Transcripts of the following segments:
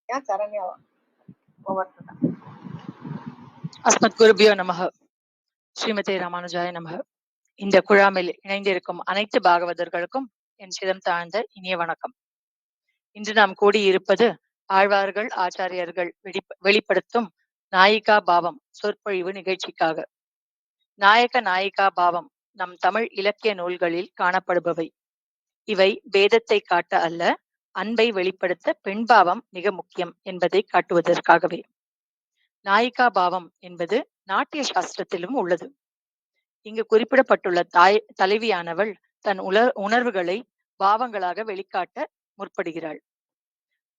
या சரண்யா ஓவர். அஸ்மத்குருபியோ நமக. ஸ்ரீமதே ராமானுஜாய நமக. இந்த குழாமில் இணைந்திருக்கும் அனைத்து பாகவதர்களுக்கும் என் சிரம் தாழ்ந்த இனிய வணக்கம். இன்று நாம் கூடியிருப்பது ஆழ்வார்கள் ஆச்சாரியர்கள் வெளிப்படுத்தும் நாயிகா பாவம் சொற்பொழிவு நிகழ்ச்சிக்காக. நாயக நாயிகா பாவம் நம் தமிழ் இலக்கிய நூல்களில் காணப்படுபவை. இவை வேதத்தை காட்ட அல்ல, அன்பை வெளிப்படுத்த பெண்பாவம் மிக முக்கியம் என்பதை காட்டுவதற்காகவே. நாயிகா பாவம் என்பது நாட்டிய சாஸ்திரத்திலும் உள்ளது. இங்கு குறிப்பிடப்பட்டுள்ள தலைவியானவள் தன் உணர்வுகளை பாவங்களாக வெளிக்காட்ட முற்படுகிறாள்.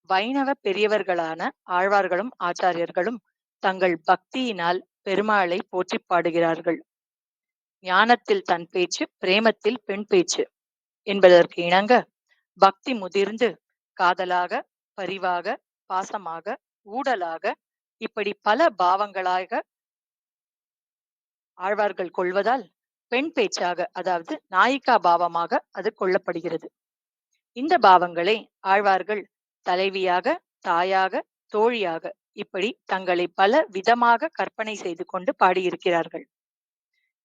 வைணவ பெரியவர்களான ஆழ்வார்களும் ஆச்சாரியர்களும் தங்கள் பக்தியினால் பெருமாளை போற்றி பாடுகிறார்கள். ஞானத்தில் தன் பேச்சு, பிரேமத்தில் பெண் பேச்சு என்பதற்கு இணங்க பக்தி முதிர்ந்து காதலாக, பரிவாக, பாசமாக, ஊடலாக, இப்படி பல பாவங்களாக ஆழ்வார்கள் கொள்வதால் பெண் பேச்சாக, அதாவது நாயிகா பாவமாக அது கொள்ளப்படுகிறது. இந்த பாவங்களை ஆழ்வார்கள் தலைவியாக, தாயாக, தோழியாக, இப்படி தங்களை பல விதமாக கற்பனை செய்து கொண்டு பாடியிருக்கிறார்கள்.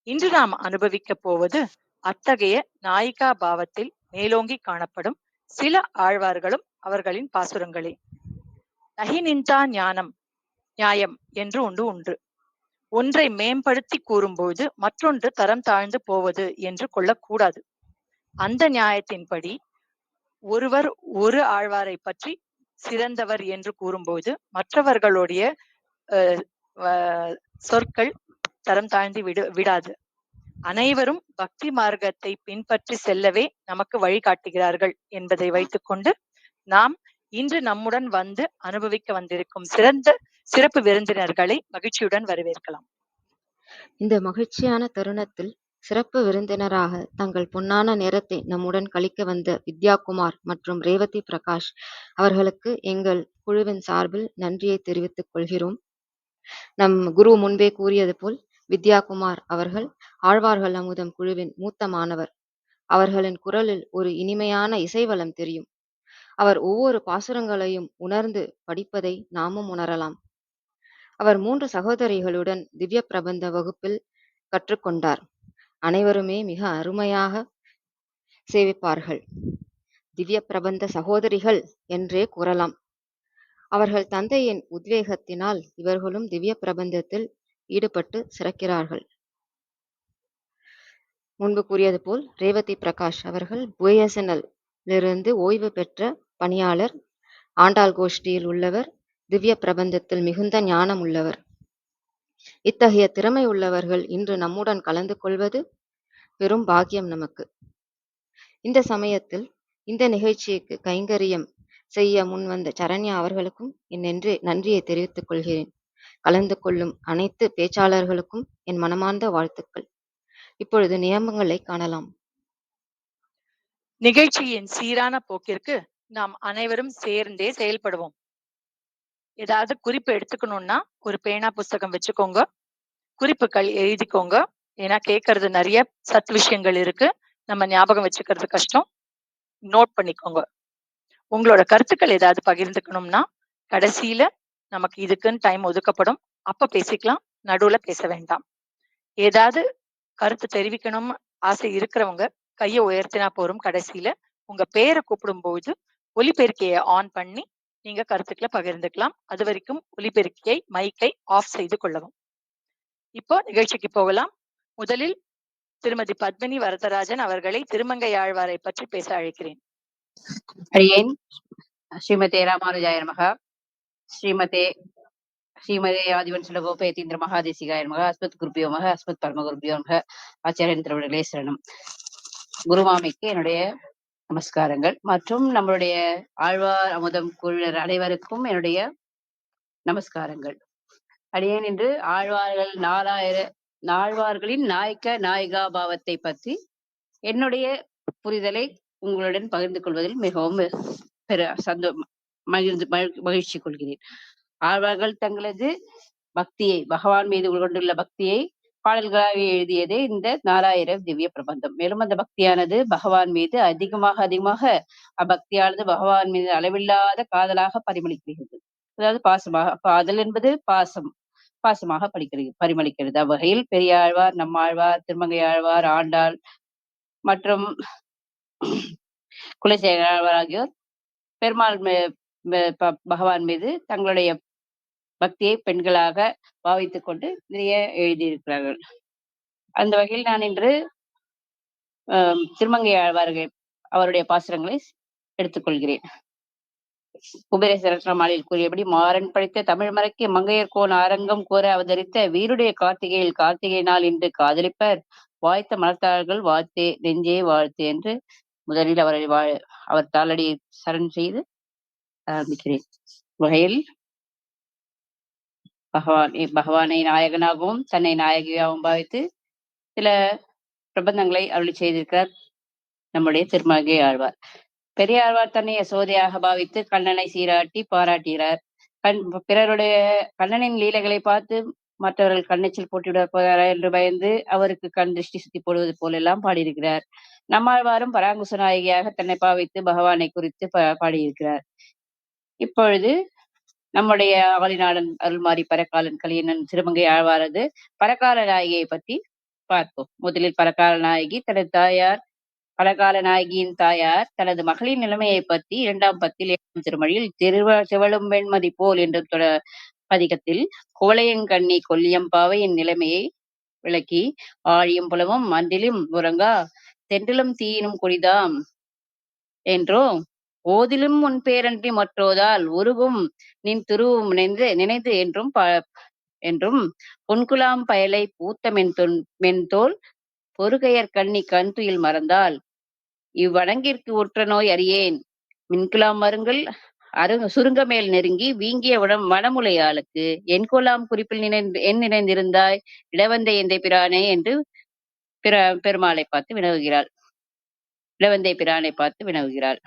இன்று நாம் அனுபவிக்க போவது அத்தகைய நாயிகா பாவத்தில் மேலோங்கி காணப்படும் சில ஆழ்வார்களும் அவர்களின் பாசுரங்களே. நகினிந்தா ஞானம் நியாயம் என்று ஒன்று. ஒன்றை மேம்படுத்தி கூறும்போது மற்றொன்று தரம் தாழ்ந்து போவது என்று கொள்ளக்கூடாது. அந்த நியாயத்தின்படி ஒருவர் ஒரு ஆழ்வாரை பற்றி சிறந்தவர் என்று கூறும்போது மற்றவர்களுடைய சொற்கள் தரம் தாழ்ந்து விடாது. அனைவரும் பக்தி மார்க்கத்தை பின்பற்றி செல்லவே நமக்கு வழிகாட்டுகிறார்கள் என்பதை வைத்துக்கொண்டு நாம் இன்று நம்முடன் வந்து அனுபவிக்க வந்திருக்கும் சிறப்பு விருந்தினர்களை மகிழ்ச்சியுடன் வரவேற்கலாம். இந்த மகிழ்ச்சியான தருணத்தில் சிறப்பு விருந்தினராக தங்கள் பொன்னான நேரத்தை நம்முடன் கழிக்க வந்த வித்யாகுமார் மற்றும் ரேவதி பிரகாஷ் அவர்களுக்கு எங்கள் குழுவின் சார்பில் நன்றியை தெரிவித்துக் கொள்கிறோம். நம் குரு முன்பே கூறியது போல் வித்யாகுமார் அவர்கள் ஆழ்வார்கள் அமுதம் குழுவின் மூத்த மாணவர். அவர்களின் குரலில் ஒரு இனிமையான இசைவளம் தெரியும். அவர் ஒவ்வொரு பாசுரங்களையும் உணர்ந்து படிப்பதை நாமும் உணரலாம். அவர் 3 சகோதரிகளுடன் திவ்ய பிரபந்த வகுப்பில் கற்றுக்கொண்டார். அனைவருமே மிக அருமையாக சேவிப்பார்கள். திவ்ய பிரபந்த சகோதரிகள் என்றே கூறலாம். அவர்கள் தந்தையின் உத்வேகத்தினால் இவர்களும் திவ்ய பிரபந்தத்தில் ஈடுபட்டு சிறக்கிறார்கள். முன்பு கூறியது போல் ரேவதி பிரகாஷ் அவர்கள் BSNL ஓய்வு பெற்ற பணியாளர், ஆண்டாள் கோஷ்டியில் உள்ளவர், திவ்ய பிரபந்தத்தில் மிகுந்த ஞானம் உள்ளவர். இத்தகைய திறமை உள்ளவர்கள் இன்று நம்முடன் கலந்து கொள்வது பெரும் பாக்கியம் நமக்கு. இந்த சமயத்தில் இந்த நிகழ்ச்சிக்கு கைங்கரியம் செய்ய முன்வந்த சரண்யா அவர்களுக்கும் என் நன்றியை தெரிவித்துக் கொள்கிறேன். கலந்து கொள்ளும் அனைத்து பேச்சாளர்களுக்கும் என் மனமார்ந்த வாழ்த்துக்கள். இப்பொழுது நியமங்களை காணலாம். நிகழ்ச்சியின் சீரான போக்கிற்கு நாம் அனைவரும் சேர்ந்தே செயல்படுவோம். ஏதாவது குறிப்பு எடுத்துக்கணும்னா ஒரு பேனா புஸ்தகம் வச்சுக்கோங்க, குறிப்புகள் எழுதிக்கோங்க. ஏன்னா கேட்கறது நிறைய சத் விஷயங்கள் இருக்கு, நம்ம ஞாபகம் வச்சுக்கிறது கஷ்டம். நோட் பண்ணிக்கோங்க. உங்களோட கருத்துக்கள் ஏதாவது பகிர்ந்துக்கணும்னா கடைசியில நமக்கு இதுக்குன்னு டைம் ஒதுக்கப்படும், அப்ப பேசிக்கலாம், நடுவுல பேச வேண்டாம். ஏதாவது கருத்து தெரிவிக்கணும் ஆசை இருக்கிறவங்க கையை உயர்த்தினா போறோம். கடைசியில உங்க பேரை கூப்பிடும் போது ஒலிபெருக்கியை ஆன் பண்ணி நீங்க கருத்துக்களை பகிர்ந்துக்கலாம். அது வரைக்கும் ஒலிபெருக்கியை மைக்கை ஆஃப் செய்து கொள்ளவும். இப்போ நிகழ்ச்சிக்கு போகலாம். முதலில் திருமதி பத்மினி வரதராஜன் அவர்களை திருமங்கை ஆழ்வாரை பற்றி பேச அழைக்கிறேன். அடியேன் ஸ்ரீமதே ராமானுஜாய நமக. ஸ்ரீமதே ஆதிவன்சல கோபயதீந்திர மகாதேசிகாய நமக. அஸ்மத் குருபியோ மக. அஸ்மத் பரமகுருபியோ மக. ஆச்சாரியன் திருவடிகளே சரணம். குருமாமிக்கு என்னுடைய நமஸ்காரங்கள் மற்றும் நம்மளுடைய ஆழ்வார் அமுதம் குழுவினர் அனைவருக்கும் என்னுடைய நமஸ்காரங்கள். அடியேன் இன்று ஆழ்வார்களின் நாயிகா பாவத்தை பற்றி என்னுடைய புரிதலை உங்களுடன் பகிர்ந்து கொள்வதில் மிகவும் மகிழ்ச்சி கொள்கிறேன். ஆழ்வார்கள் தங்களது பக்தியை, பகவான் மீது கொண்டுள்ள பக்தியை பாடல்களாக எழுதியதே இந்த 4000 திவ்ய பிரபந்தம். மேலும் அந்த பக்தியானது பகவான் மீது அதிகமாக அபக்தியானது பகவான் மீது அளவில்லாத காதலாக பரிமளிக்கிறது. அதாவது பாசமாக, காதல் என்பது பாசமாக பரிமளிக்கிறது. அவ்வகையில் பெரியாழ்வார், நம்மாழ்வார், திருமங்கையாழ்வார், ஆண்டாள் மற்றும் குலசேகர ஆழ்வார் ஆகியோர் பெருமாள் பகவான் மீது தங்களுடைய பக்தியை பெண்களாக பாவித்துக் கொண்டு நிறைய எழுதியிருக்கிறார்கள். அந்த வகையில் நான் இன்று திருமங்கை ஆழ்வார்கள் அவருடைய பாசுரங்களை எடுத்துக்கொள்கிறேன். குபேரேச மாலையில் கூறியபடி, மாறன் படைத்த தமிழ் மறைக்கு மங்கையர்கோன் ஆரங்கம் கூற அவதரித்த வீருடைய கார்த்திகையில் கார்த்திகை நாள் இன்று காதலிப்பர் வாய்த்த மலர்த்தாள்கள் வாழ்த்தே நெஞ்சே வாழ்த்து என்று முதலில் அவர் தாளடியை சரண் செய்து ஆரம்பிக்கிறேன். வகையில் பகவானை நாயகனாகவும் தன்னை நாயகியாகவும் பாவித்து சில பிரபந்தங்களை அருளி செய்திருக்கிறார் நம்முடைய திருமங்கை ஆழ்வார். பெரியாழ்வார் தன்னை யசோதையாக பாவித்து கண்ணனை சீராட்டி பாராட்டுகிறார். பிறருடைய கண்ணனின் லீலைகளை பார்த்து மற்றவர்கள் கண்ணெச்சில் போட்டுவிட போகிறாரா என்று பயந்து அவருக்கு கண் திருஷ்டி சுத்தி போடுவது போலெல்லாம் பாடியிருக்கிறார். நம்மாழ்வாரும் பராங்குச நாயகியாக தன்னை பாவித்து பகவானை குறித்து பாடியிருக்கிறார். இப்பொழுது நம்முடைய ஆளிநாடன் அருள்மாரி பரக்காலன் கலியனன் திருமங்கை ஆழ்வாரது பரக்கால நாயகியை பற்றி பார்ப்போம். முதலில் பரக்கால நாயகி தனது தாயார் பரகால நாயகியின் தாயார் தனது மகளின் நிலைமையை பற்றி 2ஆம் பத்தில் 7ஆம் திருமொழியில் திவழும் வெண்மதி போல் என்ற பதிகத்தில் குவளையங்கண்ணி கொல்லியம்பாவையின் நிலைமையை விளக்கி, ஆழியும் புலமும் அன்றிலும் உறங்கா தென்றிலும் தீயினும் குடிதாம் என்றும், ஓதிலும் உன் பேரன்றி மற்றோதால் உருகும் நின் துருவும் நினைந்து என்றும் பொன்குலாம் பயலை பூத்த மென்தோல் பொறுகையர் கண்ணி கண்துயில் மறந்தால் இவ்வணங்கிற்கு உற்ற நோய் அறியேன் மின்குலாம் மருங்கள் சுருங்கமேல் நெருங்கி வீங்கிய வனமுலையாளுக்கு என்கொலாம் குறிப்பில் நினைந்திருந்தாய் இடவந்தை எந்தை பிரானே என்று பெருமாளை பார்த்து வினவுகிறாள். இடவந்தை பிரானை பார்த்து வினவுகிறாள்.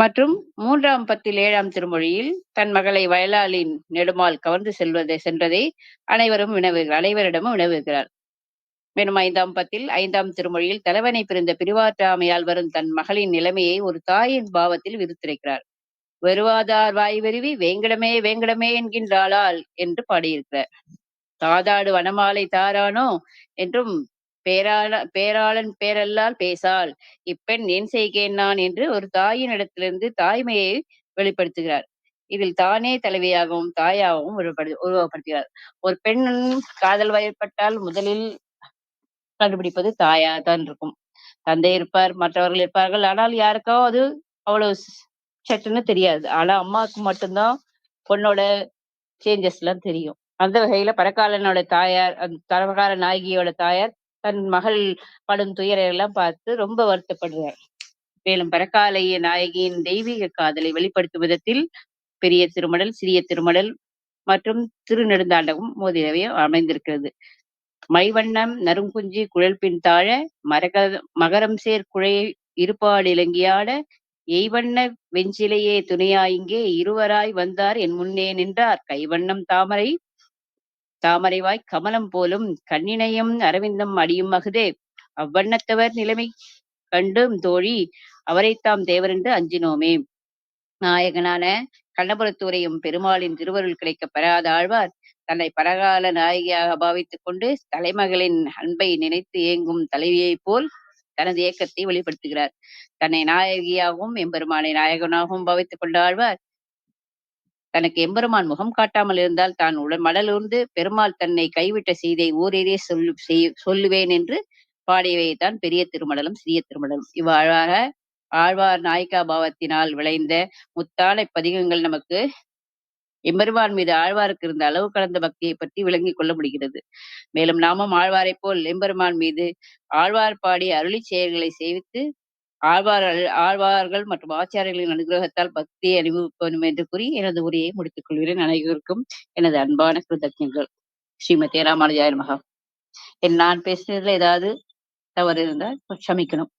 மற்றும் 3ஆம் பத்தில் 7ஆம் திருமொழியில் தன் மகளை வயலாளின் நெடுமால் கவர்ந்து சென்றதை அனைவரிடமும் வினவுகிறார். மேலும் 5ஆம் பத்தில் 5ஆம் திருமொழியில் தலைவனை பிறந்த பிரிவாற்றாமையால் வரும் தன் மகளின் நிலைமையை ஒரு தாயின் பாவத்தில் விருத்திருக்கிறார். வருவாதார் வாய் வெறுவி வேங்கடமே வேங்கடமே என்கின்றாளால் என்று பாடியிருக்கிறார். தாதாடு வனமாலை தாரானோ என்றும் பேராளன் பேரல்லால் பேசால் இப்பெண் ஏன் செய்கேன் நான் என்று ஒரு தாயின் இடத்திலிருந்து தாய்மையை வெளிப்படுத்துகிறார். இதில் தானே தலைவியாகவும் தாயாகவும் உருவப்படுத்துகிறார். ஒரு பெண் காதல் வயப்பட்டால் முதலில் கண்டுபிடிப்பது தாயா தான் இருக்கும். தந்தை இருப்பார், மற்றவர்கள் இருப்பார்கள். ஆனால் யாருக்கோ அது அவ்வளவு சட்டுன்னு தெரியாது. ஆனா அம்மாவுக்கு மட்டும்தான் பொண்ணோட சேஞ்சஸ் எல்லாம் தெரியும். அந்த வகையில பரக்காலனோட தாயார், பரக்கால நாயகியோட தாயார் தன் மகள் படும் துயரை எல்லாம் பார்த்து ரொம்ப வருத்தப்படுறார். மேலும் பரக்காலைய நாயகியின் தெய்வீக காதலை வெளிப்படுத்தும் விதத்தில் பெரிய திருமடல், சிறிய திருமடல் மற்றும் திருநெடுந்தாண்டகம் மோதிரவையும் அமைந்திருக்கிறது. மைவண்ணம் நறுங்குஞ்சி குழல் பின் தாழ மகரம் சேர் குழை இருப்பாடு இலங்கியாட எய்வண்ண வெஞ்சிலையே துணையாயிங்கே இருவராய் வந்தார் என் முன்னே நின்றார் கைவண்ணம் தாமரைவாய் கமலம் போலும் கண்ணினையும் அரவிந்தம் அடியும் அகுதே அவ்வண்ணத்தவர் நிலைமை கண்டும் தோழி அவரைத்தாம் தேவரென்று அஞ்சினோமே. நாயகனான கண்ணபுரத்துறையும் பெருமாளின் திருவருள் கிடைக்க பெறாத ஆழ்வார் தன்னை பரகால நாயகியாக பாவித்துக் கொண்டு தலைமகளின் அன்பை நினைத்து ஏங்கும் தலைவியைப் போல் தனது ஏக்கத்தை வெளிப்படுத்துகிறார். தன்னை நாயகியாகவும் எம்பெருமானை நாயகனாகவும் பாவித்துக் கொண்ட ஆழ்வார் தனக்கு எம்பெருமான் முகம் காட்டாமல் இருந்தால் தான் மடலூர்ந்து பெருமாள் தன்னை கைவிட்ட செய்தியை ஊரேறே சொல்லுவேன் என்று பாடியவைதான் பெரிய திருமடலும் சிறிய திருமடலும். இவ்வாறாக ஆழ்வார் நாயிகா பாவத்தினால் விளைந்த முத்தான பதிகங்கள் நமக்கு எம்பெருமான் மீது ஆழ்வாருக்கு இருந்த அளவு கடந்த பக்தியை பற்றி விளங்கிக் கொள்ள முடிகிறது. மேலும் நாமும் ஆழ்வாரை போல் எம்பெருமான் மீது ஆழ்வார் பாடி அருளி செயல்களை சேவித்து ஆழ்வார்கள் மற்றும் ஆச்சாரியர்களின் அனுகிரகத்தால் பக்தியை அனுபவிப்போம் என்று கூறி எனது உரையை முடித்துக் கொள்கிறேன். அனைவருக்கும் எனது அன்பான கிருதஜ்ஞங்கள். ஸ்ரீமதி ராமானுஜாய நமஹ. நான் பேசுனதுல ஏதாவது தவறு இருந்தால் க்ஷமிக்கணும்.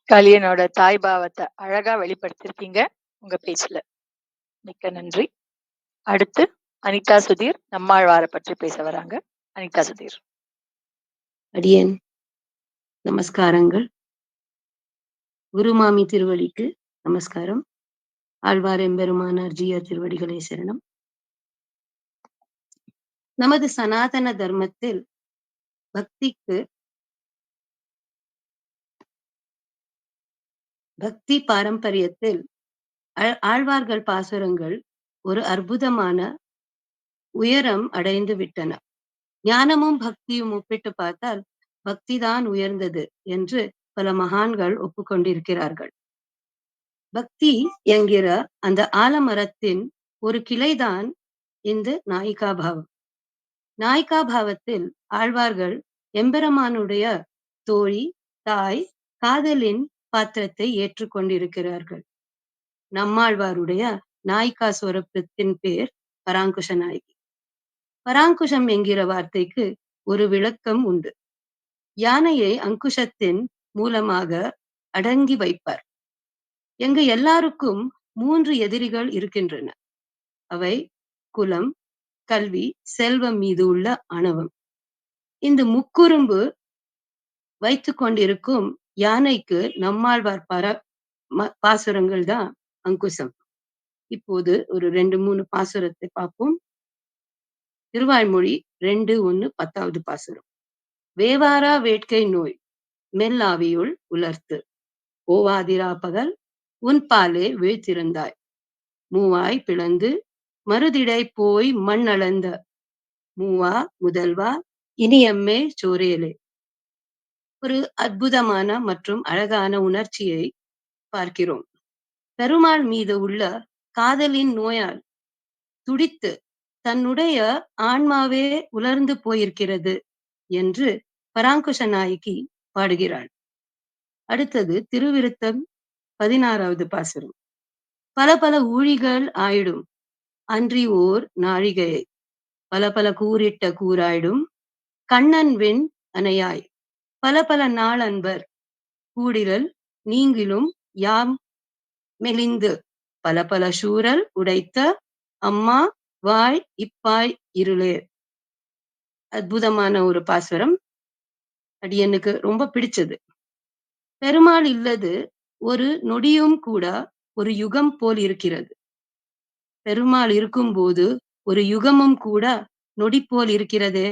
கலியனோட தாய் பாவத்தை அழகா வெளிப்படுத்திருக்கீங்க உங்க பேச்சுல. மிக்க நன்றி. அடுத்து அனிதா சுதீர் நம்மாழ்வார பற்றி பேச வராங்க. அனிதா சுதீர். அடியேன் நமஸ்காரங்கள். குருமாமி திருவடிக்கு நமஸ்காரம். ஆழ்வார் எம்பெருமானார் ஜீயர் திருவடிகளே சரணம். நமது சனாதன தர்மத்தில் பக்தி பாரம்பரியத்தில் ஆழ்வார்கள் பாசுரங்கள் ஒரு அற்புதமான உயரம் அடைந்து விட்டன. ஞானமும் பக்தியும் ஒப்பிட்டு பார்த்தால் பக்திதான் உயர்ந்தது என்று பல மகான்கள் ஒப்புக்கொண்டிருக்கிறார்கள். பக்தி என்கிற அந்த ஆலமரத்தின் ஒரு கிளைதான் இந்த நாயிகாபாவம். நாயிகாபாவத்தில் ஆழ்வார்கள் எம்பெருமானுடைய தோழி, தாய், காதலின் பாத்திரத்தை ஏற்றுக்கொண்டிருக்கிறார்கள். நம்மாழ்வாருடைய நாயிகா ஸ்வரூபத்தின் பேர் பராங்குஷ நாயகி. பராங்குஷம் என்கிற வார்த்தைக்கு ஒரு விளக்கம் உண்டு. யானையை அங்குஷத்தின் மூலமாக அடங்கி வைப்பார். எங்க எல்லாருக்கும் 3 எதிரிகள் இருக்கின்றன. அவை குலம், கல்வி, செல்வம் மீது உள்ள ஆணவம். இந்த முக்குறும்பு வைத்துக் கொண்டிருக்கும் யானைக்கு நம்மாழ்வார் பாசுரங்கள் தான் அங்குசம். இப்போது ஒரு 2-3 பாசுரத்தை பார்ப்போம். திருவாய்மொழி 2:1 10வது பாசுரம். வேவாரா வேட்கை நோய் மெல்லாவியுள் உலர்த்து ஓவாதிரா பகல் உன்பாலே வீழ்த்திருந்தாய் மூவாய் பிளந்து மறுதிடை போய் மண் அளந்த மூவா முதல்வா இனியம்மே சோரேலே. ஒரு அற்புதமான மற்றும் அழகான உணர்ச்சியை பார்க்கிறோம். பெருமாள் மீது உள்ள காதலின் நோயால் துடித்து தன்னுடைய ஆன்மாவே உலர்ந்து போயிருக்கிறது என்று பராங்குஷ நாயகி பாடுகிறாள். அடுத்தது திருவிருத்தம் 16வது பாசுரம். பல பல ஊழிகள் ஆயிடும் அன்றி ஓர் நாழிகையை பல பல கூறிட்ட கூறாயிடும் கண்ணன் வெண் அணையாய் பல பல நாள் அன்பர் கூடிரல் நீங்கிலும் யாம் மெலிந்து பல பல சூரல் உடைத்த அம்மா வாய் இப்பாய் இருளே. அற்புதமான ஒரு பாசுரம், அடியனுக்கு ரொம்ப பிடிச்சது. பெருமாள் இல்லது ஒரு நொடியும் கூட ஒரு யுகம் போல் இருக்கிறது. பெருமாள் இருக்கும்போது ஒரு யுகமும் கூட நொடி போல் இருக்கிறதே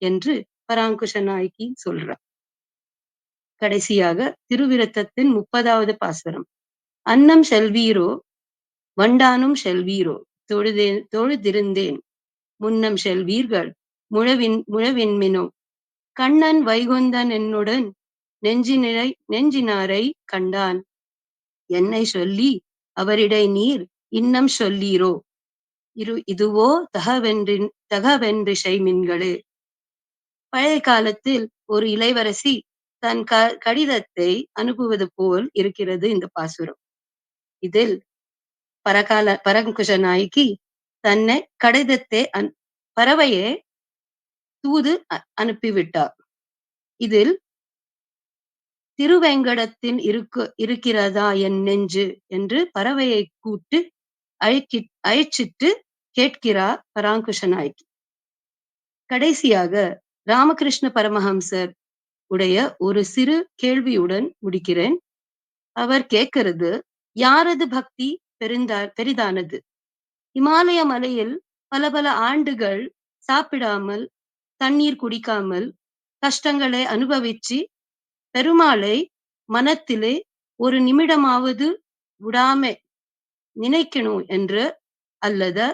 என்று பராங்குஷ நாயகி சொல்றார். கடைசியாக திருவிருத்தத்தின் 30வது பாசுரம். அன்னம் செல்வீரோ வண்டானும் செல்வீரோ தொழுதிருந்தேன் முன்னம் செல்வீர்கள் முழவின்மினோ கண்ணன் வைகுந்தன் என்னுடன் நெஞ்சினாரை கண்டான் என்னை சொல்லி அவரிடை நீர் இன்னம் சொல்லீரோ இதுவோ தகவென்றிசை மின்களே. பழைய காலத்தில் ஒரு இளைவரசி தன் கடிதத்தை அனுப்புவது போல் இருக்கிறது இந்த பாசுரம். இதில் பராங்குஷ நாயகி தன்னை கடிதத்தை பறவையே தூது அனுப்பிவிட்டார். இதில் திருவேங்கடத்தில் இருக்கிறதா என் நெஞ்சு என்று பறவையை கூட்டு அழைச்சிட்டு கேட்கிறார் பராங்குஷ நாயகி. கடைசியாக ராமகிருஷ்ண பரமஹம்சர் உடைய ஒரு சிறு கேள்வியுடன் முடிக்கிறேன். அவர் கேட்கிறது, யாரது பக்தி பெரிதானது? இமாலய மலையில் பல பல ஆண்டுகள் சாப்பிடாமல் தண்ணீர் குடிக்காமல் கஷ்டங்களை அனுபவிச்சு பெருமாளை மனத்திலே ஒரு நிமிடமாவது விடாம நினைக்கணும் என்று அல்லது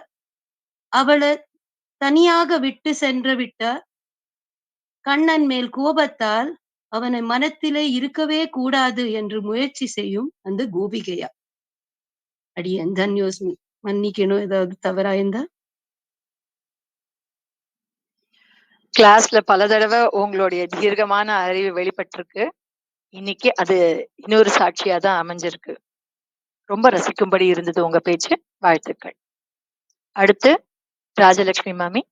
அவளை தனியாக விட்டு சென்று விட்ட கண்ணன் மேல் கோபத்தால் அவனை மனத்திலே இருக்கவே கூடாது என்று முயற்சி செய்யும் அந்த கோபிகையா. அடியன் தன்யோஸ்மி, மன்னிக்கணும் ஏதாவது தவறாயிருந்தா. கிளாஸ்ல பல தடவை உங்களுடைய தீர்க்கமான அறிவு வெளிப்பட்டிருக்கு. இன்னைக்கு அது இன்னொரு சாட்சியா தான் அமைஞ்சிருக்கு. ரொம்ப ரசிக்கும்படி இருந்தது உங்க பேச்சு. வாழ்த்துக்கள். அடுத்து ராஜலட்சுமி மாமி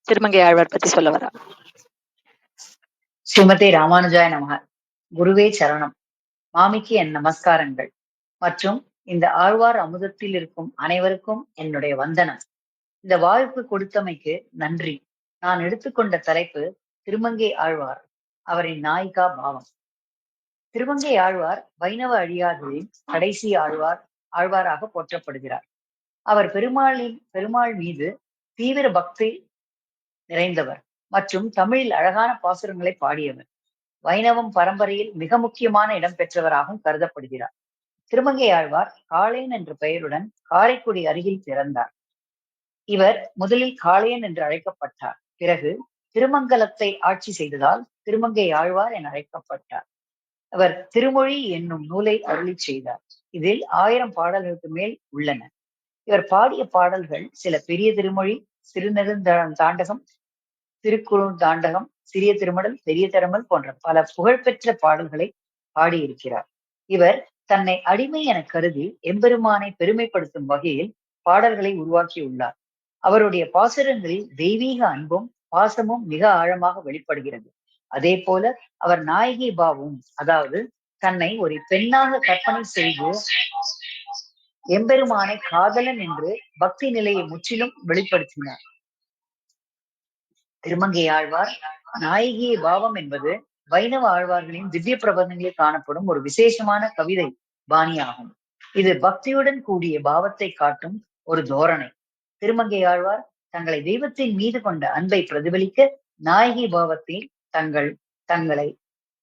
திருமங்கை ஆழ்வார் பத்தி சொல்ல வரா. ஸ்ரீமதி ராமானுஜாய நமக. குருவே சரணம். மாமிக்கு என் நமஸ்காரங்கள் மற்றும் இந்த ஆழ்வார் அமுதத்தில் இருக்கும் அனைவருக்கும் என்னுடைய வந்தனம். இந்த வாய்ப்பு கொடுத்தமைக்கு நன்றி. நான் எடுத்துக்கொண்ட தலைப்பு திருமங்கை ஆழ்வார், அவரின் நாயிகா பாவம். திருமங்கை ஆழ்வார் வைணவ அடியார்களின் கடைசி ஆழ்வார் ஆழ்வாராக போற்றப்படுகிறார். அவர் பெருமாள் மீது தீவிர பக்தி நிறைந்தவர் மற்றும் தமிழில் அழகான பாசுரங்களை பாடியவர். வைணவம் பரம்பரையில் மிக முக்கியமான இடம் பெற்றவராகவும் கருதப்படுகிறார். திருமங்கை ஆழ்வார் காளையன் என்ற பெயருடன் காரைக்குடி அருகில் பிறந்தார். இவர் முதலில் காளையன் என்று அழைக்கப்பட்டார். பிறகு திருமங்கலத்தை ஆட்சி செய்ததால் திருமங்கை ஆழ்வார் என அழைக்கப்பட்டார். அவர் திருமொழி என்னும் நூலை அருளி செய்தார். இதில் 1000 பாடல்களுக்கு மேல் உள்ளன. இவர் பாடிய பாடல்கள் சில பெரிய திருமொழி, திருநெடுந்தாண்டகம், திருக்குறுந்தாண்டகம், சிறிய திருமடல், பெரிய திருமல் போன்ற பல புகழ்பெற்ற பாடல்களை பாடியிருக்கிறார். இவர் தன்னை அடிமை என கருதி எம்பெருமானை பெருமைப்படுத்தும் வகையில் பாடல்களை உருவாக்கியுள்ளார். அவருடைய பாசுரங்களில் தெய்வீக அன்பும் பாசமும் மிக ஆழமாக வெளிப்படுகிறது. அதே போல அவர் நாயகி பாவம், அதாவது தன்னை ஒரு பெண்ணாக கற்பனை செய்து எம்பெருமானை காதலன் என்று பக்தி நிலையை முற்றிலும் வெளிப்படுத்தினார். திருமங்கை ஆழ்வார் நாயகியை பாவம் என்பது வைணவ ஆழ்வார்களின் திவ்ய பிரபந்தங்களில் காணப்படும் ஒரு விசேஷமான கவிதை பாணியாகும். இது பக்தியுடன் கூடிய பாவத்தை காட்டும் ஒரு தோரணை. திருமங்கை ஆழ்வார் தங்களை தெய்வத்தின் மீது கொண்ட அன்பை பிரதிபலிக்க நாயகி பாவத்தில் தங்களை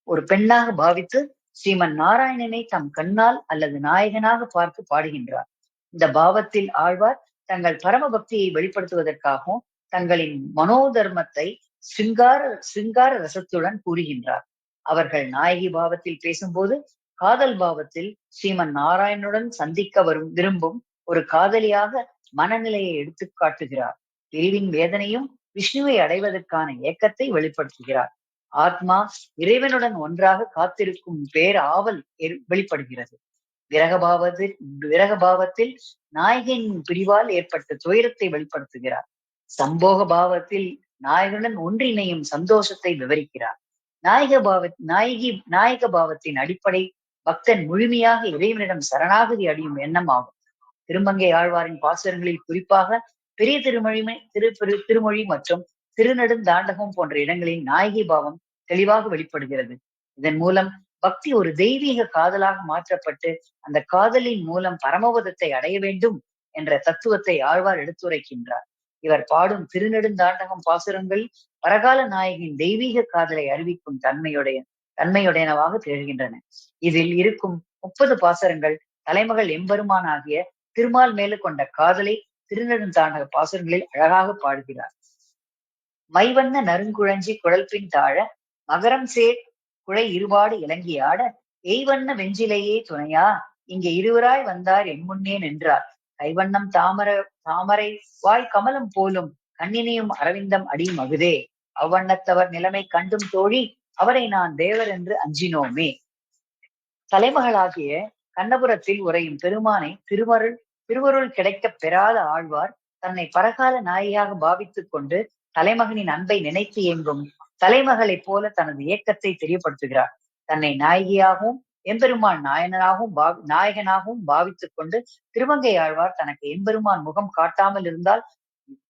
ஒரு பெண்ணாக பாவித்து ஸ்ரீமன் நாராயணனை தம் கண்ணால் அல்லது நாயகனாக பார்த்து பாடுகின்றார். இந்த பாவத்தில் ஆழ்வார் தங்கள் பரம பக்தியை வெளிப்படுத்துவதற்காகவும் தங்களின் மனோதர்மத்தை சிங்கார ரசத்துடன் கூறுகின்றார். அவர்கள் நாயகி பாவத்தில் பேசும்போது காதல் பாவத்தில் ஸ்ரீமன் நாராயணனுடன் சந்திக்க விரும்பும் ஒரு காதலியாக மனநிலையை எடுத்து காட்டுகிறார். பிரிவின் வேதனையும் விஷ்ணுவை அடைவதற்கான ஏக்கத்தை வெளிப்படுத்துகிறார். ஆத்மா இறைவனுடன் ஒன்றாக காத்திருக்கும் பேர் ஆவல் வெளிப்படுகிறது. விரக பாவத்தில் நாயகனின் பிரிவால் ஏற்பட்ட துயரத்தை வெளிப்படுத்துகிறார். சம்போக பாவத்தில் நாயகனுடன் ஒன்றிணையும் சந்தோஷத்தை விவரிக்கிறார். நாயக பாவத்தின் அடிப்படை பக்தன் முழுமையாக இறைவனிடம் சரணாகதி அடையும் எண்ணம் ஆகும். திருமங்கை ஆழ்வாரின் பாசுரங்களில் குறிப்பாக பெரிய திருமொழி மற்றும் திருநெடுந்தாண்டகம் போன்ற இடங்களில் நாயகி பாவம் தெளிவாக வெளிப்படுகிறது. இதன் மூலம் பக்தி ஒரு தெய்வீக காதலாக மாற்றப்பட்டு அந்த காதலின் மூலம் பரமபதத்தை அடைய வேண்டும் என்ற தத்துவத்தை ஆழ்வார் எடுத்துரைக்கின்றார். இவர் பாடும் திருநெடுந்தாண்டகம் பாசுரங்கள் பரகால நாயகின் தெய்வீக காதலை அறிவிக்கும் தன்மையுடையனவாக திகழ்கின்றன. இதில் இருக்கும் 30 பாசுரங்கள் தலைமகள் எம்பெருமான் ஆகிய திருமால் மேலு கொண்ட காதலை திருநெடுந்தாண்டக பாசுரங்களில் அழகாக பாடுகிறார். மைவண்ண நறுங்குழஞ்சி குழல்பின் தாழ மகரம் சேர் குழை இருபாடு இலங்கி ஆட எய்வண்ண வெஞ்சிலையே துணையா இங்கே இருவராய் வந்தார் என் முன்னே நின்றார் கைவண்ணம் தாமரை வாய் கமலம் போலும் கண்ணினையும் அரவிந்தம் அடி மகுதே அவ்வண்ணத்தவர் நிலைமை கண்டும் தோழி அவரை நான் தேவர் என்று அஞ்சினோமே. தலைமகளாகிய கண்ணபுரத்தில் உறையும் பெருமானை திருவருள் கிடைக்கப் பெறாத ஆழ்வார் தன்னை பரகால நாயகியாக பாவித்துக் கொண்டு தலைமகனின் அன்பை நினைத்து இயங்கும் தலைமகளைப் போல தனது இயக்கத்தை தெரியப்படுத்துகிறார். தன்னை நாயகியாகவும் எம்பெருமான் நாயகனாகவும் பாவித்துக் கொண்டு திருமங்கை ஆழ்வார் தனக்கு எம்பெருமான் முகம் காட்டாமல் இருந்தால்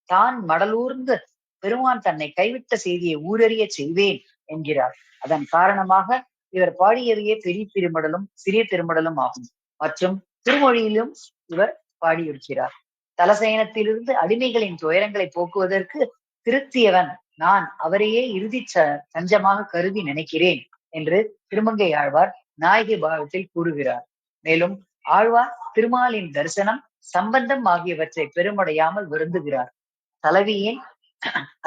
தான் மடலூர்ந்து பெருமான் தன்னை கைவிட்ட செய்தியை ஊரறிய செய்வேன் என்கிறார். அதன் காரணமாக இவர் பாடியவையே பெரிய திருமடலும் சிறிய திருமடலும் ஆகும். மற்றும் திருமொழியிலும் இவர் பாடியிருக்கிறார். தலசயனத்திலிருந்து அடிமைகளின் துயரங்களை போக்குவதற்கு திருத்தியவன் நான் அவரையே இறுதி தஞ்சமாக கருதி நினைக்கிறேன் என்று திருமங்கை ஆழ்வார் நாயகி பாவத்தில் கூறுகிறார். மேலும் ஆழ்வார் திருமாலின் தரிசனம் சம்பந்தம் ஆகியவற்றை பெருமடையாமல் வருந்துகிறார். தலைவியின்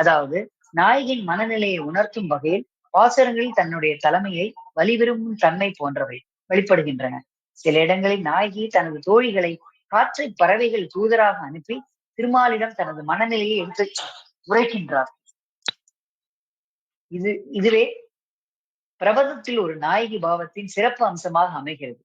அதாவது நாயகின் மனநிலையை உணர்த்தும் வகையில் பாசுரங்களில் தன்னுடைய தலைமையை வலிவிரும்பும் தன்மை போன்றவை வெளிப்படுகின்றன. சில இடங்களில் நாயகி தனது தோழிகளை காற்றை பறவைகள் தூதராக அனுப்பி திருமாலிடம் தனது மனநிலையை எடுத்து உரைக்கின்றார். இதுவே பிரபந்தத்தில் ஒரு நாயகி பாவத்தின் சிறப்பு அம்சமாக அமைகிறது.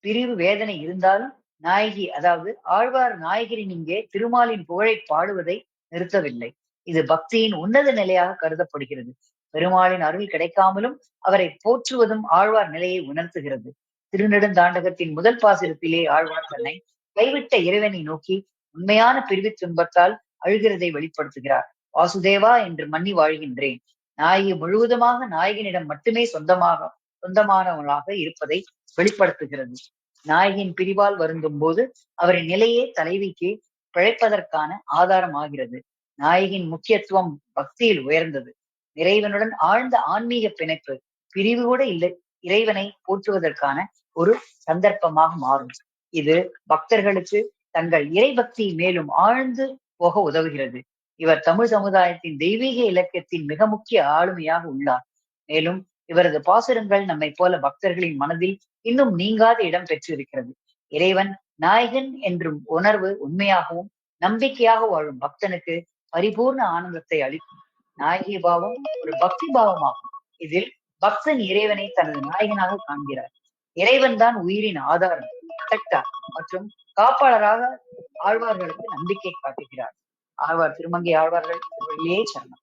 பிரிவு வேதனை இருந்தாலும் நாயகி அதாவது ஆழ்வார் நாயகரின் இங்கே திருமாலின் புகழை பாடுவதை நிறுத்தவில்லை. இது பக்தியின் உன்னத நிலையாக கருதப்படுகிறது. பெருமாளின் அருள் கிடைக்காமலும் அவரை போற்றுவதும் ஆழ்வார் நிலையை உணர்த்துகிறது. திருநெடுந்தாண்டகத்தின் முதல் பாசுரத்திலே ஆழ்வார் தன்னை கைவிட்ட இறைவனை நோக்கி உண்மையான பிரிவு துன்பத்தால் அழுகிறதை வெளிப்படுத்துகிறார். வாசுதேவா என்று மன்னி வாழ்கின்றேன். நாயகி முழுவதுமாக நாயகனிடம் மட்டுமே சொந்தமானவளாக இருப்பதை வெளிப்படுத்துகிறது. நாயகியின் பிரிவால் வருந்தும் போது அவரின் நிலையே தலைவிக்கு பிழைப்பதற்கான ஆதாரம் ஆகிறது. நாயகின் முக்கியத்துவம் பக்தியில் உயர்ந்தது. இறைவனுடன் ஆழ்ந்த ஆன்மீக பிணைப்பு பிரிவு கூட இல்லை, இறைவனை போற்றுவதற்கான ஒரு சந்தர்ப்பமாக மாறும். இது பக்தர்களுக்கு தங்கள் இறை பக்தி மேலும் ஆழ்ந்து போக உதவுகிறது. இவர் தமிழ் சமுதாயத்தின் தெய்வீக இலக்கியத்தின் மிக முக்கிய ஆளுமையாக உள்ளார். மேலும் இவரது பாசுரங்கள் நம்மை போல பக்தர்களின் மனதில் இன்னும் நீங்காத இடம் பெற்றிருக்கிறது. இறைவன் நாயகன் என்றும் உணர்வு உண்மையாகவும் நம்பிக்கையாக வாழும் பக்தனுக்கு பரிபூர்ண ஆனந்தத்தை அளிக்கும். நாயகி பாவம் ஒரு பக்தி பாவமாகும். இதில் பக்தன் இறைவனை தனது நாயகனாக காண்கிறார். இறைவன் தான் உயிரின் ஆதாரம், protector மற்றும் காப்பாளராக ஆழ்வார்களுக்கு நம்பிக்கை காட்டுகிறார். ஆழ்வார் திருமங்கை ஆழ்வார்கள் சரணம்.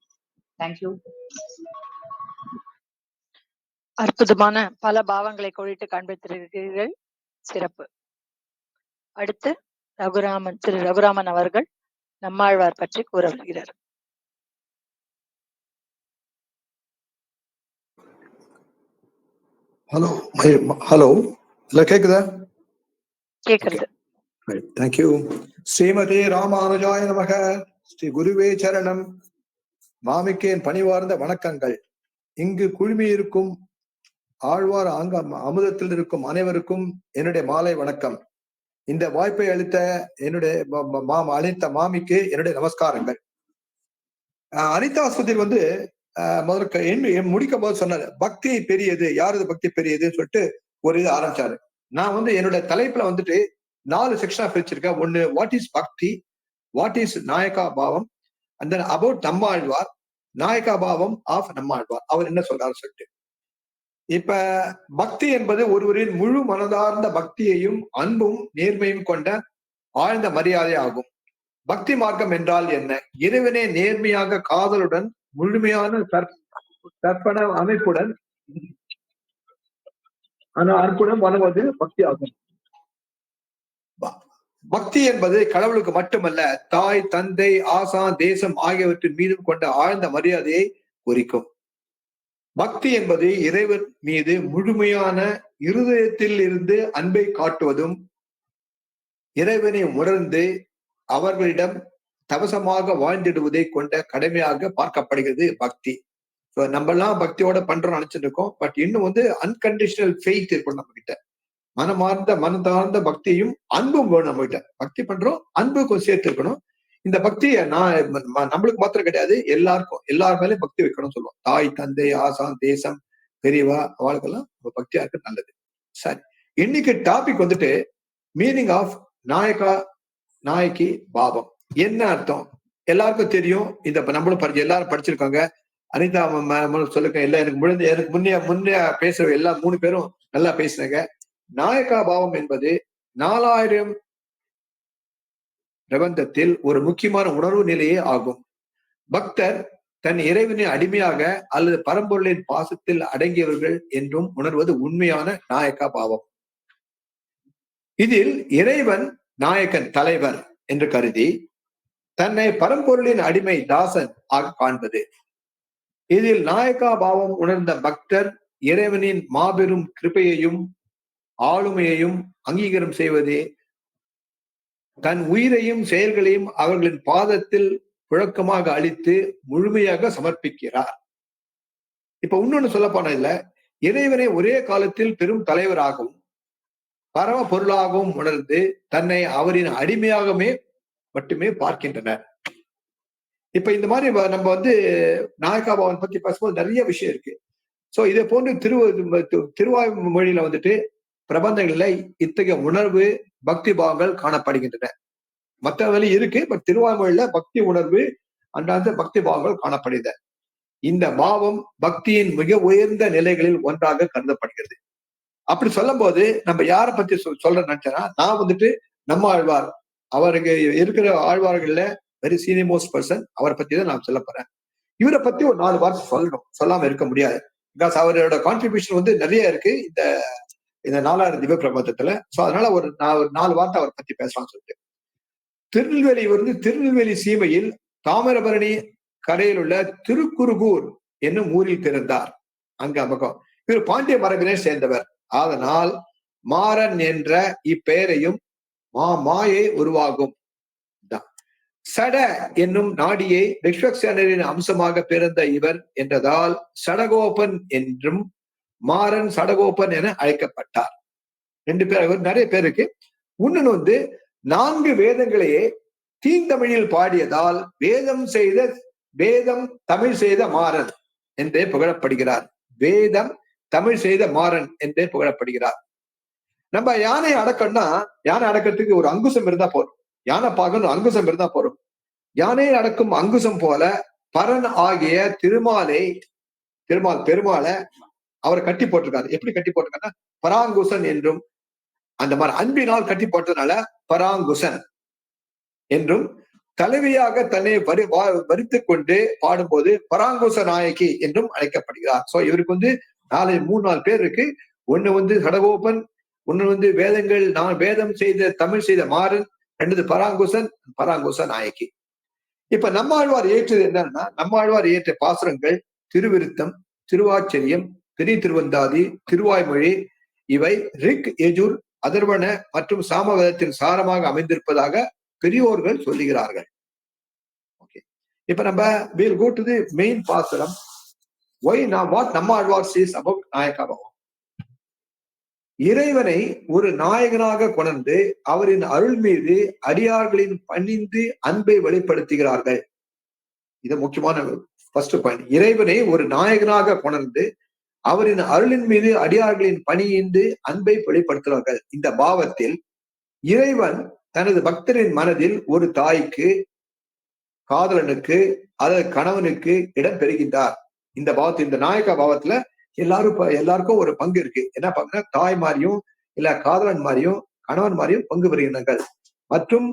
தேங்க்யூ. அற்புதமான பல பாவங்களை கோடிட்டு காண்பித்திருக்கிறீர்கள். சிறப்பு. அடுத்து திரு ரகுராமன் அவர்கள் நம்மாழ்வார் பற்றி கூற வருகிறார். ஹலோ கேக்குதா? கேக்குறது. தேங்க்யூ. ஸ்ரீமதே ராமானுஜாய நமக. ஸ்ரீ குருவே சரணம். மாமிக்கு என் பணிவார்ந்த வணக்கங்கள். இங்கு குழுமி இருக்கும் ஆழ்வார் அமுதத்தில் இருக்கும் அனைவருக்கும் என்னுடைய மாலை வணக்கம். இந்த வாய்ப்பை அளித்த என்னுடைய மாமிக்கு என்னுடைய நமஸ்காரங்கள். அனிதா ஆஸ்பத்திரி முதல்ல முடிக்கும் போது சொன்னாரு பக்தி பெரியது, யாரது பக்தி பெரியதுன்னு சொல்லிட்டு ஒரு இது ஆரம்பிச்சாரு. நான் என்னோட தலைப்புல 4 செக்ஷனா பிரிச்சிருக்கேன். ஒண்ணு வாட் இஸ் பக்தி, வாட் இஸ் நாயகா பாவம், அண்ட் தென் அபவுட் நம்மாழ்வார், நாயகா பாவம் ஆஃப் நம்மாழ்வார், அவர் என்ன சொல்றாரு சொல்லிட்டு. இப்ப பக்தி என்பது ஒருவரின் முழு மனதார்ந்த பக்தியையும் அன்பும் நேர்மையும் கொண்ட ஆழ்ந்த மரியாதை ஆகும். பக்தி மார்க்கம் என்றால் என்ன? இறைவனே நேர்மையாக காதலுடன் முழுமையான தர்ப்பண அமைப்புடன் அற்புதம் வணங்குவது பக்தி ஆகும். பக்தி என்பது கடவுளுக்கு மட்டுமல்ல, தாய், தந்தை, ஆசான், தேசம் ஆகியவற்றின் மீதும் கொண்ட ஆழ்ந்த மரியாதையை குறிக்கும். பக்தி என்பது இறைவன் மீது முழுமையான இருதயத்தில் இருந்து அன்பை காட்டுவதும் இறைவனை உணர்ந்து அவர்களிடம் தவசமாக வாழ்ந்திடுவதை கொண்ட கடமையாக பார்க்கப்படுகிறது பக்தி. நம்ம எல்லாம் பக்தியோட பண்றோம் நினைச்சிட்டு இருக்கோம். பட் இன்னும் அன்கண்டிஷனல் ஃபெய்த் இருக்கும் நம்ம கிட்ட. மனதார்ந்த பக்தியும் அன்பும் வேணும் நம்ம கிட்ட. பக்தி பண்றோம், அன்பு கொஞ்சம் சேர்த்து இருக்கணும். இந்த பக்தியை நம்மளுக்கு மாத்திரம் கிடையாது, எல்லாருக்கும், எல்லார் மேலேயும் பக்தி வைக்கணும்னு சொல்லுவோம். தாய், தந்தை, ஆசான், தேசம், பெரியவா, அவளுக்கெல்லாம் பக்தியா இருக்கு, நல்லது. சரி, இன்னைக்கு டாபிக் மீனிங் ஆஃப் நாயகா நாயகி பாவம். என்ன அர்த்தம் எல்லாருக்கும் தெரியும். இந்த நம்மளும் எல்லாரும் படிச்சிருக்காங்க. அனிதா சொல்லுங்க. எல்லாம் எனக்கு முன்னே பேசுற எல்லா 3 பேரும் நல்லா பேசுனாங்க. நாயகா பாவம் என்பது 4000 பிரபந்தத்தில் ஒரு முக்கியமான உணர்வு நிலையே ஆகும். பக்தர் தன் இறைவனின் அடிமையாக அல்லது பரம்பொருளின் பாசத்தில் அடங்கியவர்கள் என்றும் உணர்வது உண்மையான நாயகா பாவம். இதில் இறைவன் நாயகன், தலைவர் என்று கருதி தன்னை பரம்பொருளின் அடிமை, தாசன் ஆக காண்பது. இதில் நாயகா பாவம் உணர்ந்த பக்தர் இறைவனின் மாபெரும் கிருபையையும் ஆளுமையையும் அங்கீகாரம் செய்வதே தன் உயிரையும் செயல்களையும் அவர்களின் பாதத்தில் புழக்கமாக அளித்து முழுமையாக சமர்ப்பிக்கிறார். இப்ப இன்னொன்னு சொல்ல போன இல்ல, இறைவனை ஒரே காலத்தில் பெரும் தலைவராகவும் பரம பொருளாகவும் உணர்ந்து தன்னை அவரின் அடிமையாகவே மட்டுமே பார்க்கின்றனர். இப்ப இந்த மாதிரி நம்ம நாயகா பாவன் பத்தி பேசும்போது நிறைய விஷயம் இருக்கு. சோ இதே போன்று திருவாய்மொழியில பிரபந்தங்கள்ல இத்தகைய உணர்வு, பக்தி பாவங்கள் காணப்படுகின்றன. மற்ற வழி இருக்கு, பட் திருவாய்மொழியில பக்தி உணர்வு, அன்றாந்த பக்தி பாவங்கள் காணப்படுகின்றன. இந்த பாவம் பக்தியின் மிக உயர்ந்த நிலைகளில் ஒன்றாக கருதப்படுகிறது. அப்படி சொல்லும் போது நம்ம யாரை பத்தி சொல்ற நினைச்சேன்னா, நான் நம்ம ஆழ்வார், அவருக்கு இருக்கிற ஆழ்வார்கள்ல வெரி சீனியர் மோஸ்ட் பர்சன், அவரை பத்தி தான் நான் சொல்ல போறேன். இவரை பத்தி ஒரு 4 வார்த்தை சொல்லணும், சொல்லாம இருக்க முடியாது. பிகாஸ் அவரோட கான்ட்ரிபியூஷன் நிறைய இருக்கு இந்த 4000 திவ்ய பிரபந்தத்துல. சோ அதனால ஒரு 4 வார்த்தை அவரை பத்தி பேசலாம்னு சொல்லிட்டு. திருநெல்வேலி சீமையில் தாமிரபரணி கரையில் உள்ள திருக்குறுகூர் என்னும் ஊரில் பிறந்தார். அங்க பக்கம் இவர் பாண்டிய மரபினை சேர்ந்தவர். அதனால் மாறன் என்ற இப்பெயரையும் மாயை உருவாகும். சட என்னும் நாடியை விஸ்வக்சேனரின் அம்சமாக பிறந்த இவர் என்றதால் சடகோபன் என்றும் மாறன் சடகோபன் என அழைக்கப்பட்டார். 2 பேர், நிறைய பேருக்கு. இன்னொன்னு 4 வேதங்களையே தீந்தமிழில் பாடியதால் வேதம் தமிழ் செய்த மாறன் என்றே புகழப்படுகிறார். வேதம் தமிழ் செய்த மாறன் என்றே புகழப்படுகிறார். நம்ம யானை அடக்கம்னா, யானை அடக்கத்துக்கு ஒரு அங்குசம் இருந்தா போதும். யானை பார்க்கணும், அங்குசம் இருந்தா போதும். யானையை அடக்கும் அங்குசம் போல பரன் ஆகிய பெருமாளை அவர் கட்டி போட்டிருக்காரு. எப்படி கட்டி போட்டிருக்காருன்னா பராங்குசன் என்றும், அந்த மாதிரி அன்பினால் கட்டி போட்டதுனால பராங்குசன் என்றும், தலைவியாக தன்னை வரித்துக் கொண்டு பாடும்போது பராங்குச நாயகி என்றும் அழைக்கப்படுகிறார். சோ இவருக்கு 3-4 பேர் இருக்கு. ஒண்ணு சடகோபன், ஒண்ணு வேதம் செய்த தமிழ் செய்த மாறன், 2 பராங்குச நாயகி. இப்ப நம்மாழ்வார் ஏற்றது என்னன்னா, நம்மாழ்வார் ஏற்ற பாசுரங்கள் திருவிருத்தம், திருவாச்சரியம், பெரிய திருவந்தாதி, திருவாய்மொழி, இவை ரிக், யஜுர், அதர்வண மற்றும் சாமவேதத்தின் சாரமாக அமைந்திருப்பதாக பெரியோர்கள் சொல்லுகிறார்கள். ஓகே, இப்ப நம்ம we'll go to the main பாசுரம். what Nammalvar says about நாயகாபவம். இறைவனை ஒரு நாயகனாக கொணர்ந்து அவரின் அருள் மீது அடியார்களின் பணிந்து அன்பை வெளிப்படுத்துகிறார்கள். இது முக்கியமான ஃபர்ஸ்ட் பாயிண்ட். இறைவனை ஒரு நாயகனாக கொணர்ந்து அவரின் அருளின் மீது அடியார்களின் பணியின்றி அன்பை வெளிப்படுத்துகிறார்கள். இந்த பாவத்தில் இறைவன் தனது பக்தரின் மனதில் ஒரு தாய்க்கு, காதலனுக்கு அல்லது கணவனுக்கு இடம் பெறுகின்றார். இந்த பாவத்தில், இந்த நாயக பாவத்துல எல்லாருக்கும் ஒரு பங்கு இருக்கு. என்ன பங்குனா, தாய் மாதிரியும் இல்ல காதலன் மாதிரியும் கணவன் மாதிரியும் பங்கு பெறுகின்றார்கள். மற்றும்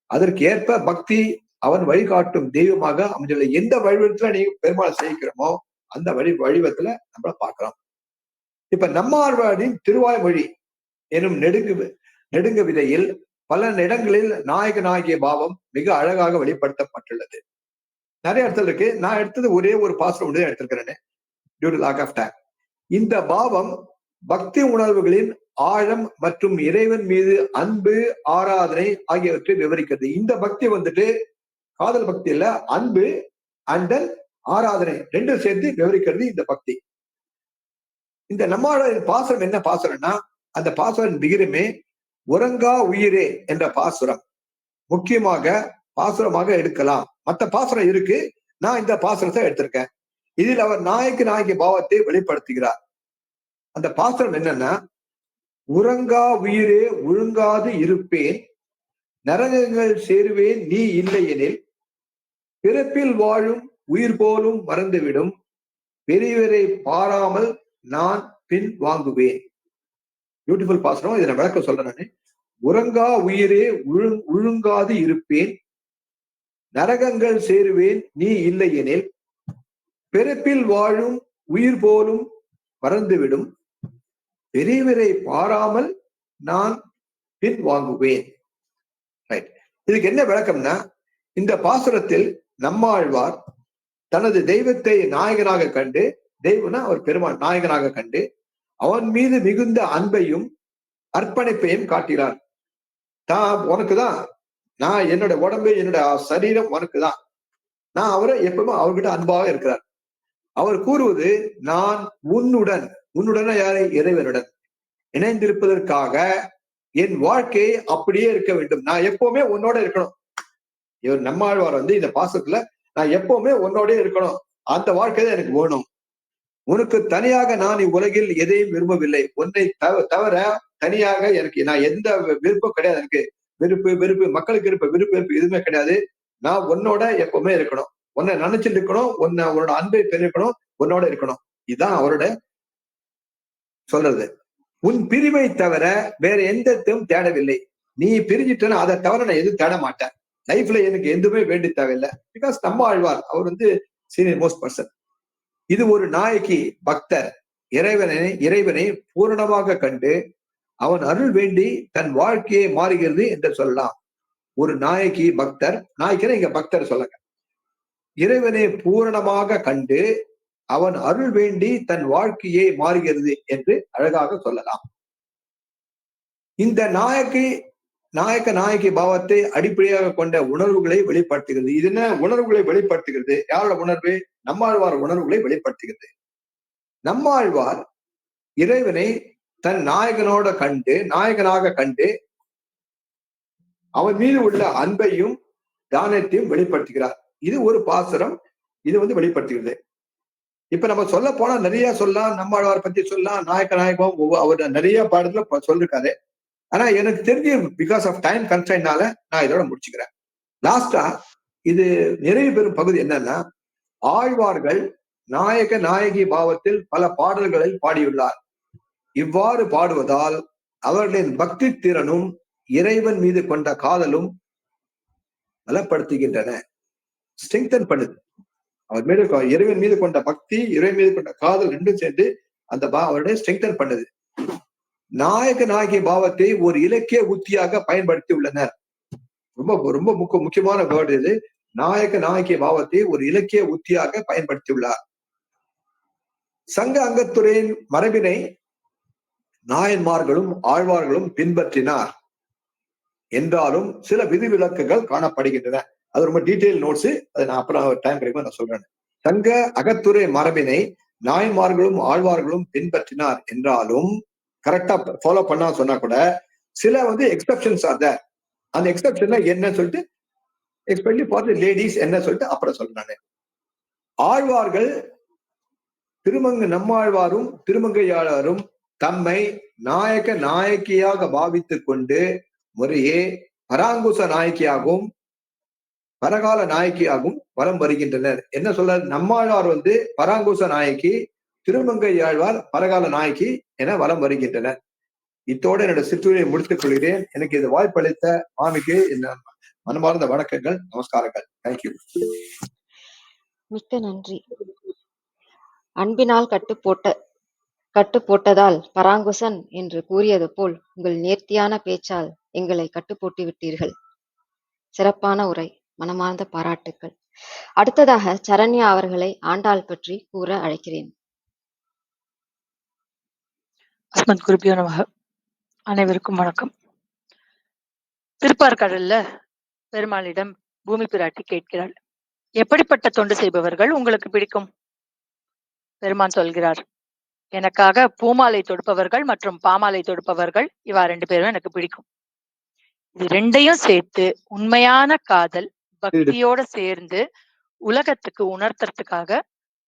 அதற்கு ஏற்ப பக்தி அவன் வழிகாட்டும் தெய்வமாக அமைந்துள்ள. எந்த வடிவத்துல நீங்க பெருமாள் சேவிக்கிறோமோ அந்த வடிவத்துல நம்மள பார்க்கிறோம். இப்ப நம்மாழ்வாரின் திருவாய்மொழி எனும் நெடுங்க விதையில் பல இடங்களில் நாயகனாகிய பாவம் மிக அழகாக வெளிப்படுத்தப்பட்டுள்ளது. நிறைய இடத்துல இருக்கு. நான் எடுத்தது ஒரே ஒரு பாசுரம் தான் எடுத்திருக்கிறேன், due to lack of time. இந்த பாவம் பக்தி உணர்வுகளின் ஆழம் மற்றும் இறைவன் மீது அன்பு, ஆராதனை ஆகியவற்றை விவரிக்கிறது. இந்த பக்தி காதல் பக்தி இல்ல, அன்பு அண்ட் ஆராதனை ரெண்டும் சேர்த்து விவரிக்கிறது இந்த பக்தி. இந்த நம்மாழ்வாரின் பாசுரம் என்ன பாசுரம்னா, அந்த பாசுரம் விகிரமே உறங்கா உயிரே என்ற பாசுரம் முக்கியமாக பாசுரமாக எடுக்கலாம். மற்ற பாசுரம் இருக்கு, நான் இந்த பாசுரத்தை எடுத்திருக்கேன். இதில் அவர் நாயகி பாவத்தை வெளிப்படுத்துகிறார். அந்த பாசுரம் என்னன்னா, உறங்கா உயிரே ஒழுங்காது இருப்பேன், நரகங்கள் சேருவேன் நீ இல்லை எனில், பிறப்பில் வாழும் உயிர் போலும் மறந்துவிடும், பெரியவரை பாராமல் நான் பின் வாங்குவேன். பியூட்டிஃபுல் பாசுரம். இதை நான் விளக்க சொல்றேன். உறங்கா உயிரே ஒழுங்காது இருப்பேன், நரகங்கள் சேருவேன் நீ இல்லை எனில், பிறப்பில் வாழும் உயிர் போலும் மறந்துவிடும், பெரியவரை பாராமல் நான் பின் வாங்குவேன். ரைட். இதுக்கு என்ன விளக்கம்னா, இந்த பாசுரத்தில் நம்மாழ்வார் தனது தெய்வத்தை நாயகனாக கண்டு, தெய்வனா அவர் பெருமாள் நாயகனாக கண்டு அவன் மீது மிகுந்த அன்பையும் அர்ப்பணிப்பையும் காட்டுகிறார். உனக்குதான் நான், என்னோட உடம்பு என்னோட சரீரம் உனக்குதான், நான் அவரை எப்பவுமே அவர்கிட்ட அன்பாக இருக்கிறார். அவர் கூறுவது, நான் உன்னுடன் யாரை, இறைவனுடன் இணைந்திருப்பதற்காக என் வாழ்க்கை அப்படியே இருக்க வேண்டும், நான் எப்பவுமே உன்னோட இருக்கணும். இவர் நம்மாழ்வார் இந்த பாசத்துல, நான் எப்பவுமே உன்னோட இருக்கணும், அந்த வாழ்க்கை தான் எனக்கு வேணும். உனக்கு தனியாக நான் இவ்வுலகில் எதையும் விரும்பவில்லை, உன்னை தவிர தனியாக எனக்கு நான் எந்த விருப்பம் கிடையாது. எனக்கு வெறுப்பு மக்களுக்கு இருப்ப விருப்பு எதுவுமே கிடையாது. நான் உன்னோட எப்பவுமே இருக்கணும், உன்னை நினைச்சிட்டு இருக்கணும், உன்னோட அன்பை பெருக்கணும், உன்னோட இருக்கணும். இதுதான் அவரோட சொல்றது. உன் பிரிவை தவிர வேற எந்தத்தையும் தேடவில்லை. நீ பிரிஞ்சிட்டனா அதை தவிர நான் எதுவும் தேட மாட்டேன். லைஃப்ல எனக்கு எதுவுமே வேண்டி தேவையில்லை. பிகாஸ் நம்மாழ்வார் அவர் சீனியர் மோஸ்ட் பர்சன். இது ஒரு நாயகி பக்தர் இறைவனை பூரணமாக கண்டு அவன் அருள் வேண்டி தன் வாழ்க்கையை மாறுகிறது என்று சொல்லலாம். ஒரு நாயகி பக்தர், நாயகனை இங்க பக்தர் சொல்லுங்க, இறைவனை பூரணமாக கண்டு அவன் அருள் வேண்டி தன் வாழ்க்கையை மாறுகிறது என்று அழகாக சொல்லலாம். இந்த நாயக்க நாயகி பாவத்தை அடிப்படையாக கொண்ட உணர்வுகளை வெளிப்படுத்துகிறது. இது என்ன உணர்வுகளை வெளிப்படுத்துகிறது? யாரோட உணர்வு? நம்மாழ்வார் உணர்வுகளை வெளிப்படுத்துகிறது. நம்மாழ்வார் இறைவனை தன் நாயகனாக கண்டு அவன் மீது உள்ள அன்பையும் தானத்தையும் வெளிப்படுத்துகிறார். இது ஒரு பாசுரம். இது வெளிப்படுத்துகிறது. இப்ப நம்ம சொல்ல போனா நிறைய சொல்லலாம், நம்மாழ்வார் பத்தி சொல்லலாம், நாயகம் அவர் நிறைய பாடத்துல சொல்லிருக்காரு. ஆனா எனக்கு தெரிஞ்சு பிகாஸ் ஆஃப் டைம் கன்ஸ்ட்ரைன்னால நான் இதோட முடிச்சுக்கிறேன். லாஸ்டா இது நிறைவு பெறும் பகுதி என்னன்னா, ஆழ்வார்கள் நாயக நாயகி பாவத்தில் பல பாடல்களை பாடியுள்ளார். இவ்வாறு பாடுவதால் அவர்களின் பக்தி திறனும் இறைவன் மீது கொண்ட காதலும் பலப்படுத்துகின்றன, ஸ்ட்ரெங்தன் பண்ணுது. அவர் மீது இறைவன் மீது கொண்ட பக்தி, இறைவன் மீது கொண்ட காதல் ரெண்டும் சேர்ந்து அந்த அவருடைய ஸ்ட்ரெங்தன் பண்ணுது. நாயக நாயகி பாவத்தை ஒரு இலக்கிய உத்தியாக பயன்படுத்தி உள்ளனர். ரொம்ப ரொம்ப முக்கியமான வேர்டு இது. நாயக நாயகி பாவத்தை ஒரு இலக்கிய உத்தியாக பயன்படுத்தியுள்ளார். சங்க அங்கத்துறையின் மரபினை நாயன்மார்களும் ஆழ்வார்களும் பின்பற்றினார் என்றாலும் சில விதிவிலக்குகள் காணப்படுகின்றன. அது ரொம்ப டீடைல் நோட்ஸ். அதை நான் அப்புறம் டைம் கிடைக்கும் நான் சொல்றேன். சங்க அகத்துறை மரபினை நாயன்மார்களும் ஆழ்வார்களும் பின்பற்றினார் என்றாலும் கரெக்டா ஃபாலோ பண்ணா சொன்னா கூட சில எக்ஸெப்ஷன்ஸ் ஆர் தேர். அந்த எக்ஸெப்ஷன்ல என்ன சொல்லிட்டு எக்ஸ்பெஷலி ஃபார் தி லேடிஸ் என்ன சொல்லிட்டு அப்புறம் சொல்றேன். ஆழ்வார்கள் நம்மாழ்வாரும் திருமங்கையாளரும் தம்மை நாயக நாயகியாக பாவித்துக் கொண்டு முறையே பராங்குச நாயகியாகவும் பரகால நாயகியாகவும் வலம் வருகின்றனர். என்ன சொல்ற? நம்மாழ்வார் பராங்குச நாயகி, திருமங்கையாழ்வார் பரகால நாயகி என வலம் வருகின்றனர். இத்தோட என்னோட சிற்றுரையை முடித்துக் கொள்கிறேன். எனக்கு இது வாய்ப்பளித்த மாமிக்கு என்ன மனமார்ந்த வணக்கங்கள், நமஸ்காரங்கள். தேங்க்யூ. மிக்க நன்றி. அன்பினால் கட்டு போட்டதால் பராங்குசன் என்று கூறியது போல் உங்கள் நேர்த்தியான பேச்சால் எங்களை கட்டு போட்டு விட்டீர்கள். சிறப்பான உரை, மனமார்ந்த பாராட்டுக்கள். அடுத்ததாக சரண்யா அவர்களை ஆண்டாள் பற்றி கூற அழைக்கிறேன். அஸ்மத் குருபியோ நமக. அனைவருக்கும் வணக்கம். திருப்பார்கடல்ல பெருமாளிடம் பூமி பிராட்டி கேட்கிறாள், எப்படிப்பட்ட தொண்டு செய்பவர்கள் உங்களுக்கு பிடிக்கும்? பெருமான் சொல்கிறார், எனக்காக பூமாலை தொடுப்பவர்கள் மற்றும் பாமாலை தொடுப்பவர்கள், இவா 2 பேரும் எனக்கு பிடிக்கும். இது 2ஐயும் சேர்த்து உண்மையான காதல் பக்தியோட சேர்ந்து உலகத்துக்கு உணர்த்துறதுக்காக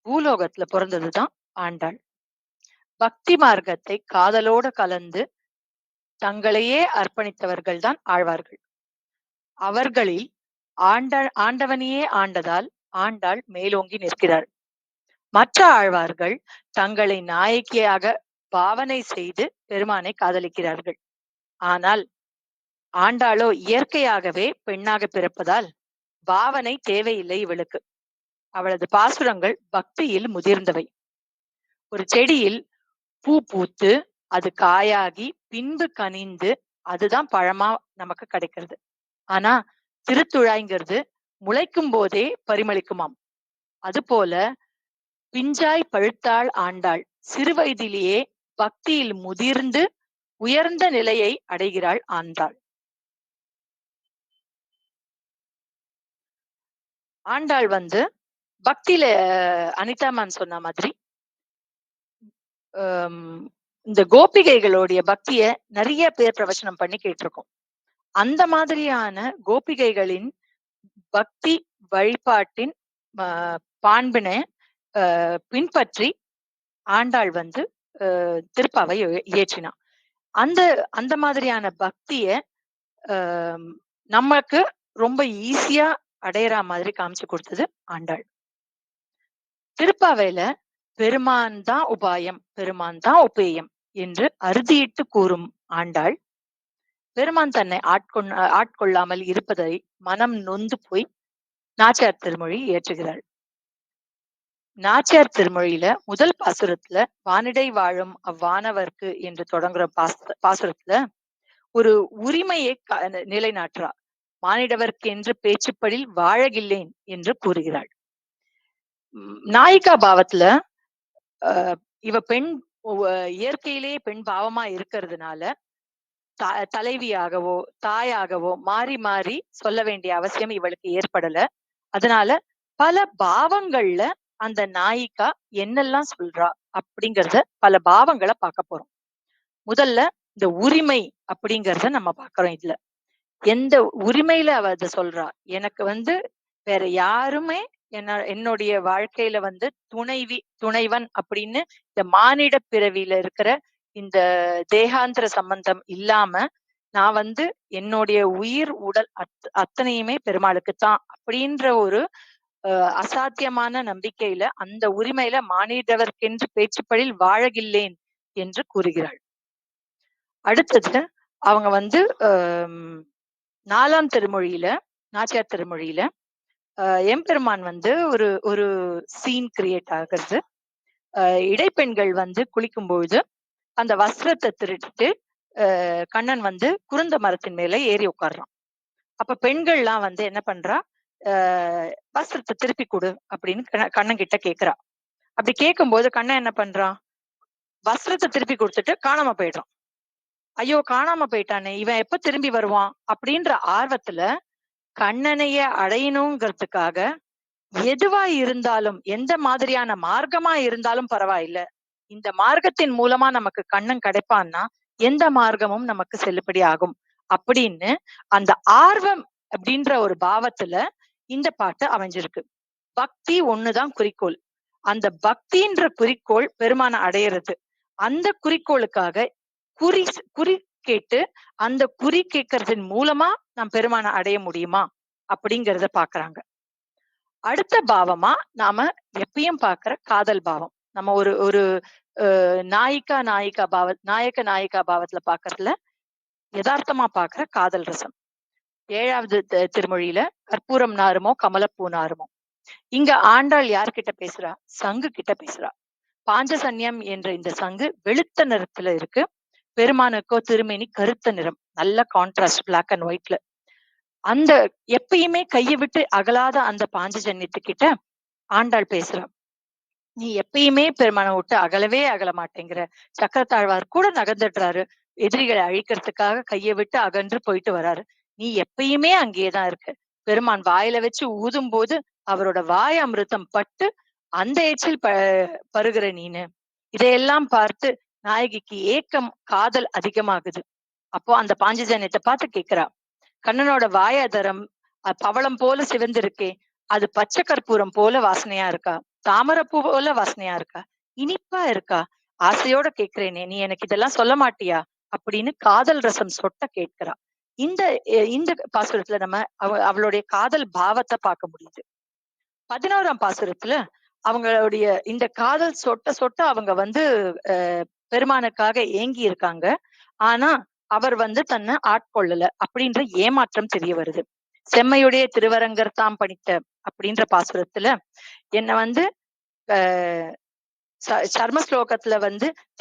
பூலோகத்துல பிறந்ததுதான் ஆண்டாள். பக்தி மார்க்கத்தை காதலோட கலந்து தங்களையே அர்ப்பணித்தவர்கள் தான் ஆழ்வார்கள். அவர்களில் ஆண்டவனையே ஆண்டதால் ஆண்டாள் மேலோங்கி நிற்கிறார். மற்ற ஆழ்வார்கள் தங்களை நாயகியாக பாவனை செய்து பெருமானை காதலிக்கிறார்கள். ஆனால் ஆண்டாளோ இயற்கையாகவே பெண்ணாக பிறப்பதால் பாவனை தேவையில்லை இவளுக்கு. அவளது பாசுரங்கள் பக்தியில் முதிர்ந்தவை. ஒரு செடியில் பூ பூத்து அது காயாகி பின்பு கனிந்து அதுதான் பழமா நமக்கு கிடைக்கிறது. ஆனா திருத்துழாய்ங்கிறது முளைக்கும் போதே பரிமளிக்குமாம். அது போல பிஞ்சாய் பழுத்தாள் ஆண்டாள். சிறு வயதிலேயே பக்தியில் முதிர்ந்து உயர்ந்த நிலையை அடைகிறாள் ஆண்டாள். ஆண்டாள் பக்தியில அனிதா மேம் சொன்ன மாதிரி இந்த கோபிகைகளுடைய பக்திய நிறைய பேர் பிரவச்சனம் பண்ணி கேட்டிருக்கோம். அந்த மாதிரியான கோபிகைகளின் பக்தி வழிபாட்டின் பாண்பினை பின்பற்றி ஆண்டாள் திருப்பாவை இயற்றினான். அந்த மாதிரியான பக்திய நமக்கு ரொம்ப ஈஸியா அடையிற மாதிரி காமிச்சு கொடுத்தது ஆண்டாள். திருப்பாவையில பெருமான் தான் உபாயம், பெருமான் தான் உபேயம் என்று அறுதியிட்டு கூறும் ஆண்டாள் பெருமான் தன்னை ஆட்கொள்ளாமல் இருப்பதை மனம் நொந்து போய் நாச்சியார் திருமொழி ஏற்றுகிறாள். நாச்சியார் திருமொழியில முதல் பாசுரத்துல வானிடை வாழும் அவ்வானவர்க்கு என்று தொடங்குற பாசுரத்துல ஒரு உரிமையை நிலைநாட்டுறா. மானிடவர்க்கு என்று பேச்சுப்படில் வாழகில்லேன் என்று கூறுகிறாள். நாயிகா பாவத்துல இவ பெண் இயற்கையிலேயே பெண் பாவமா இருக்கிறதுனால தலைவியாகவோ தாயாகவோ மாறி மாறி சொல்ல வேண்டிய அவசியம் இவளுக்கு ஏற்படல. அதனால பல பாவங்கள்ல அந்த நாயிகா என்னெல்லாம் சொல்றா அப்படிங்கறத பல பாவங்களை பார்க்க போறோம். முதல்ல இந்த உரிமை அப்படிங்கறத நம்ம பார்க்கிறோம். இதுல எந்த உரிமையில அவ அத சொல்றா, எனக்கு வேற யாருமே என்னுடைய வாழ்க்கையில துணைவன் அப்படின்னு இந்த மானிட பிறவியில இருக்கிற இந்த தேகாந்திர சம்பந்தம் இல்லாம நான் என்னுடைய உயிர் உடல் அத்தனையுமே பெருமாளுக்குத்தான் அப்படின்ற ஒரு அசாத்தியமான நம்பிக்கையில அந்த உரிமையில மானிடவர்க்கென்று பேச்சுப்படில் வாழகில்லேன் என்று கூறுகிறாள். அடுத்தது அவங்க நாலாம் திருமொழியில, நாச்சியார் திருமொழியில எம்பெருமான் ஒரு ஒரு சீன் கிரியேட் ஆகிறது. இடைப்பெண்கள் குளிக்கும் பொழுது அந்த வஸ்திரத்தை திருடிட்டு கண்ணன் குருந்த மரத்தின் மேல ஏறி உட்கார்றான். அப்ப பெண்கள்லாம் என்ன பண்றா, வஸ்திரத்தை திருப்பி கொடு அப்படின்னு கண்ணன் கிட்ட கேக்குறா. அப்படி கேட்கும்போது கண்ணன் என்ன பண்றான், வஸ்திரத்தை திருப்பி கொடுத்துட்டு காணாம போயிடுறான். ஐயோ காணாம போயிட்டானே, இவன் எப்ப திரும்பி வருவான் அப்படின்ற ஆர்வத்துல கண்ணனைய அடையணுங்கிறதுக்காக எதுவா இருந்தாலும், எந்த மாதிரியான மார்க்கமா இருந்தாலும் பரவாயில்ல, இந்த மார்க்கத்தின் மூலமா நமக்கு கண்ணன் கிடைப்பான்னா எந்த மார்க்கமும் நமக்கு செல்லுபடி ஆகும் அப்படின்னு அந்த ஆர்வம் அப்படின்ற ஒரு பாவத்துல இந்த பாட்டு அமைஞ்சிருக்கு. பக்தி ஒண்ணுதான் குறிக்கோள். அந்த பக்தின்ற குறிக்கோள் பெருமான அடையிறது. அந்த குறிக்கோளுக்காக குறி கேட்டு அந்த குறி கேட்கறதின் மூலமா நாம் பெருமான அடைய முடியுமா அப்படிங்கறத பாக்குறாங்க. அடுத்த பாவமா நாம எப்பயும் பாக்குற காதல் பாவம். நம்ம ஒரு ஒரு நாயக நாயிகா பாவத்துல பாக்குறதுல யதார்த்தமா பாக்குற காதல் ரசம். 7வது திருமொழியில கற்பூரம் நாருமோ கமலப்பூ நாருமோ. இங்க ஆண்டாள் யார்கிட்ட பேசுறா, சங்கு கிட்ட பேசுறா. பாஞ்சசன்யம் என்ற இந்த சங்கு வெளுத்த நிறத்துல இருக்கு. பெருமானுக்கோ திருமேனி கருத்த நிறம், நல்ல கான்ட்ராஸ்ட், பிளாக் அண்ட் ஒயிட்ல. அந்த எப்பயுமே கையை விட்டு அகலாத அந்த பாஞ்சஜன்யத்துக்கிட்ட ஆண்டாள் பேசுறா. நீ எப்பயுமே பெருமானை விட்டு அகலவே அகல மாட்டேங்கிற. சக்கரத்தாழ்வார் கூட நகர்ந்துடுறாரு, எதிரிகளை அழிக்கிறதுக்காக கையை விட்டு அகன்று போயிட்டு வராரு. நீ எப்பயுமே அங்கேயேதான் இருக்க. பெருமான் வாயில வச்சு ஊதும் போது அவரோட வாய் அமிர்தம் பட்டு அந்த எச்சில் பருகிற நீனு. இதையெல்லாம் பார்த்து நாயகிக்கு ஏக்கம், காதல் அதிகமாகுது. அப்போ அந்த பாஞ்சஜன்யத்தை பார்த்து கேக்குறா, கண்ணனோட வாயாதரம் பவளம் போல சிவந்திருக்கே, அது பச்சை கற்பூரம் போல வாசனையா இருக்கா, தாமரைப்பூ போல வாசனையா இருக்கா, இனிப்பா இருக்கா, ஆசையோட கேக்குறேனே, நீ எனக்கு இதெல்லாம் சொல்ல மாட்டியா அப்படின்னு காதல் ரசம் சொட்ட கேட்கிறா. இந்த இந்த பாசுரத்துல நம்ம அவளுடைய காதல் பாவத்தை பார்க்க முடியுது. 11ஆம் பாசுரத்துல அவங்களுடைய இந்த காதல் சொட்ட சொட்ட அவங்க பெருமானுக்காக ஏங்கி இருக்காங்க. ஆனா அவர் தன்னை ஆட்கொள்ளல அப்படின்ற ஏமாற்றம் தெரிய வருது. செம்மையுடைய திருவரங்கர் தாம் பணித்த அப்படின்ற பாசுரத்துல என்ன சர்ம ஸ்லோகத்துல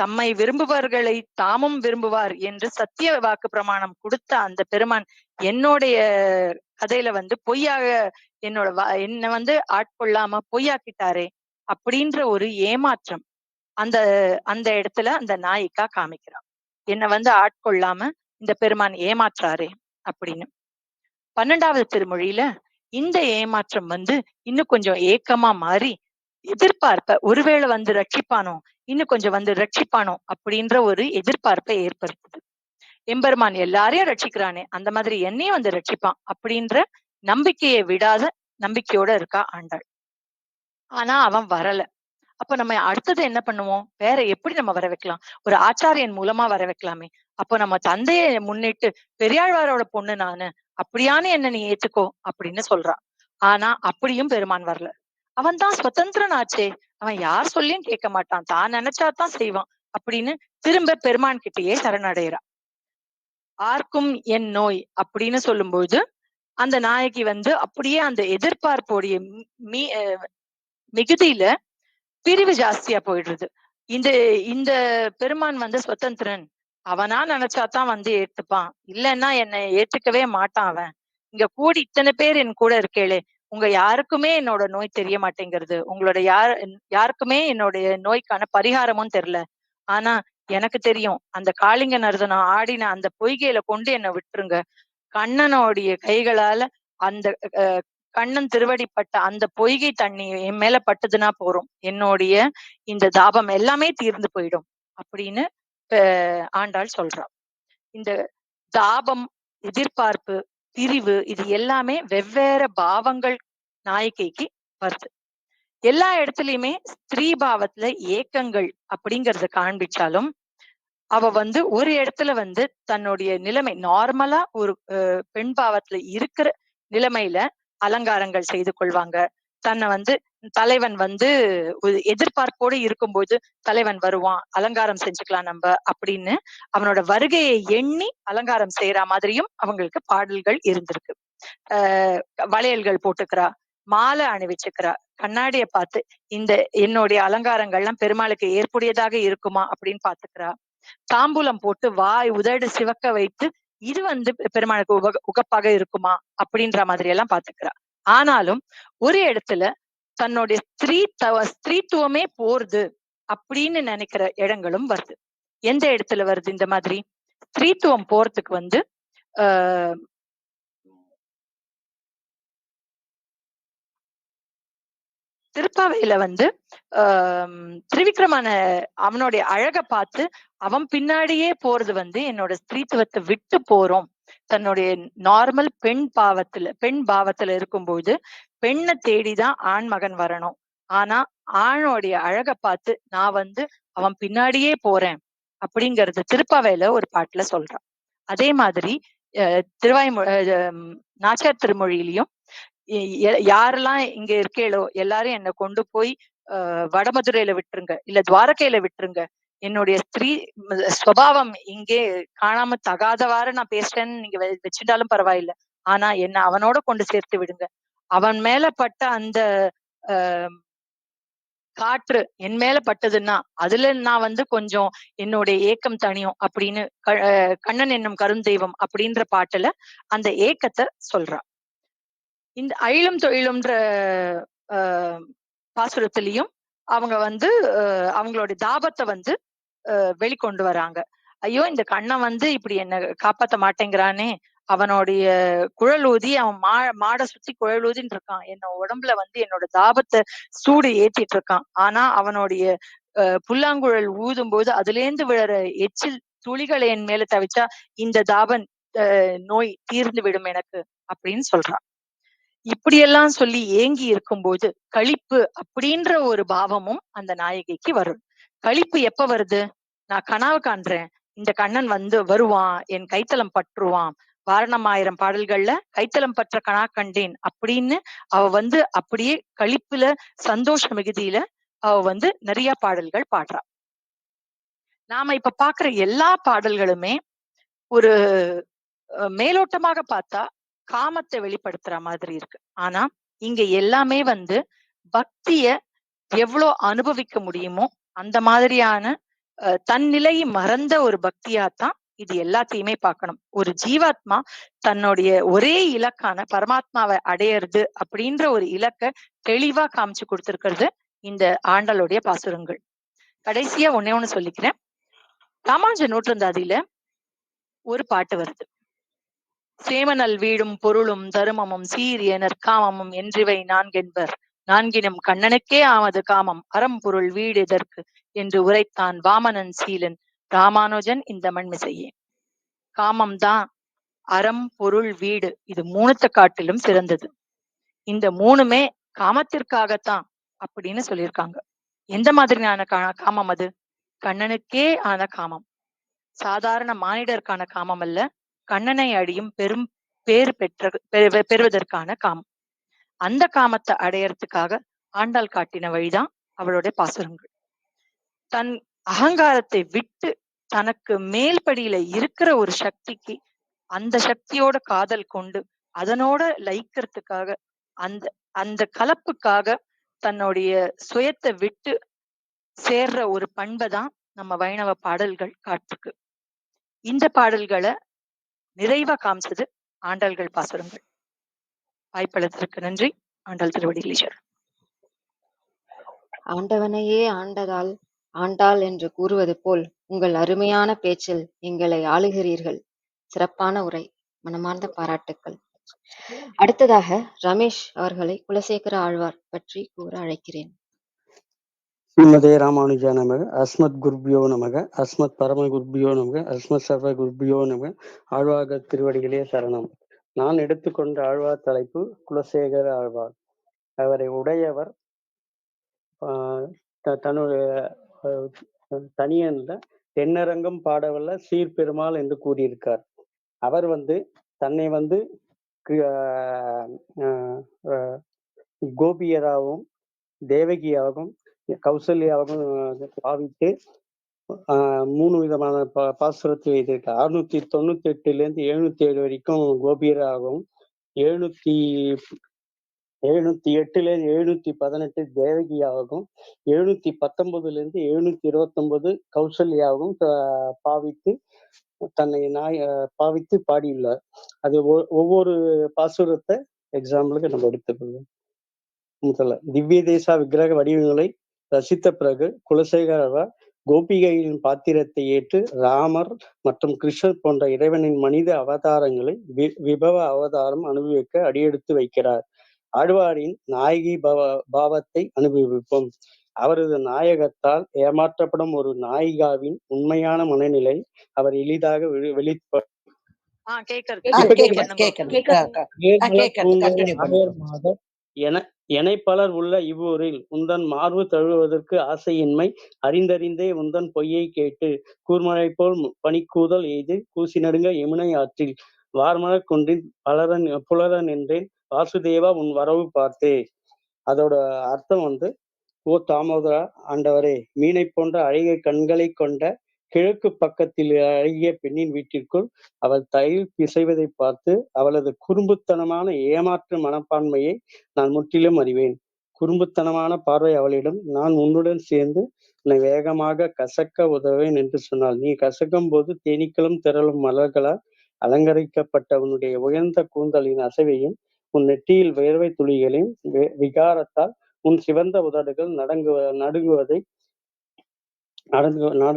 தம்மை விரும்புபவர்களை தாமும் விரும்புவார் என்று சத்திய வாக்கு பிரமாணம் கொடுத்த அந்த பெருமான் என்னுடைய கதையில பொய்யாக என்ன ஆட்கொள்ளாம பொய்யாக்கிட்டாரே அப்படின்ற ஒரு ஏமாற்றம் அந்த அந்த இடத்துல அந்த நாயிக்கா காமிக்கிறான். என்ன ஆட்கொள்ளாம இந்த பெருமான் ஏமாற்றாரே அப்படின்னு. 12வது திருமொழியில இந்த ஏமாற்றம் இன்னும் கொஞ்சம் ஏக்கமா மாறி எதிர்பார்ப்ப, ஒருவேளை ரட்சிப்பானோ, இன்னும் கொஞ்சம் ரட்சிப்பானோ அப்படின்ற ஒரு எதிர்பார்ப்பை ஏற்படுத்துது. எம்பெருமான் எல்லாரையும் ரட்சிக்கிறானே, அந்த மாதிரி என்னையும் ரட்சிப்பான் அப்படின்ற நம்பிக்கையை விடாத நம்பிக்கையோட இருக்கா ஆண்டாள். ஆனா அவன் வரல. அப்ப நம்ம அடுத்தது என்ன பண்ணுவோம், வேற எப்படி நம்ம வர வைக்கலாம், ஒரு ஆச்சாரியன் மூலமா வர வைக்கலாமே. அப்போ நம்ம தந்தையை முன்னிட்டு பெரியாழ்வாரோட பொண்ணு நானு, அப்படியான என்ன நீ ஏத்துக்கோ அப்படின்னு சொல்றான். ஆனா அப்படியும் பெருமான் வரல. அவன் தான் சுதந்திரன் ஆச்சே, அவன் யார் சொல்லியும் கேட்க மாட்டான், தான் நினைச்சாதான் செய்வான் அப்படின்னு திரும்ப பெருமான் கிட்டேயே சரணடைகிறான். ஆர்க்கும் என் நோய் அப்படின்னு சொல்லும்போது அந்த நாயகி அப்படியே அந்த எதிர்பார்ப்போடைய மிகுதியில பிரிவு ஜாஸ்தியா போயிடுறது. இந்த இந்த பெருமான் சுதந்திரன், அவனா நினைச்சாதான் ஏத்துப்பான், இல்லைன்னா என்னை ஏத்துக்கவே மாட்டான் அவன். இங்க கூடி இத்தனை பேர் என் கூட இருக்கேளே, உங்க யாருக்குமே என்னோட நோய் தெரிய மாட்டேங்கிறது, உங்களோட யாருக்குமே என்னுடைய நோய்க்கான பரிகாரமும் தெரியல. ஆனா எனக்கு தெரியும். அந்த காளிங்க நர்தனம் ஆடின அந்த பொய்கையில கொண்டு என்ன விட்டுருங்க. கண்ணனுடைய கைகளால அந்த கண்ணன் திருவடிப்பட்ட அந்த பொய்கை தண்ணி என் மேல பட்டதுன்னா போறோம். என்னுடைய இந்த தாபம் எல்லாமே தீர்ந்து போயிடும் அப்படின்னு ஆண்டாள் சொல்றா. இந்த தாபம், எதிர்பார்ப்பு, பிரிவு இது எல்லாமே வெவ்வேறு பாவங்கள் நாயகிக்கு வருது. எல்லா இடத்துலயுமே ஸ்திரீ பாவத்துல ஏக்கங்கள் அப்படிங்கறத காண்பிச்சாலும் அவ ஒரு இடத்துல தன்னுடைய நிலைமை நார்மலா ஒரு பெண் பாவத்துல இருக்கிற நிலைமையில அலங்காரங்கள் செய்து கொள்வாங்க. தன்னை தலைவன் ஒரு எதிர்பார்ப்போடு இருக்கும்போது தலைவன் வருவான், அலங்காரம் செஞ்சுக்கலாம் நம்ம அப்படின்னு அவனோட வருகையை எண்ணி அலங்காரம் செய்யற மாதிரியும் அவங்களுக்கு பாடல்கள் இருந்திருக்கு. வளையல்கள் போட்டுக்கிறா, மாலை அணிவிச்சுக்கிறா, கண்ணாடிய பார்த்து இந்த என்னுடைய அலங்காரங்கள்லாம் பெருமாளுக்கு ஏற்புடையதாக இருக்குமா அப்படின்னு பாத்துக்கிறா. தாம்பூலம் போட்டு வாய் உதடு சிவக்க வைத்து இது பெருமாளுக்கு உகப்பாக இருக்குமா அப்படின்ற மாதிரி எல்லாம் பாத்துக்கிறா. ஆனாலும் ஒரு இடத்துல தன்னுடைய ஸ்திரீத்துவமே போறது அப்படின்னு நினைக்கிற இடங்களும் வருது. எந்த இடத்துல வருது இந்த மாதிரி ஸ்திரீத்துவம் போறதுக்கு ஆஹ் திருப்பாவையில திரிவிக்ரமன அவனுடைய அழகை பார்த்து அவன் பின்னாடியே போறது என்னோட ஸ்திரீத்துவத்தை விட்டு போறோம். தன்னுடைய நார்மல் பெண் பாவத்துல இருக்கும்போது பெண்ணை தேடிதான் ஆண் மகன் வரணும். ஆனா ஆணோடைய அழகை பார்த்து நான் அவன் பின்னாடியே போறேன் அப்படிங்கறது திருப்பாவையில ஒரு பாட்டுல சொல்றான். அதே மாதிரி நாச்சியார் திருமொழியிலையும் யாரெல்லாம் இங்க இருக்கேளோ எல்லாரும் என்னை கொண்டு போய் வடமதுரையில விட்டுருங்க, இல்ல துவாரகையில விட்டுருங்க. என்னுடைய ஸ்திரீ சுபாவம் இங்கே காணாம தகாதவாறு நான் பேசுறேன்னு நீங்க வச்சுட்டாலும் பரவாயில்ல. ஆனா என்ன அவனோட கொண்டு சேர்த்து விடுங்க. அவன் மேல பட்ட அந்த காற்று என் மேல பட்டதுன்னா அதுல நான் கொஞ்சம் என்னுடைய ஏக்கம் தனியும் அப்படின்னு கண்ணன் என்னும் கருந்தெய்வம் அப்படின்ற பாட்டுல அந்த ஏக்கத்தை சொல்றா. இந்த அயிலும் தொழிலும்ன்ற பாசுரத்திலையும் அவங்க அவங்களுடைய தாபத்தை வெளிக்கொண்டு வராங்க. ஐயோ இந்த கண்ணன் இப்படி என்ன காப்பாத்த மாட்டேங்கிறானே, அவனுடைய குழல் ஊதி அவன் மாட சுத்தி குழல் ஊதின்னு இருக்கான், என்ன உடம்புல என்னோட தாபத்தை சூடு ஏத்திட்டு இருக்கான். ஆனா அவனுடைய புல்லாங்குழல் ஊதும் போது அதுல இருந்து விழற எச்சில் துளிகளை என் மேல தவிச்சா இந்த தாபன் நோய் தீர்ந்து விடும் எனக்கு அப்படின்னு சொல்றான். இப்படியெல்லாம் சொல்லி ஏங்கி இருக்கும்போது களிப்பு அப்படின்ற ஒரு பாவமும் அந்த நாயகிக்கு வரும். களிப்பு எப்ப வருது? நான் கனவு காண்றேன், இந்த கண்ணன் வருவான், என் கைத்தலம் பற்றுவான். வாரணமாயிரம் பாடல்கள்ல கைத்தலம் பற்ற கனா கண்டேன் அப்படின்னு அவ அப்படியே களிப்புல சந்தோஷ மிகுதியில அவ நிறைய பாடல்கள் பாடுறா. நாம இப்ப பாக்குற எல்லா பாடல்களுமே ஒரு மேலோட்டமாக பார்த்தா காமத்தை வெளிப்படுத்துற மாதிரி இருக்கு. ஆனா இங்க எல்லாமே பக்திய எவ்வளவு அனுபவிக்க முடியுமோ அந்த மாதிரியான தன் நிலையை மறந்த ஒரு பக்தியாத்தான் இது எல்லாத்தையுமே பார்க்கணும். ஒரு ஜீவாத்மா தன்னுடைய ஒரே இலக்கான பரமாத்மாவை அடையிறது அப்படின்ற ஒரு இலக்கை தெளிவா காமிச்சு கொடுத்திருக்கிறது இந்த ஆண்டாளுடைய பாசுரங்கள். கடைசியா ஒண்ணு சொல்லிக்கிறேன். ராமானுஜ நூற்றந்தாதியில ஒரு பாட்டு வருது. சேமனல் வீடும் பொருளும் தருமமும் சீரிய நற்காமமும் என்றிவை நான்கென்பர், நான்கினும் கண்ணனுக்கே ஆமது காமம் அறம் பொருள் வீடு எதற்கு என்று உரைத்தான் வாமனன் சீலன் ராமானுஜன் இந்த மண்மிசையே. காமம் தான் அறம் பொருள் வீடு, இது மூணுத்த காட்டிலும் சிறந்தது. இந்த மூணுமே காமத்திற்காகத்தான் அப்படின்னு சொல்லியிருக்காங்க. எந்த மாதிரியான காமம் அது? கண்ணனுக்கே ஆன காமம், சாதாரண மானிடருக்கான காமம் அல்ல, கண்ணனை அடியும் பெரும் பேறு பெறுவதற்கான காமம். அந்த காமத்தை அடையறதுக்காக ஆண்டாள் காட்டின வழிதான் அவளுடைய பாசுரங்கள். தன் அகங்காரத்தை விட்டு தனக்கு மேல்படியில இருக்கிற ஒரு சக்திக்கு அந்த சக்தியோட காதல் கொண்டு அதனோட லயிக்கிறதுக்காக அந்த அந்த கலப்புக்காக தன்னுடைய சுயத்தை விட்டு சேர்ற ஒரு பண்பை தான் நம்ம வைணவ பாடல்கள் காட்டுக்கு. இந்த பாடல்களை நிறைவா காமிச்சது ஆண்டாள்கள் பாசுரங்கள். வாய்ப்பளித்ததற்கு நன்றி. ஆண்டாள் திருவடிகளே சரணம். ஆண்டவனையே ஆண்டதால் ஆண்டாள் என்று கூறுவது போல் உங்கள் அருமையான பேச்சில் எங்களை ஆளுகிறீர்கள். சிறப்பான உரை. மனமார்ந்த பாராட்டுக்கள். அடுத்ததாக ரமேஷ் அவர்களை குலசேகர ஆழ்வார் பற்றி கூற அழைக்கிறேன். ஸ்ரீமதே ராமானுஜா நமக. அஸ்மத் குருபியோ நமக. அஸ்மத் பரம குருபியோ நமக. அஸ்மத் சர்வ குருபியோ நமக. ஆழ்வாக திருவடிகளே சரணம். நான் எடுத்துக்கொண்ட ஆழ்வார் தலைப்பு குலசேகர ஆழ்வார். அவரை உடையவர் தன்னுடைய தனியன்ல தென்னரங்கம் பாடவல்ல சீர்பெருமாள் என்று கூறியிருக்கார். அவர் தன்னை கோபியராகவும் தேவகியாகவும் கௌசல்யாவும் பாவித்து 3 விதமான பாசுரத்தை வைத்திருக்கார். 698 707 வரைக்கும் கோபியராகவும், 708 718 தேவகியாகவும், 719 729 கௌசல்யாவும் பாவித்து தன்னை பாவித்து பாடியுள்ளார். அது ஒவ்வொரு பாசுரத்தை எக்ஸாம்பிளுக்கு நம்ம எடுத்துக்கொள்வோம். முதல்ல திவ்ய தேசா விக்கிரக வடிவங்களை ரசித்த பிறகு குலசேகர கோபிகையின் பாத்திரத்தை ஏற்று ராமர் மற்றும் கிருஷ்ணர் போன்ற இறைவனின் மனித அவதாரங்களை விபவ அவதாரம் அனுபவிக்க அடியெடுத்து வைக்கிறார். ஆழ்வாரின் நாயகி பாவத்தை அனுபவிப்போம். அவரது நாயகத்தால் ஏமாற்றப்படும் ஒரு நாயிகாவின் உண்மையான மனநிலை அவர் எளிதாக வெளிப்படும். என பலர் உள்ள இவ்வூரில் உந்தன் மார்பு தழுவுவதற்கு ஆசையின்மை அறிந்தறிந்தே உந்தன் பொய்யை கேட்டு கூர்மழை போல் பனிக்கூதல் எய்து கூசி நடுங்க யமுனை ஆற்றில் வார்மலர் குன்றின் புலரன் என்றேன் வாசுதேவா உன் வரவு பார்த்தே. அதோட அர்த்தம் ஓ தாமோதரா ஆண்டவரே, மீனை போன்ற அழகிய கண்களை கொண்ட கிழக்கு பக்கத்தில் அழகிய பெண்ணின் வீட்டிற்குள் அவள் தயில் பிசைவதை பார்த்து அவளது குறும்புத்தனமான ஏமாற்று மனப்பான்மையை நான் முற்றிலும் அறிவேன். குறும்புத்தனமான பார்வை அவளிடம், நான் உன்னுடன் சேர்ந்து உன்னை வேகமாக கசக்க உதவேன் என்று சொன்னாள். நீ கசக்கும் போது தேனீக்களும் திரளும் மலர்களால் அலங்கரிக்கப்பட்ட உன்னுடைய உயர்ந்த கூந்தலின் அசைவையும் உன் நெற்றியில் வேர்வை துளிகளையும் விகாரத்தால் உன் சிவந்த உதடுகள்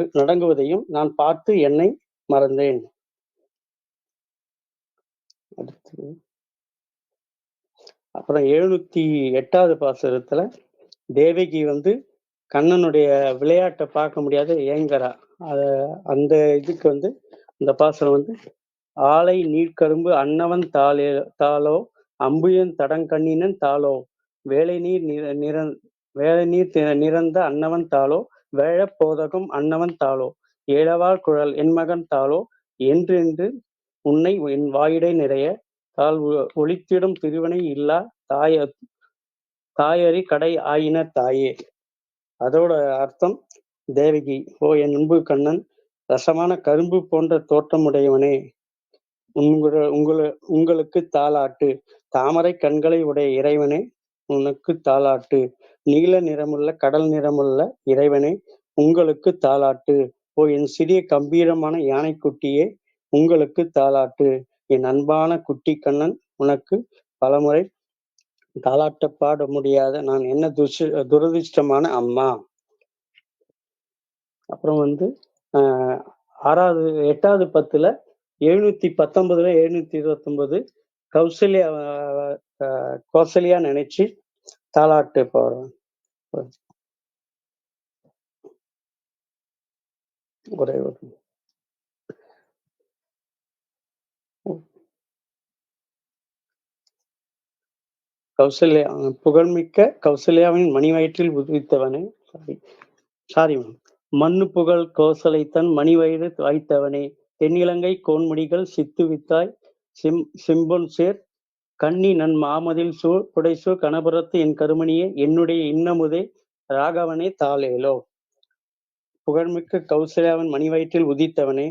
நடங்குவதையும் நான் பார்த்து என்னை மறந்தேன். அப்புறம் 708வது பாசுரத்துல தேவகி கண்ணனுடைய விளையாட்டை பார்க்க முடியாத ஏங்கரா. அந்த இதுக்கு இந்த பாசுரம் ஆலை நீர்க்கரும்பு அன்னவன் தாளோ அம்புயன் தடங்கண்ணினன் தாளோ வேலை நீர் நிறந்த அன்னவன் தாளோ வேழ போதகம் அன்னவன் தாளோ ஏழவாள் குழல் என் மகன் தாளோ என்றென்று உன்னை என் வாயிடை நிறைய தாள் ஒளித்திடும் திருவனை இல்லா தாயறி கடை ஆயின தாயே. அதோட அர்த்தம் தேவகி, ஓ என் அன்பு கண்ணன், ரசமான கரும்பு போன்ற தோற்றமுடையவனே, உங்களுக்கு தாலாட்டு. தாமரை கண்களை உடைய இறைவனே, உனக்கு தாலாட்டு. நீல நிறமுள்ள கடல் நிறமுள்ள இறைவனே, உங்களுக்கு தாலாட்டு. ஓ என் சிறிய கம்பீரமான யானைக்குட்டியே, உங்களுக்கு தாலாட்டு. என் அன்பான குட்டி கண்ணன், உனக்கு பலமுறை தாலாட்ட பாட முடியாத நான் என்ன துரதிர்ஷ்டமான அம்மா. அப்புறம் 8வது பத்துல 719 729 கௌசல்யா நினைச்சு தாலாட்டு பாடுறோம். ஒரே கௌசல்யா, புகழ்மிக்க கௌசல்யாவின் மணி வயிற்றில் உதித்தவனே, மண்ணு புகழ் கோசலைத்தன் மணி வயிறு வாய்த்தவனே, தென்னிலங்கை கோன்முடிகள் சித்துவித்தாய் செம்பொன் சேர் கண்ணி நன் மாமதில் சூழ் புடைசூழ் கணபுரத்து என் கருமணியே, என்னுடைய இன்னமுதே ராகவனே தாளேலோ. புகழ்மிக்க கௌசல்யாவின் மணி வயிற்றில் உதித்தவனே,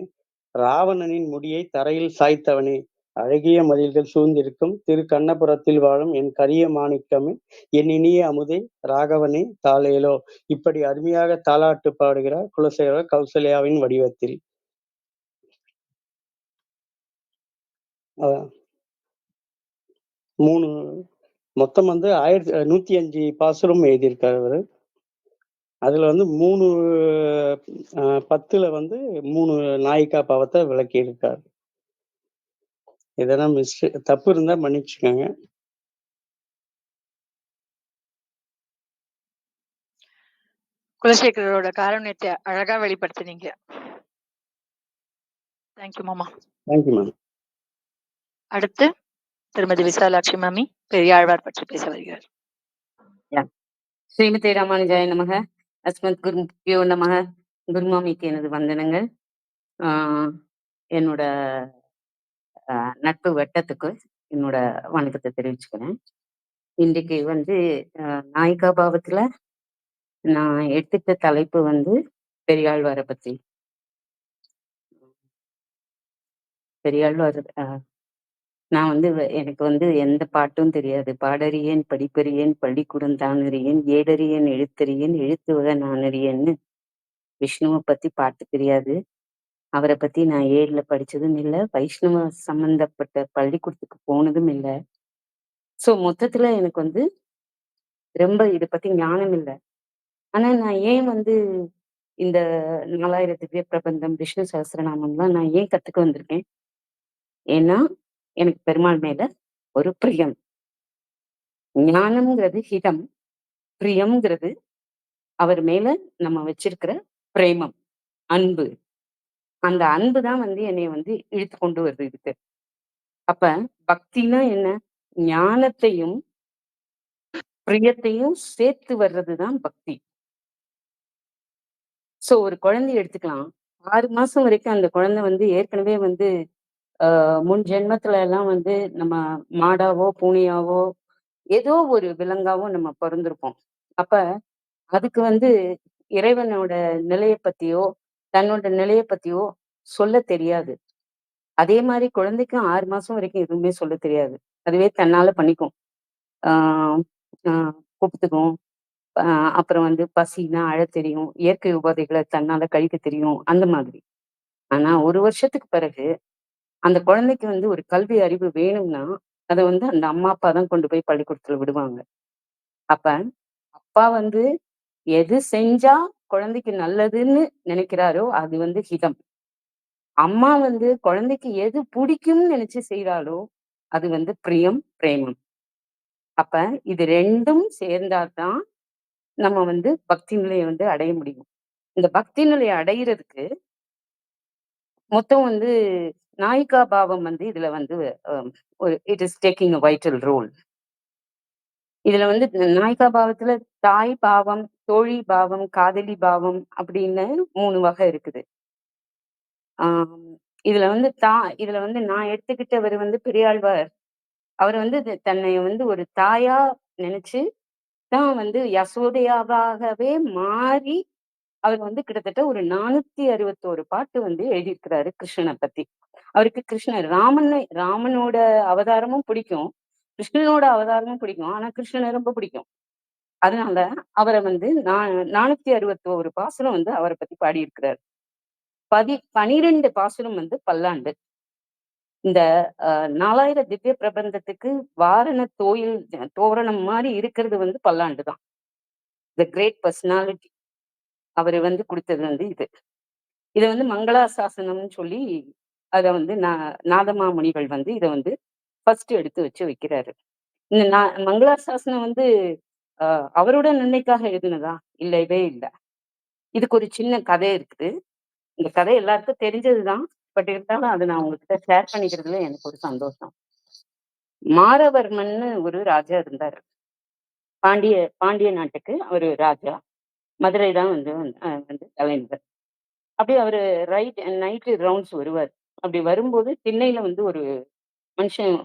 ராவணனின் முடியை தரையில் சாய்த்தவனே, அழகிய மதில்கள் சூழ்ந்திருக்கும் திரு கண்ணபுரத்தில் வாழும் என் கரிய மாணிக்கமே, என் இனிய அமுதே ராகவனே தாளேலோ. இப்படி அருமையாக தாலாட்டு பாடுகிறார் குலசேகரர் கௌசல்யாவின் வடிவத்தில். மொத்தம் 105 பாசுரம் எழுதியிருக்காரு அவரு. அதுல வந்து 3 10ல வந்து 3 நாயிகா பாவத்தை விளக்கி இருக்காரு. இதெல்லாம் தப்பு இருந்தா மன்னிச்சுக்கோங்க. குலசேகரோட காருண்யத்தை அழகா வெளிப்படுத்தினீங்க. தேங்க்யூ மாமா. Thank you ma'am. அடுத்து திருமதி விசாலாட்சி மாமி பெரியாழ்வார் பற்றி பேச வருகிறார். ஸ்ரீமதி ராமானுஜாய நமக. அஸ்மத் குருபியோ நமக. குருமாமிக்கு எனது வந்தனங்கள். என்னோட நட்பு வட்டத்துக்கு என்னோட வணக்கத்தை தெரிவிச்சுக்கிறேன். இன்றைக்கு வந்து நாயிகா பாவத்துல நான் எடுத்துக்கிட்ட தலைப்பு வந்து பெரியாழ்வாரை பத்தி. பெரியாழ்வார் நான் வந்து எனக்கு வந்து எந்த பாட்டும் தெரியாது. பாடறியேன் படிப்பறியேன் பள்ளிக்கூடம் தானறியேன் ஏடறியேன் எழுத்தறியேன் எழுத்துவக நானறியேன்னு விஷ்ணுவை பத்தி பாட்டு தெரியாது. அவரை பத்தி நான் ஏழுல படிச்சதும் இல்லை. வைஷ்ணவ சம்பந்தப்பட்ட பள்ளிக்கூடத்துக்கு போனதும் இல்லை. சோ மொத்தத்துல எனக்கு வந்து ரொம்ப இதை பத்தி ஞானம் இல்லை. ஆனா நான் ஏன் வந்து இந்த 4000 திவ்ய பிரபந்தம் விஷ்ணு சஹஸ்ரநாமம்லாம் நான் ஏன் கத்துக்க வந்திருக்கேன்? ஏன்னா எனக்கு பெருமாள் மேல ஒரு பிரியம். ஞானம்ங்கிறது ஹிதம், பிரியம்ங்கிறது அவர் மேல நம்ம வச்சிருக்கிற பிரேமம், அன்பு. அந்த அன்பு தான் வந்து என்னை வந்து இழுத்து கொண்டு வருது இதுக்கு. அப்ப பக்தினா என்ன? ஞானத்தையும் பிரியத்தையும் சேர்த்து வர்றதுதான் பக்தி. சோ ஒரு குழந்தைய எடுத்துக்கலாம். 6 மாசம் வரைக்கும் அந்த குழந்தை வந்து ஏற்கனவே வந்து முன் ஜென்மத்துல எல்லாம் வந்து நம்ம மாடாவோ பூனையாவோ ஏதோ ஒரு விலங்காவோ நம்ம பிறந்திருப்போம். அப்ப அதுக்கு வந்து இறைவனோட நிலையை பத்தியோ தன்னோட நிலையை பத்தியோ சொல்ல தெரியாது. அதே மாதிரி குழந்தைக்கும் 6 மாசம் வரைக்கும் எதுவுமே சொல்ல தெரியாது. அதுவே தன்னால பண்ணிக்கும். ஆஹ் ஆஹ் கூப்பிட்டுக்கும். அப்புறம் வந்து பசினா அழ தெரியும். இயற்கை உபாதைகளை தன்னால கழிக்க தெரியும். அந்த மாதிரி. ஆனா 1 வருஷத்துக்கு பிறகு அந்த குழந்தைக்கு வந்து ஒரு கல்வி அறிவு வேணும்னா அதை வந்து அந்த அம்மா அப்பா தான் கொண்டு போய் பள்ளிக்கூடத்துல விடுவாங்க. அப்ப அப்பா வந்து எது செஞ்சா குழந்தைக்கு நல்லதுன்னு நினைக்கிறாரோ அது வந்து ஹிதம். அம்மா வந்து குழந்தைக்கு எது பிடிக்கும்னு நினைச்சு செய்யறாளோ அது வந்து பிரியம், பிரேமம். அப்ப இது ரெண்டும் சேர்ந்தாதான் நம்ம வந்து பக்தி நிலையை வந்து அடைய முடியும். இந்த பக்தி நிலையை அடையிறதுக்கு மொத்தம் வந்து நாயிகா பாவம் வந்து இதுல வந்து ஒரு it is taking a vital role. இதுல வந்து நாயிகா பாவத்துல தாய் பாவம், தோழி பாவம், காதலி பாவம் அப்படின்னு 3 வகை இருக்குது. இதுல வந்து இதுல வந்து நான் எடுத்துக்கிட்டவர் வந்து பெரியாழ்வார். அவர் வந்து தன்னை வந்து ஒரு தாயா நினைச்சு தான் வந்து யசோதையாவாகவே மாறி அவர் வந்து கிட்டத்தட்ட ஒரு 461 பாட்டு வந்து எழுதியிருக்கிறாரு கிருஷ்ணனை பத்தி. அவருக்கு கிருஷ்ணர் ராமனோட அவதாரமும் பிடிக்கும், கிருஷ்ணனோட அவதாரமும் பிடிக்கும். ஆனா கிருஷ்ணனை ரொம்ப பிடிக்கும். அதனால அவரை வந்து 461 பாசுரம் வந்து அவரை பத்தி பாடியிருக்கிறார். 12 பாசுரம் வந்து பல்லாண்டு. இந்த 4000 திவ்ய பிரபந்தத்துக்கு வாரண தோரணம் மாதிரி இருக்கிறது வந்து பல்லாண்டு தான். த கிரேட் பர்சனாலிட்டி அவர் வந்து கொடுத்தது வந்து இதை வந்து மங்களாசாசனம்னு சொல்லி அதை வந்து நாதமாமுனிகள் வந்து இதை வந்து ஃபர்ஸ்ட் எடுத்து வச்சு வைக்கிறாரு. இந்த மங்களாசாசனம் வந்து அவரோட நன்மைக்காக எழுதுனதா? இல்லவே இல்லை. இதுக்கு ஒரு சின்ன கதை இருக்குது. இந்த கதை எல்லாருக்கும் தெரிஞ்சதுதான். பட் இருந்தாலும் அதை நான் உங்ககிட்ட ஷேர் பண்ணிக்கிறதுல எனக்கு ஒரு சந்தோஷம். மாரவர்மன்னு ஒரு ராஜா இருந்தாரு. பாண்டிய நாட்டுக்கு அவரு ராஜா. மதுரை தான் வந்து தலைநகர். அப்படி அவரு நைட்டு ரவுண்ட்ஸ் வருவார். அப்படி வரும்போது திண்ணையில வந்து ஒரு மனுஷன்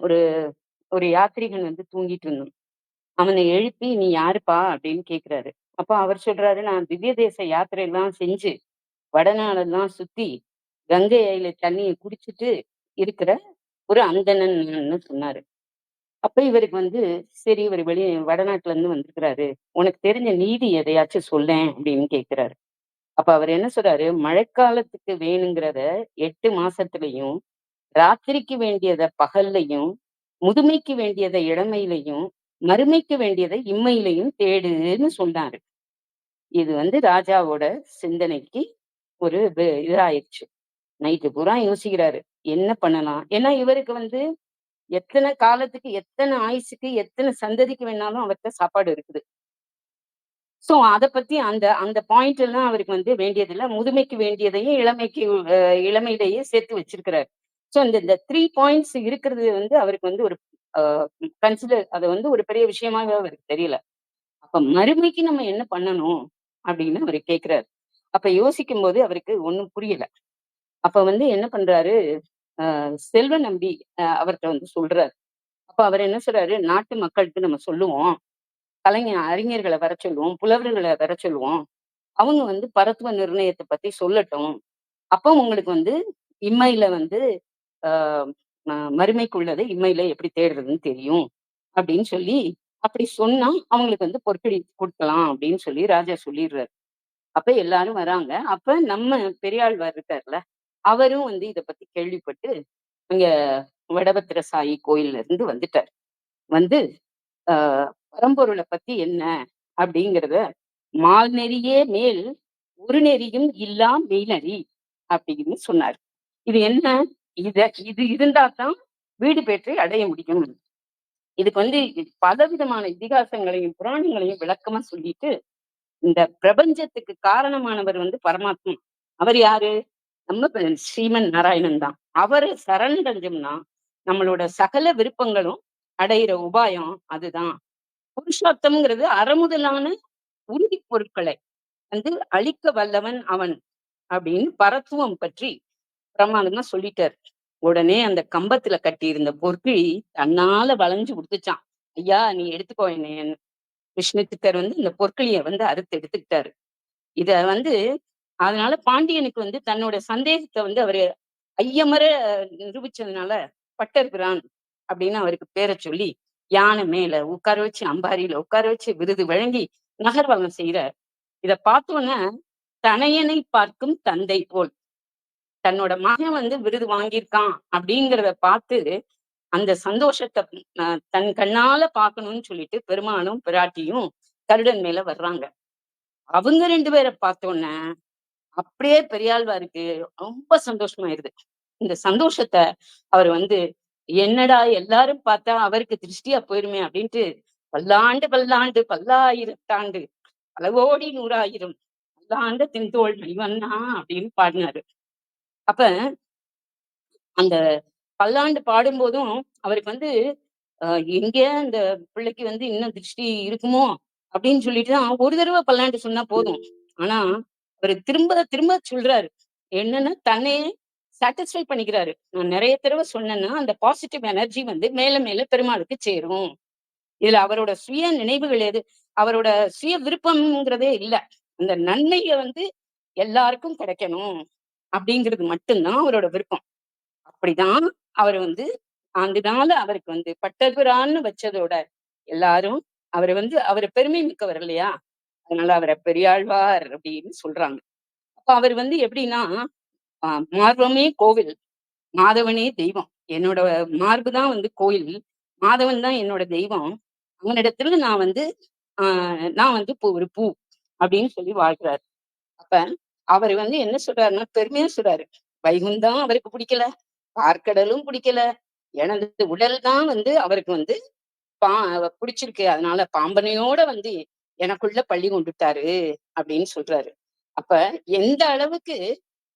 ஒரு யாத்ரீகன் வந்து தூங்கிட்டு இருந்தான். அவனை எழுப்பி நீ யாருப்பா அப்படின்னு கேக்குறாரு. அப்ப அவர் சொல்றாரு, நான் திவ்ய தேச யாத்திரை எல்லாம் செஞ்சு வடநாடெல்லாம் சுத்தி கங்கை அயில தண்ணியை குடிச்சிட்டு இருக்கிற ஒரு அந்தணன்னு சொன்னாரு. அப்ப இவருக்கு வந்து சரி, இவர் வடநாட்டுல இருந்து வந்திருக்கிறாரு, உனக்கு தெரிஞ்ச நீதி எதையாச்சும் சொல்லேன் அப்படின்னு கேட்கிறாரு. அப்ப அவர் என்ன சொல்றாரு, மழைக்காலத்துக்கு வேணுங்கிறத 8 மாசத்துலயும், ராத்திரிக்கு வேண்டியதை பகல்லையும், முதுமைக்கு வேண்டியதை இளமையிலையும், மறுமைக்கு வேண்டியதை இம்மையிலையும் தேடுன்னு சொன்னாரு. இது வந்து ராஜாவோட சிந்தனைக்கு ஒரு இதாயிடுச்சு. நைட்டு பூரா யோசிக்கிறாரு என்ன பண்ணலாம். ஏன்னா இவருக்கு வந்து எத்தனை காலத்துக்கு, எத்தனை ஆயுசுக்கு, எத்தனை சந்ததிக்கு வேணாலும் அவர்கிட்ட சாப்பாடு இருக்குது. சோ அத பத்தி அந்த அந்த பாயிண்ட் எல்லாம் அவருக்கு வந்து வேண்டியதில்ல. முதுமைக்கு வேண்டியதையும் இளமைக்கு இளமையிலேயே சேர்த்து வச்சிருக்கிறாரு. சோ இந்த 3 பாயிண்ட்ஸ் இருக்கிறது வந்து அவருக்கு வந்து ஒரு கன்சிடர் அது வந்து ஒரு பெரிய விஷயமாவே அவருக்கு தெரியல. அப்ப மறுமைக்கு நம்ம என்ன பண்ணணும் அப்படின்னு அவரு கேட்கிறாரு. அப்ப யோசிக்கும் போது அவருக்கு ஒண்ணும் புரியல. அப்ப வந்து என்ன பண்றாரு, செல்வ நம்பி அவர்ட்ட வந்து சொல்றாரு. அப்ப அவர் என்ன சொல்றாரு, நாட்டு மக்களுக்கு நம்ம சொல்லுவோம், அறிஞர்களை வர சொல்லுவோம், புலவர்களை வர சொல்லுவோம். அவங்க வந்து பரத்துவ நிர்ணயத்தை பத்தி சொல்லட்டும். அப்போ உங்களுக்கு வந்து இம்மையில வந்து ஆஹ் மறுமைக்குள்ளதை இம்மையில எப்படி தேடுறதுன்னு தெரியும் அப்படின்னு சொல்லி அப்படி சொன்னா அவங்களுக்கு வந்து பொற்கொடி கொடுக்கலாம் அப்படின்னு சொல்லி ராஜா சொல்லிடுறாரு. அப்ப எல்லாரும் வராங்க. அப்ப நம்ம பெரியாழ்வார் இருக்காருல்ல, அவரும் வந்து இத பத்தி கேள்விப்பட்டு இங்க வடபத்திர சாயி கோயில்ல இருந்து வந்துட்டார். வந்து பரம்பொருளை பத்தி என்ன அப்படிங்கிறத மால் நெறியே மேல் ஒரு நெறியும் இல்லா மெய்நெறி அப்படின்னு சொன்னார். இது என்ன, இது இருந்தா தான் வீடு பேற்றை அடைய முடியும். இதுக்கு வந்து பல விதமான இதிகாசங்களையும் புராணங்களையும் விளக்கமா சொல்லிட்டு இந்த பிரபஞ்சத்துக்கு காரணமானவர் வந்து பரமாத்மா. அவர் யாரு, நம்ம ஸ்ரீமன் நாராயணன் தான். அவரை சரணடைஞ்சோம்னா நம்மளோட சகல விருப்பங்களும் அடையிற உபாயம் அதுதான். புருஷார்த்தம்ங்கிறது அறமுதலான உறுதி பொருட்களை வந்து அழிக்க வல்லவன் அவன் அப்படின்னு பரத்துவம் பற்றி பிரமாதமா சொல்லிட்டாரு. உடனே அந்த கம்பத்துல கட்டி இருந்த பொற்கிழி தன்னால வளைஞ்சு கொடுத்துச்சான். ஐயா நீ எடுத்துக்கோ என்ன. விஷ்ணு சித்தர் வந்து இந்த பொற்கிழிய வந்து அறுத்து எடுத்துக்கிட்டாரு. இத வந்து அதனால பாண்டியனுக்கு வந்து தன்னோட சந்தேகத்தை வந்து அவரு ஐயமர நிரூபிச்சதுனால பட்டர் பிரான் அப்படின்னு அவருக்கு பேரை சொல்லி யானை மேல உட்கார வச்சு அம்பாரியில உட்கார வச்சு விருது வழங்கி நகர்வலம் செய்யறார். இத பார்த்தோன்னே தனையனை பார்க்கும் தந்தை போல் தன்னோட மகன் வந்து விருது வாங்கியிருக்கான் அப்படிங்கிறத பார்த்து அந்த சந்தோஷத்தை தன் கண்ணால பார்க்கணும்னு சொல்லிட்டு பெருமானும் பிராட்டியும் கருடன் மேல வர்றாங்க. அவங்க 2 பேரை பார்த்தோன்னே அப்படியே பெரியாழ்வாருக்கு ரொம்ப சந்தோஷமாயிருது. இந்த சந்தோஷத்தை அவர் வந்து என்னடா எல்லாரும் பார்த்தா அவருக்கு திருஷ்டியா போயிருமே அப்படின்ட்டு பல்லாண்டு பல்லாண்டு பல்லாயிரத்தாண்டு பல கோடி 100,000 பல்லாண்டு தின்தோள் மணிவண்ணா அப்படின்னு பாடினாரு. அப்ப அந்த பல்லாண்டு பாடும்போதும் அவருக்கு வந்து எங்க அந்த பிள்ளைக்கு வந்து இன்னும் திருஷ்டி இருக்குமோ அப்படின்னு சொல்லிட்டுதான் ஒரு தடவை பல்லாண்டு சொன்னா போதும். ஆனா அவரு திரும்ப திரும்ப சொல்றாரு. என்னன்னா தன்னையே சாட்டிஸ்ஃபை பண்ணிக்கிறாரு. நான் நிறைய தடவை சொன்னேன்னா அந்த பாசிட்டிவ் எனர்ஜி வந்து மேல மேல பெருமாளுக்கு சேரும். இதுல அவரோட சுய நினைவுகள் எது, அவரோட சுய விருப்பம்ங்கிறதே இல்ல. அந்த நன்மையை வந்து எல்லாருக்கும் கிடைக்கணும் அப்படிங்கிறது மட்டும்தான் அவரோட விருப்பம். அப்படிதான் அவர் வந்து அதனால அவருக்கு வந்து பட்டபிரான்னு வச்சதோட எல்லாரும் அவரை வந்து அவரை பெருமை மிக்கவர் இல்லையா, அதனால அவரை பெரியாழ்வார் அப்படின்னு சொல்றாங்க. அப்ப அவர் வந்து எப்படின்னா மார்பமே கோவில், மாதவனே தெய்வம். என்னோட மார்புதான் வந்து கோயில், மாதவன் தான் என்னோட தெய்வம். அவனிடத்துல நான் வந்து ஒரு பூ அப்படின்னு சொல்லி வாழ்கிறாரு. அப்ப அவர் வந்து என்ன சொல்றாருன்னா பெருமையா சொல்றாரு, வைகுந்தம் அவருக்கு பிடிக்கல, பார்க்கடலும் பிடிக்கல, எனது உடல் தான் வந்து அவருக்கு வந்து பிடிச்சிருக்கு, அதனால பாம்பனையோட வந்து எனக்குள்ள பள்ளி கொண்டுட்டாரு அப்படின்னு சொல்றாரு. அப்ப எந்த அளவுக்கு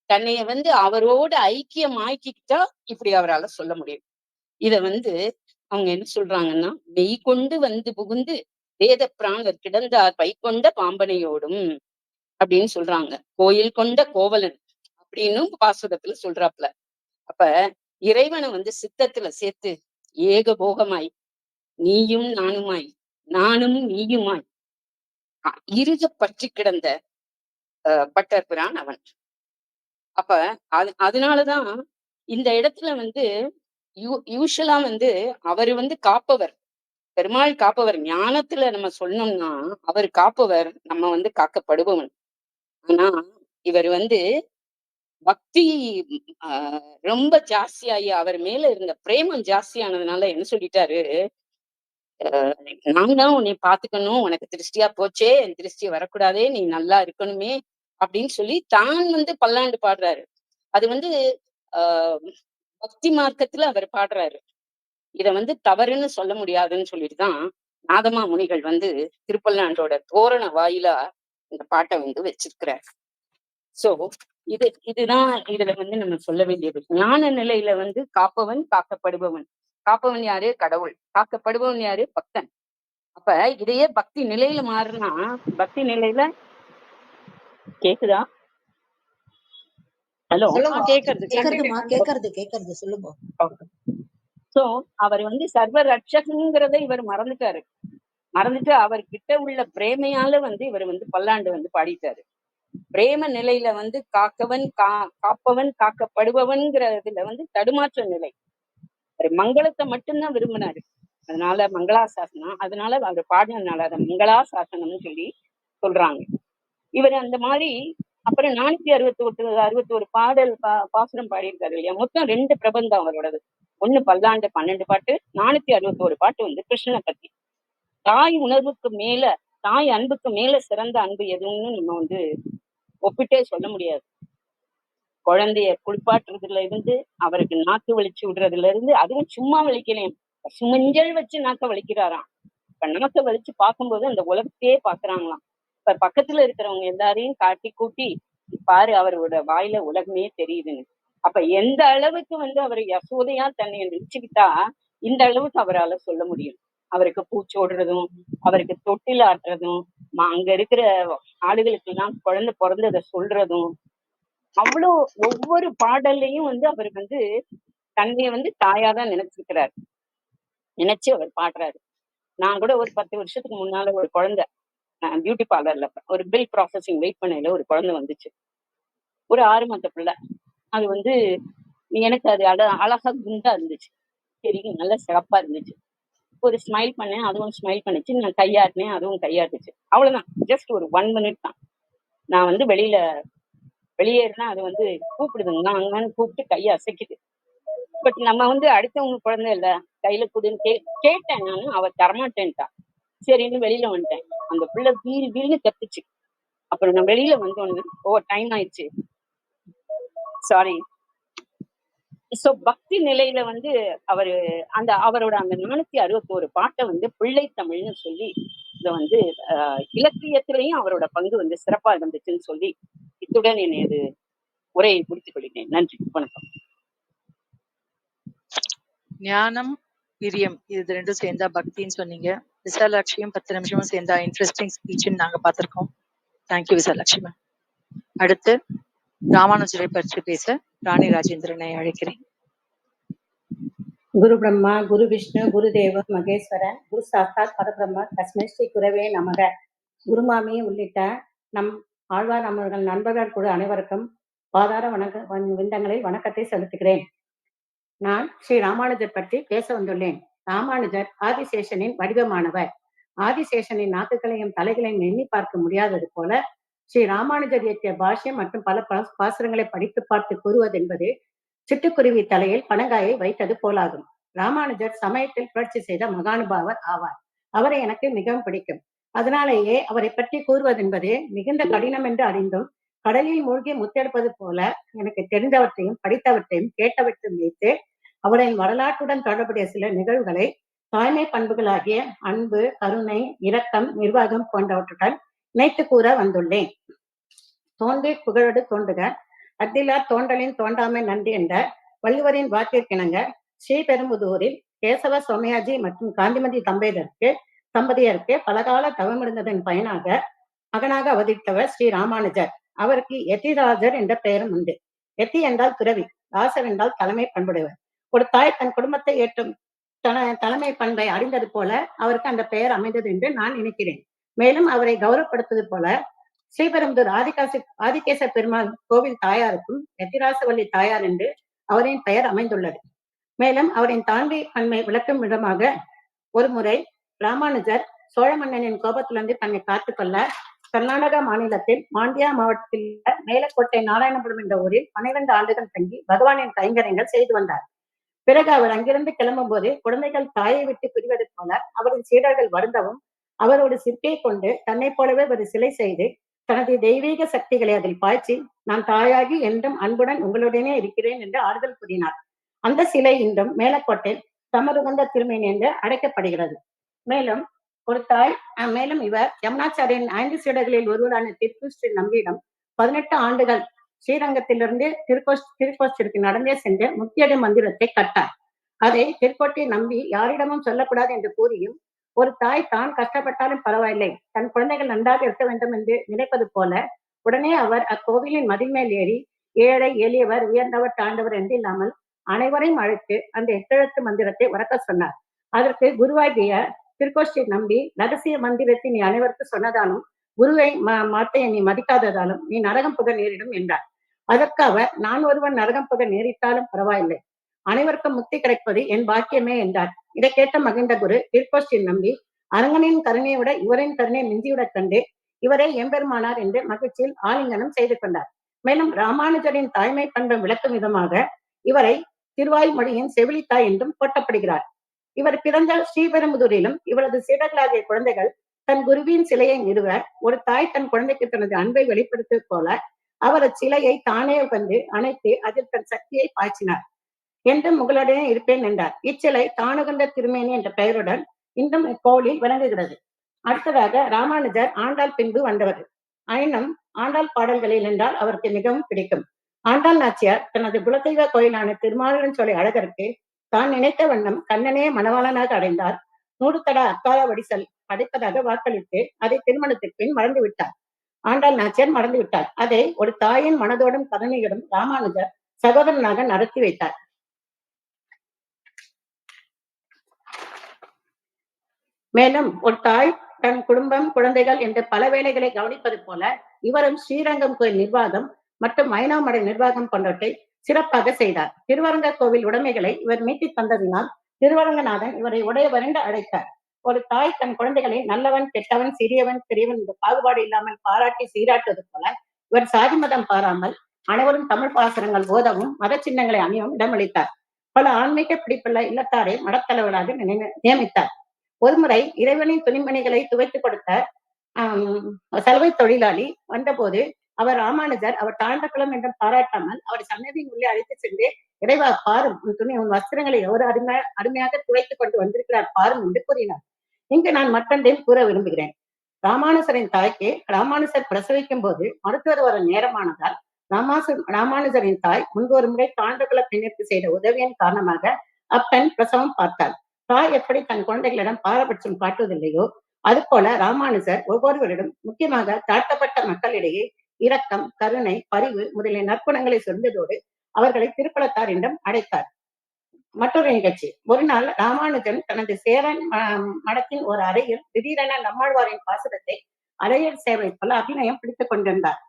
தன்னைய வந்து அவரோட ஐக்கியம் ஆக்கிக்கிட்டா இப்படி அவரால் சொல்ல முடியும். இத வந்து அவங்க என்ன சொல்றாங்கன்னா, மெய் கொண்டு வந்து புகுந்து வேத பிராணர் கிடந்தார் பைக்கொண்ட பாம்பனையோடும் அப்படின்னு சொல்றாங்க. கோயில் கொண்ட கோவலன் அப்படின்னும் பாசுரத்துல சொல்றாப்ல. அப்ப இறைவனை வந்து சித்தத்துல சேர்த்து ஏக போகமாய் நீயும் நானுமாய் நானும் நீயுமாய் இறுக பற்றி கிடந்த பட்டர் பிரான் அவன். அப்ப அதனாலதான் இந்த இடத்துல வந்து யூஷுவலா வந்து அவரு வந்து காப்பவர், பெருமாள் காப்பவர். ஞானத்துல நம்ம சொன்னோம்னா அவர் காப்பவர், நம்ம வந்து காக்கப்படுபவன். ஆனா இவர் வந்து பக்தி ரொம்ப ஜாஸ்தியாகி அவர் மேல இருந்த பிரேமம் ஜாஸ்தியானதுனால என்ன சொல்லிட்டாரு, நான் தான் உன்னை பாத்துக்கணும், உனக்கு திருஷ்டியா போச்சே, என் திருஷ்டி வரக்கூடாதே, நீ நல்லா இருக்கணுமே அப்படின்னு சொல்லி தான் வந்து பல்லாண்டு பாடுறாரு. அது வந்து ஆஹ் பக்தி மார்க்கத்துல அவர் பாடுறாரு. இத வந்து தவறுன்னு சொல்ல முடியாதுன்னு சொல்லிட்டுதான் நாதமா முனிகள் வந்து திருப்பல்லாண்டோட தோரண வாயிலா இந்த பாட்டை வந்து வச்சிருக்கிறார். சோ இதுதான் இதுல வந்து நம்ம சொல்ல வேண்டியது. ஞான நிலையில வந்து காப்பவன் காக்கப்படுபவன். காப்பவன் யாரு? கடவுள். காக்கப்படுபவன் யாரு? பக்தன். அப்ப இதையே பக்தி நிலையில மாறுனா, பக்தி நிலையில கேக்குதா? ஹலோ, சொல்லுங்க. கேக்குறது கேக்குறது சொல்லுங்க. சோ அவர் வந்து சர்வ ரட்சகங்கிறத இவர் மறந்துட்டாரு. மறந்துட்டு அவர்கிட்ட உள்ள பிரேமையால வந்து இவர் வந்து பல்லாண்டு வந்து பாடிட்டாரு. பிரேம நிலையில வந்து காக்கவன் காப்பவன் காக்கப்படுபவன்கிறதுல வந்து தடுமாற்ற நிலை. ஒரு மங்களத்தை மட்டும்தான் விரும்பினாரு. அதனால மங்களாசாசனம், அதனால அவர் பாடினதுனால அதை மங்களாசாசனம்னு சொல்லி சொல்றாங்க. இவர் அந்த மாதிரி அப்புறம் 461 பாடல் பாசுரம் பாடியிருக்காரு இல்லையா? மொத்தம் 2 பிரபந்தம் அவரோடது. 1 பல்லாண்டு 12 பாட்டு, 461 பாட்டு வந்து கிருஷ்ணனை பத்தி. தாய் உணர்வுக்கு மேல, தாய் அன்புக்கு மேல சிறந்த அன்பு எதுன்னு நம்ம வந்து ஒப்பிட்டே சொல்ல முடியாது. குழந்தைய குளிப்பாட்டுறதுல இருந்து, அவருக்கு நாக்கு வலிச்சு விடுறதுல இருந்து, அதுவும் சும்மா வலிக்கலையும், சுமஞ்சல் வச்சு நாக்க வலிக்கிறாராம். இப்ப நாக்க வலிச்சு பார்க்கும்போது அந்த உலகத்தையே பாக்குறாங்களாம். இப்ப பக்கத்துல இருக்கிறவங்க எல்லாரையும் காட்டி கூட்டி பாரு, அவரோட வாயில உலகமே தெரியுதுன்னு. அப்ப எந்த அளவுக்கு வந்து அவர் யசோதையா தன்னை நினைச்சுக்கிட்டா இந்த அளவுக்கு அவரால் சொல்ல முடியும். அவருக்கு பூச்சோடுறதும், அவருக்கு தொட்டில் ஆட்டுறதும், அங்க இருக்கிற ஆளுகளுக்கு எல்லாம் குழந்தை பிறந்ததை சொல்றதும், அவ்வளோ ஒவ்வொரு பாடல்லையும் வந்து அவர் வந்து தன்னைய வந்து தாயாதான் நினைச்சிருக்கிறார். நினைச்சு அவர் பாடுறாரு. நான் கூட ஒரு 10 வருஷத்துக்கு முன்னால ஒரு குழந்தை பியூட்டி பார்லர்ல ஒரு பில் ப்ராசஸிங் வெயிட் பண்ணையில ஒரு குழந்தை வந்துச்சு. ஒரு 6 மாத பிள்ளை. அது வந்து எனக்கு அது அழகா குண்டா இருந்துச்சு. சரி, நல்லா சிறப்பா இருந்துச்சு. ஒரு ஸ்மைல் பண்ணேன், அதுவும் ஸ்மைல் பண்ணிச்சு. நான் கையாட்டினேன், அதுவும் கையாட்டுச்சு. அவ்வளவுதான். ஜஸ்ட் ஒரு 1 minute தான். நான் வந்து வெளியேறினா அது வந்து கூப்பிடுதுங்க, அங்கன்னு கூப்பிட்டு கையை அசைக்குது. பட் நம்ம வந்து அடுத்தவங்க குழந்தை இல்ல, கையில கொடுன்னு கேட்டேன். நானும் அவ தரமாட்டேன்ட்டா. சரின்னு வெளியில வந்துட்டேன். அந்த பிள்ளை வீல்னு கத்துச்சு. அப்புறம் நான் வெளியில வந்தோன்னு, டைம் ஆயிடுச்சு, சாரி. சோ பக்தி நிலையில வந்து அவரோட அந்த 461 பாட்டை வந்து பிள்ளை தமிழ்னு சொல்லி இத வந்து இலக்கியத்திலையும் அவரோட பங்கு வந்து சிறப்பா இருந்துச்சுன்னு சொல்லி இத்துடன் என்னது உரையை முடித்துக் கொள்கிறேன். நன்றி, வணக்கம். ஞானம், பிரியம் இது 2 சேர்ந்தா பக்தின்னு சொன்னீங்க. விசாலாட்சியும் 10 நிமிஷமும் சேர்ந்தா இன்ட்ரெஸ்டிங் ஸ்பீச்னு நாங்க பார்த்திருக்கோம். Thank you Visalakshi ma'am. அடுத்து ராமானுஜரை பற்றி பேச ராணி ராஜேந்திரனை அழைக்கிறேன். குரு பிரம்மா, குரு விஷ்ணு, குரு தேவ மகேஸ்வர, குரு சாஸ்தாத் பரபிரம்ம தஸ்மை ஸ்ரீ குரவே நமக. குருமாமி உள்ளிட்ட நம் ஆழ்வார் நம்மர்கள் நண்பர்கள் குழு அனைவருக்கும் பாதார விந்தங்களில் வணக்கத்தை செலுத்துகிறேன். நான் ஸ்ரீ ராமானுஜர் பற்றி பேச வந்துள்ளேன். ராமானுஜர் ஆதிசேஷனின் வடிவமானவர். ஆதிசேஷனின் நாக்குகளையும் தலைகளையும் எண்ணி பார்க்க முடியாதது போல ஸ்ரீ ராமானுஜர் இயற்றிய பாஷ்யம் மற்றும் பல பாசுரங்களை படித்து பார்த்து கூறுவதென்பது சிட்டுக்குருவி தலையில் பனங்காயை வைத்தது போலாகும். ராமானுஜர் சமயத்தில் புரட்சி செய்த மகானுபாவர் ஆவார். அவரை எனக்கு மிகவும் பிடிக்கும். அதனாலேயே அவரை பற்றி கூறுவதென்பது மிகுந்த கடினம் என்று அறிந்தும் கடலில் மூழ்கி முத்தெடுப்பது போல எனக்கு தெரிந்தவற்றையும் படித்தவற்றையும் கேட்டவற்றையும் வைத்து அவரின் வரலாற்றுடன் தொடர்புடைய சில நிகழ்வுகளை தாய்மை பண்புகளாகிய அன்பு, கருணை, இரக்கம், நிர்வாகம் போன்றவற்றுடன் இணைத்து கூற வந்துள்ளேன். தோன்றி புகழோடு தோன்றுக, அத்திலா தோன்றலின் தோன்றாமை நன்றி என்ற வள்ளுவரின் வாக்கிற்கிணங்க ஸ்ரீபெரும்புதூரில் கேசவ சோமயாஜி மற்றும் காந்திமதி தம்பதியருக்கு பலகால தவமிருந்ததன் பயனாக மகனாக அவதரித்தவர் ஸ்ரீ ராமானுஜர். அவருக்கு யதிராஜர் என்ற பெயரும் உண்டு. யதி என்றால் துறவி, ராசர் என்றால் தலைமை பண்புடையவர். ஒரு தாய் தன் குடும்பத்தை ஏற்றும் தலைமை பண்பை அறிந்தது போல அவருக்கு அந்த பெயர் அமைந்தது என்று நான் நினைக்கிறேன். மேலும் அவரை கௌரவப்படுத்துவது போல ஸ்ரீபெரும்புதூர் ஆதிகேச பெருமாள் கோவில் தாயாருக்கும் யதிராசவல்லி தாயார் என்று அவரின் பெயர் அமைந்துள்ளது. மேலும் அவரின் தாண்டி பன்மை விளக்கும் விதமாக ஒரு முறை ராமானுஜர் சோழ மன்னனின் கோபத்திலிருந்து தன்னை காத்துக்கொள்ள கர்நாடகா மாநிலத்தில் மாண்டியா மாவட்டத்தில் மேலக்கோட்டை நாராயணபுரம் என்ற ஊரில் 12 ஆண்டுகள் தங்கி பகவானின் கைங்கரியங்கள் செய்து வந்தார். பிறகு அவர் அங்கிருந்து கிளம்பும் போது குழந்தைகள் தாயை விட்டு பிரிவது போல அவரின் சீடர்கள் வருந்தவும் அவரோட சிற்பியை கொண்டு தன்னை போலவே ஒரு சிலை செய்து தனது தெய்வீக சக்திகளை அதில் பாய்ச்சி நான் தாயாகி என்றும் அன்புடன் உங்களுடனே இருக்கிறேன் என்று ஆறுதல் கூறினார். அந்த சிலை இன்றும் மேலக்கோட்டை சமருகந்த திருமேனி என்று அழைக்கப்படுகிறது. மேலும் ஒரு தாய் மேலும் இவர் யமுனாச்சாரியின் 5 சீடர்களில் ஒருவரான திருக்கோஷ்டி நம்பியிடம் 18 ஆண்டுகள் ஸ்ரீரங்கத்திலிருந்து திருக்கோஷ்டிற்கு நடந்தே சென்று முக்தியடை மந்திரத்தை கட்டார். அதை திருக்கோட்டை நம்பி யாரிடமும் சொல்லக்கூடாது என்று கூறியும் ஒரு தாய் தான் கஷ்டப்பட்டாலும் பரவாயில்லை தன் குழந்தைகள் நன்றாக இருக்க வேண்டும் என்று நினைப்பது போல உடனே அவர் அக்கோவிலின் மதில் மேல் ஏறி ஏழை எளியவர் உயர்ந்தவர் தாழ்ந்தவர் என்று இல்லாமல் அனைவரையும் அழைத்து அந்த 8 எழுத்து மந்திரத்தை உறக்க சொன்னார். அதற்கு குருவாகிய திருக்கோஷ்டி நம்பி ரகசிய மந்திரத்தை நீ அனைவருக்கு சொன்னதாலும் குருவை மாத்தையை நீ மதிக்காததாலும் நீ நரகம் புக நேரிடும் என்றார். அதற்கு அவர் நான் ஒருவன் நரகம் புக நேரிட்டாலும் பரவாயில்லை அனைவருக்கும் முக்தி கிடைப்பது என் பாக்கியமே என்றார். இதை கேட்ட மகிழ்ந்த குரு திருக்கோஷ்டி நம்பி அரங்கனின் கருணையை விட இவரின் கருணை மிஞ்சிவிடக் கண்டு இவரே எம்பெருமானார் என்று மகிழ்ச்சியில் ஆலிங்கனம் செய்து கொண்டார். மேலும் ராமானுஜரின் தாய்மை பண்பை விளக்கும் விதமாக இவரை திருவாய்மொழியின் செவிலித்தாய் என்றும் போற்றப்படுகிறார். இவர் பிறந்த ஸ்ரீபெரும்புதூரிலும் இவரது சீடர்களாகிய குழந்தைகள் தன் குருவின் சிலையை நிறுவ ஒரு தாய் தன் குழந்தைக்கு தனது அன்பை வெளிப்படுத்துவது போல அவர் அச்சிலையை தானே வந்து அணைத்து அதில் தன் சக்தியை பாய்ச்சினார். என்றும் உங்களுடனே இருப்பேன் என்றார். இச்சிலை தானுகண்ட திருமேனி என்ற பெயருடன் இன்றும் இக்கோவிலில் விளங்குகிறது. அடுத்ததாக ராமானுஜர் ஆண்டாள் பின்பு வந்தவர். ஆயினும் ஆண்டாள் பாடல்களில் என்றால் அவருக்கு மிகவும் பிடிக்கும். ஆண்டாள் நாச்சியார் தனது குலதெய்வ கோயிலான திருமாலிருஞ்சோலை அழகருக்கு தான் நினைத்த வண்ணம் கண்ணனே மணவாளனாக அடைந்தார். 100 தட அக்கால வடிசல் படைப்பதாக வாக்களித்து அதை திருமணத்திற்கு பின் மறந்துவிட்டார். ஆண்டாள் நாச்சியார் மறந்துவிட்டார். அதை ஒரு தாயின் மனதோடும் கருணையோடும் ராமானுஜர் சகோதரனாக நடத்தி வைத்தார். மேலும் ஒரு தாய் தன் குடும்பம் குழந்தைகள் என்று பல வேலைகளை கவனிப்பது போல இவரும் ஸ்ரீரங்கம் கோயில் நிர்வாகம் மற்றும் மயினாமடை நிர்வாகம் போன்றவற்றை சிறப்பாக செய்தார். திருவரங்க கோவில் உடைமைகளை இவர் மீட்டி தந்ததினால் திருவரங்கநாதன் இவரை உடையவர் என்று அழைத்தார். ஒரு தாய் தன் குழந்தைகளை நல்லவன் கெட்டவன் சிறியவன் பெரியவன் என்ற பாகுபாடு இல்லாமல் பாராட்டி சீராட்டுவது போல இவர் சாதி மதம் பாராமல் அனைவரும் தமிழ் பாசனங்கள் ஓதவும் மத சின்னங்களை அணியவும் இடமளித்தார். பல ஆன்மீக பிடிப்புள்ள இல்லத்தாரை மடத்தலைவராக நியமித்தார். ஒருமுறை இறைவனின் துணிமணிகளை துவைத்துக் கொடுத்த சலவை தொழிலாளி வந்தபோது அவர் ராமானுஜர் அவர் தாழ்ந்த குலம் என்றும் பாராட்டாமல் அவர் சன்னதியின் உள்ளே அழைத்து சென்று இறைவா பாரும் உன் வஸ்திரங்களை எவ்வளவு அருமையாக துவைத்துக் கொண்டு வந்திருக்கிறார் பாரும் என்று கூறினார். இங்கு நான் மற்றொன்றையும் கூற விரும்புகிறேன். ராமானுஜரின் தாய்க்கு ராமானுஜர் பிரசவிக்கும் போது மருத்துவர் வர நேரமானதால் ராமானுஜரின் தாய் முன்பு ஒரு முறை தாழ்ந்த குல பெண்ணிற்கு செய்த உதவியின் காரணமாக அப்பெண் பிரசவம் பார்த்தாள். தாய் எப்படி தன் குழந்தைகளிடம் பாரபட்சம் காட்டுவதில்லையோ அது போல ராமானுஜர் ஒவ்வொருவரிடம் முக்கியமாக தாழ்த்தப்பட்ட மக்களிடையே இரக்கம் கருணை பரிவு முதலிய நற்குணங்களை சொன்னதோடு அவர்களை திருப்பலத்தார் என்றும் அழைத்தார். மற்றொரு நிகழ்ச்சி. ஒரு நாள் ராமானுஜன் தனது சேரன் மடத்தின் ஒரு அறையில் திடீரென நம்மாழ்வாரின் பாசுரத்தை அறையர் சேவை போல அபிநயம் பிடித்துக் கொண்டிருந்தார்.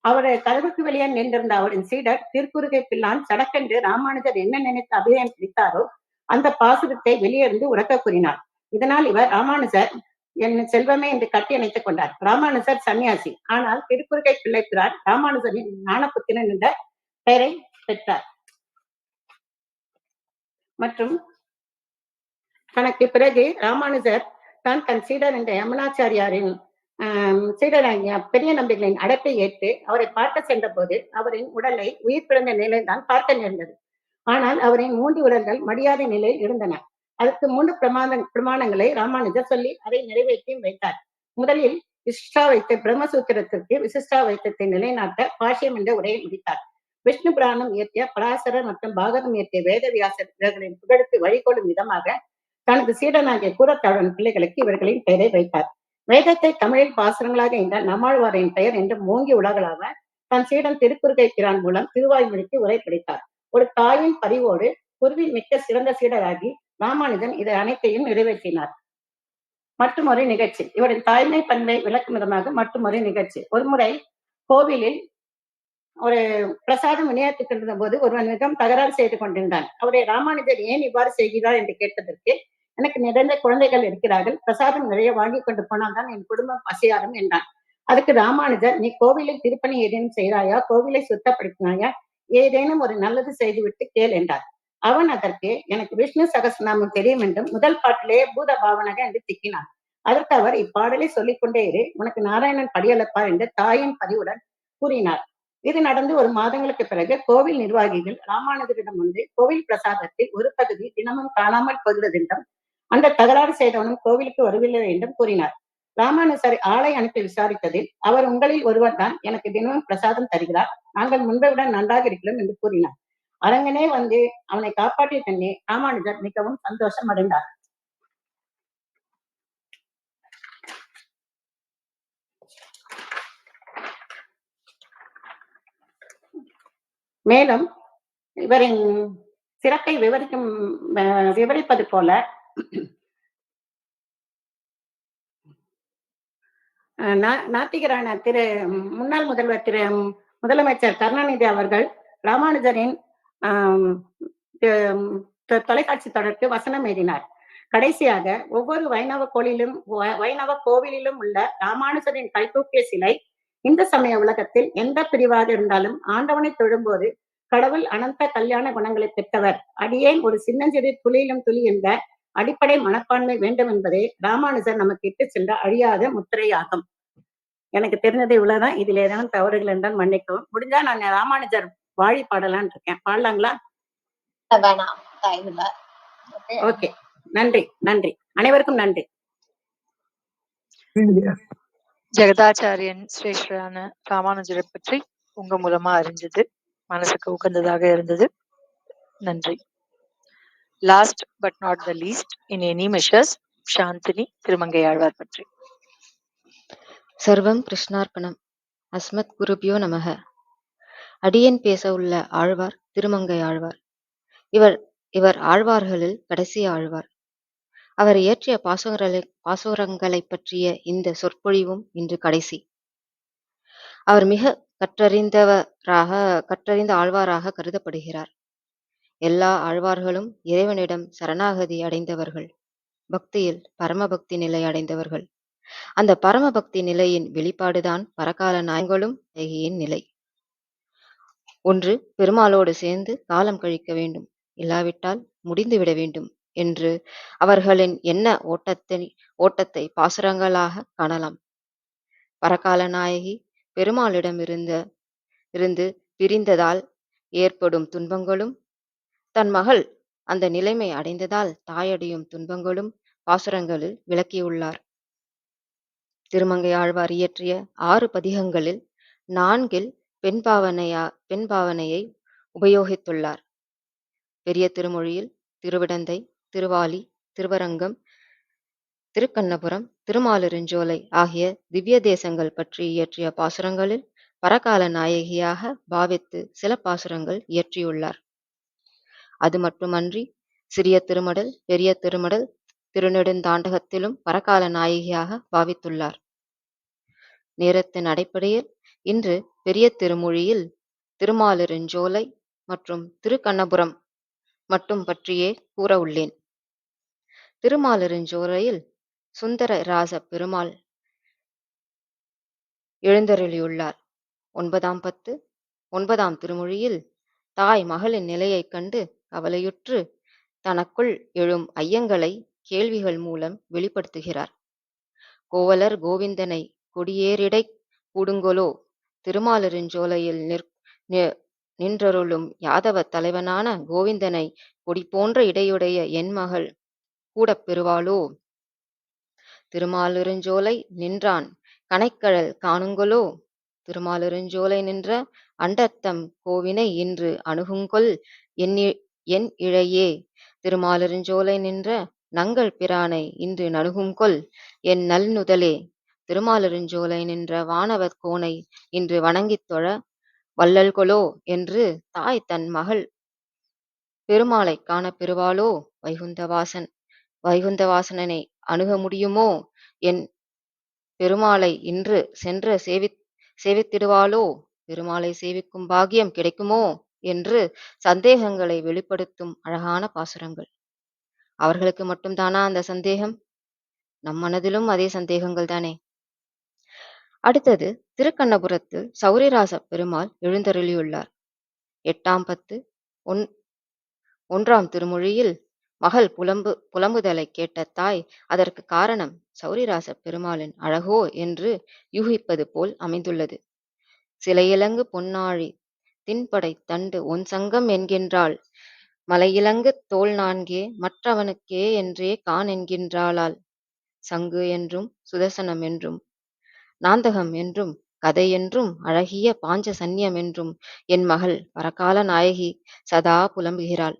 அவரை கதவுக்கு வெளியே நின்றிருந்த அவரின் சீடர் திருக்குறுகை பிள்ளான் சடக்கென்று ராமானுஜர் என்ன நினைத்து அபிநயம் பிடித்தாரோ அந்த பாசுரத்தை வெளியிருந்து உறக்க கூறினார். இதனால் இவர் ராமானுஜர் என் செல்வமே என்று கட்டி அணைத்துக் கொண்டார். ராமானுஜர் சன்னியாசி. ஆனால் திருக்குறுகை பிள்ளை பிரான் ராமானுஜரின் ஞானபுத்திரன் என்ற பெயரை பெற்றார். மற்றும் தனக்கு பிறகு ராமானுஜர் தான் தன் சீடர் என்ற யமுனாச்சாரியாரின் சீடராகிய பெரிய நம்பிகளின் அழைப்பை ஏற்று அவரை பார்க்க சென்ற போது அவரின் உடலை உயிர் பிறந்த நிலையில் தான் பார்க்க நேர்ந்தது. ஆனால் அவரின் 3 உடல்கள் மடியாத நிலையில் இருந்தன. அதற்கு 3 பிரமாணங்களை ராமானுஜர் சொல்லி அதை நிறைவேற்றியும் வைத்தார். முதலில் விசிஷ்டா வைத்த பிரம்மசூத்திரத்திற்கு விசிஷ்டா வைத்தத்தை நிலைநாட்ட பாஷ்யம் என்ற உரையை முடித்தார். விஷ்ணு புராணம் இயற்றிய பராசரர் மற்றும் பாகவதம் இயற்றிய வேதவியாசர் இவர்களின் புகழுக்கு வழிகொள்ளும் விதமாக தனது சீடனாகிய கூரத்தாழ்வன் பிள்ளைகளுக்கு இவர்களின் பெயரை வைத்தார். வேதத்தை தமிழில் பாசுரங்களாக என்ற நம்மாழ்வாரின் பெயர் என்று மூங்கி உலகளாக தன் சீடன் திருக்குறுகை பிரான் மூலம் திருவாய்மொழிக்கு உரை பிடித்தார். ஒரு தாயின் பரிவோடு குருவின் மிக்க சிறந்த சீடராகி ராமானுஜன் இதை அனைத்தையும் நிறைவேற்றினார். மற்றும் ஒரு நிகழ்ச்சி. இவரின் தாய்மை பண்பை விளக்கும் விதமாக மற்றும் ஒரு நிகழ்ச்சி. ஒரு முறை கோவிலில் ஒரு பிரசாதம் விநியோகித்துக் கொண்டிருந்த போது ஒருவன் மிகவும் தகராறு செய்து கொண்டிருந்தான். அவரை ராமானுஜர் ஏன் இவ்வாறு செய்கிறார் என்று கேட்டதற்கு எனக்கு நிறைந்த குழந்தைகள் இருக்கிறார்கள், பிரசாதம் நிறைய வாங்கி கொண்டு போனால்தான் என் குடும்பம் பசியாரும் என்றான். அதுக்கு ராமானுஜர் நீ கோவிலில் திருப்பணி ஏதேனும் செய்தாயா, கோவிலை சுத்தப்படுத்தினாயா, ஏதேனும் ஒரு நல்லது செய்துவிட்டு கேள் என்றார். அவன் அதற்கு, எனக்கு விஷ்ணு சகஸ்ரநாமம் தெரியும் என்றும் முதல் பாட்டிலேயே பூத பாவனக என்று திக்கினான். அதற்கு அவர், இப்பாடலை சொல்லிக் கொண்டே இரு, உனக்கு நாராயணன் படியளப்பார் என்று தாயின் பதிவுடன் கூறினார். இது நடந்து ஒரு மாதங்களுக்கு பிறகு கோவில் நிர்வாகிகள் ராமானுஜரிடம் வந்து கோவில் பிரசாதத்தில் ஒரு பகுதி தினமும் காணாமல் போகிறதென்றும் அந்த தகராறு செய்தவனும் கோவிலுக்கு வரவில்லை என்றும் கூறினார். ராமானுஜரை ஆளை அனுப்பி விசாரித்ததில், அவர் உங்களில் ஒருவர் தான் எனக்கு தினமும் பிரசாதம் தருகிறார், நாங்கள் முன்பை விட நன்றாக இருக்கிறோம் என்று கூறினார். அரங்கனே வந்து அவனை காப்பாற்றிய தன்னை ராமானுஜர் மிகவும் சந்தோஷம் அடைந்தார். மேலும் இவரின் சிறப்பை விவரிப்பது போல நாத்திகரான முன்னாள் முதலமைச்சர் கருணாநிதி அவர்கள் ராமானுஜரின் தொலைக்காட்சி தொடருக்கு வசனம் எழுதினார். கடைசியாக ஒவ்வொரு வைணவ கோவிலிலும் உள்ள ராமானுஜரின் கைதூக்கிய சிலை இந்து சமய உலகத்தில் எந்த பிரிவாக இருந்தாலும் ஆண்டவனை தொழும்போது கடவுள் அனந்த கல்யாண குணங்களை பெற்றவர், அடியேன் ஒரு சின்னஞ்சிறு துளியிலும் துளி என்ற அடிப்படை மனப்பான்மை வேண்டும் என்பதே ராமானுஜர் நமக்கு இட்டு சென்ற அழியாத முத்திரையாகும். எனக்கு தெரிஞ்சது இவ்வளவுதான். இதுல ஏதாவது தவறுகள் என்றால் மன்னிக்கவும். முடிஞ்சா நான் ராமானுஜர் வாழி பாடலான்னு இருக்கேன். பாடலாங்களா? வேணாம், ஓகே, நன்றி. அனைவருக்கும் நன்றி. ஜெகதாச்சாரியன் சிரேஷ்டரான ராமானுஜரை பற்றி உங்க மூலமா அறிஞ்சது மனசுக்கு உகந்ததாக இருந்தது. நன்றி. Last but not the least in any measures, சாந்தினி திருமங்கையாழ்வார் பற்றி. சர்வம் கிருஷ்ணார்ப்பணம். அஸ்மத் குருபியோ நமக. அடியேன் பேச உள்ள ஆழ்வார் திருமங்கை ஆழ்வார். இவர் ஆழ்வார்களில் கடைசி ஆழ்வார். அவர் இயற்றிய பாசுரங்களை பற்றிய இந்த சொற்பொழிவும் இன்று கடைசி. அவர் மிக கற்றறிந்த ஆழ்வாராக கருதப்படுகிறார். எல்லா ஆழ்வார்களும் இறைவனிடம் சரணாகதி அடைந்தவர்கள், பக்தியில் பரமபக்தி நிலை அடைந்தவர்கள். அந்த பரமபக்தி நிலையின் வெளிப்பாடுதான் பரகால நாயங்களும் நாயகியின் நிலை. ஒன்று பெருமாளோடு சேர்ந்து காலம் கழிக்க வேண்டும், இல்லாவிட்டால் முடிந்துவிட வேண்டும் என்று அவர்களின் எண்ண ஓட்டத்தை பாசுரங்களாக காணலாம். பரகால நாயகி பெருமாளிடமிருந்து பிரிந்ததால் ஏற்படும் துன்பங்களும், தன் மகள் அந்த நிலைமை அடைந்ததால் தாயடையும் துன்பங்களும் பாசுரங்களில் விளக்கியுள்ளார். திருமங்கை ஆழ்வார் இயற்றிய 6 பதிகங்களில் 4 பெண் பாவனையை உபயோகித்துள்ளார். பெரிய திருமொழியில் திருவிடந்தை, திருவாலி, திருவரங்கம், திருக்கண்ணபுரம், திருமாலிருஞ்சோலை ஆகிய திவ்ய தேசங்கள் பற்றி இயற்றிய பாசுரங்களில் பரகால நாயகியாக பாவித்து சில பாசுரங்கள் இயற்றியுள்ளார். அது மட்டுமன்றி சிறிய திருமடல், பெரிய திருமடல், திருநெடுந்தாண்டகத்திலும் பரகால நாயகியாக பாவித்துள்ளார். நேரத்தின் அடிப்படையில் இன்று பெரிய திருமொழியில் திருமாலிருஞ்சோலை மற்றும் திருக்கண்ணபுரம் மட்டும் பற்றியே கூற உள்ளேன். திருமாலிருஞ்சோலையில் சுந்தர ராச பெருமாள் எழுந்தருளியுள்ளார். 9ஆம் பத்து 9ஆம் திருமொழியில் தாய் மகளின் நிலையைக் கண்டு கவலையுற்று தனக்குள் எழும் ஐயங்களை கேள்விகள் மூலம் வெளிப்படுத்துகிறார். கோவலர் கோவிந்தனை கொடியேறிடை கூடுங்கொலோ, திருமாலிருஞ்சோலையில் நின்றருளும் யாதவ தலைவனான கோவிந்தனை கொடி போன்ற இடையுடைய என் மகள் கூடப் பெறுவாளோ, திருமாலிருஞ்சோலை நின்றான் கனைக்கழல் காணுங்கொலோ, திருமாலிருஞ்சோலை நின்ற அண்டத்தம் கோவினை இன்று அணுகுங்கொல் என் இழையே, திருமாலிருஞ்சோலை நின்ற நங்கள் பிரானை இன்று நணுகுங்கொல் என் நல்நுதலே, திருமாலிருஞ்சோலை நின்ற வானவர் கோனை இன்று வணங்கித் தொழ வள்ளல்கொலோ என்று தாய் தன் மகள் பெருமாளை காணப் பெறுவாளோ, வைகுந்தவாசனை அணுக முடியுமோ, என் பெருமாளை இன்று சென்று சேவித்திடுவாளோ, பெருமாளை சேவிக்கும் பாக்கியம் கிடைக்குமோ என்று சந்தேகங்களை வெளிப்படுத்தும் அழகான பாசுரங்கள். அவர்களுக்கு மட்டும்தானா அந்த சந்தேகம்? நம் மனதிலும் அதே சந்தேகங்கள் தானே. அடுத்தது திருக்கண்ணபுரத்தில் சௌரிராச பெருமாள் எழுந்தருளியுள்ளார். 8ஆம் பத்து 1ஆம் திருமொழியில் மகள் புலம்புதலை கேட்ட தாய் அதற்கு காரணம் சௌரிராச பெருமாளின் அழகோ என்று யூகிப்பது போல் அமைந்துள்ளது. சிலையிலங்கு பொன்னாழி தின்படை தண்டு ஒன் சங்கம் என்கின்றாள், மலையிலங்கு தோள் நான்கே மற்றவனுக்கே என்றே கான் என்கின்றாளால், சங்கு என்றும் சுதர்சனம் என்றும் நாந்தகம் என்றும் கதை என்றும் அழகிய பாஞ்ச சன்னியம் என்றும் என் மகள் பரகால நாயகி சதா புலம்புகிறாள்.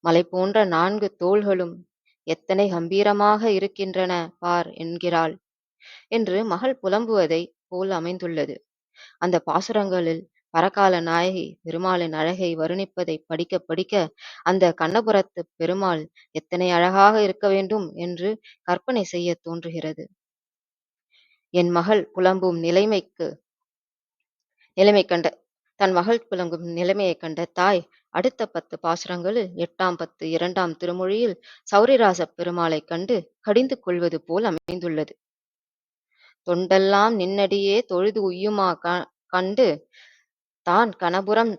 மலை போன்ற 4 தோள்களும் எத்தனை கம்பீரமாக இருக்கின்றன பார் என்கிறாள் என்று மகள் புலம்புவதை போல் அமைந்துள்ளது. அந்த பாசுரங்களில் பரகால நாயகி பெருமாளின் அழகை வருணிப்பதை படிக்க படிக்க அந்த கண்ணபுரத்து பெருமாள் எத்தனை அழகாக இருக்க வேண்டும் என்று கற்பனை செய்ய தோன்றுகிறது. என் மகள் புலம்பும் தன் மகள் புலம்பும் நிலைமையைக் கண்ட தாய் அடுத்த 10 பாசுரங்களில் 8ஆம் 10 2ஆம் திருமொழியில் சௌரிராசப் பெருமாளைக் கண்டு கடிந்து கொள்வது போல் அமைந்துள்ளது. தொண்டெல்லாம் நின்னடியே தொழுது உய்யுமா கண்டு தான் கணபுரம்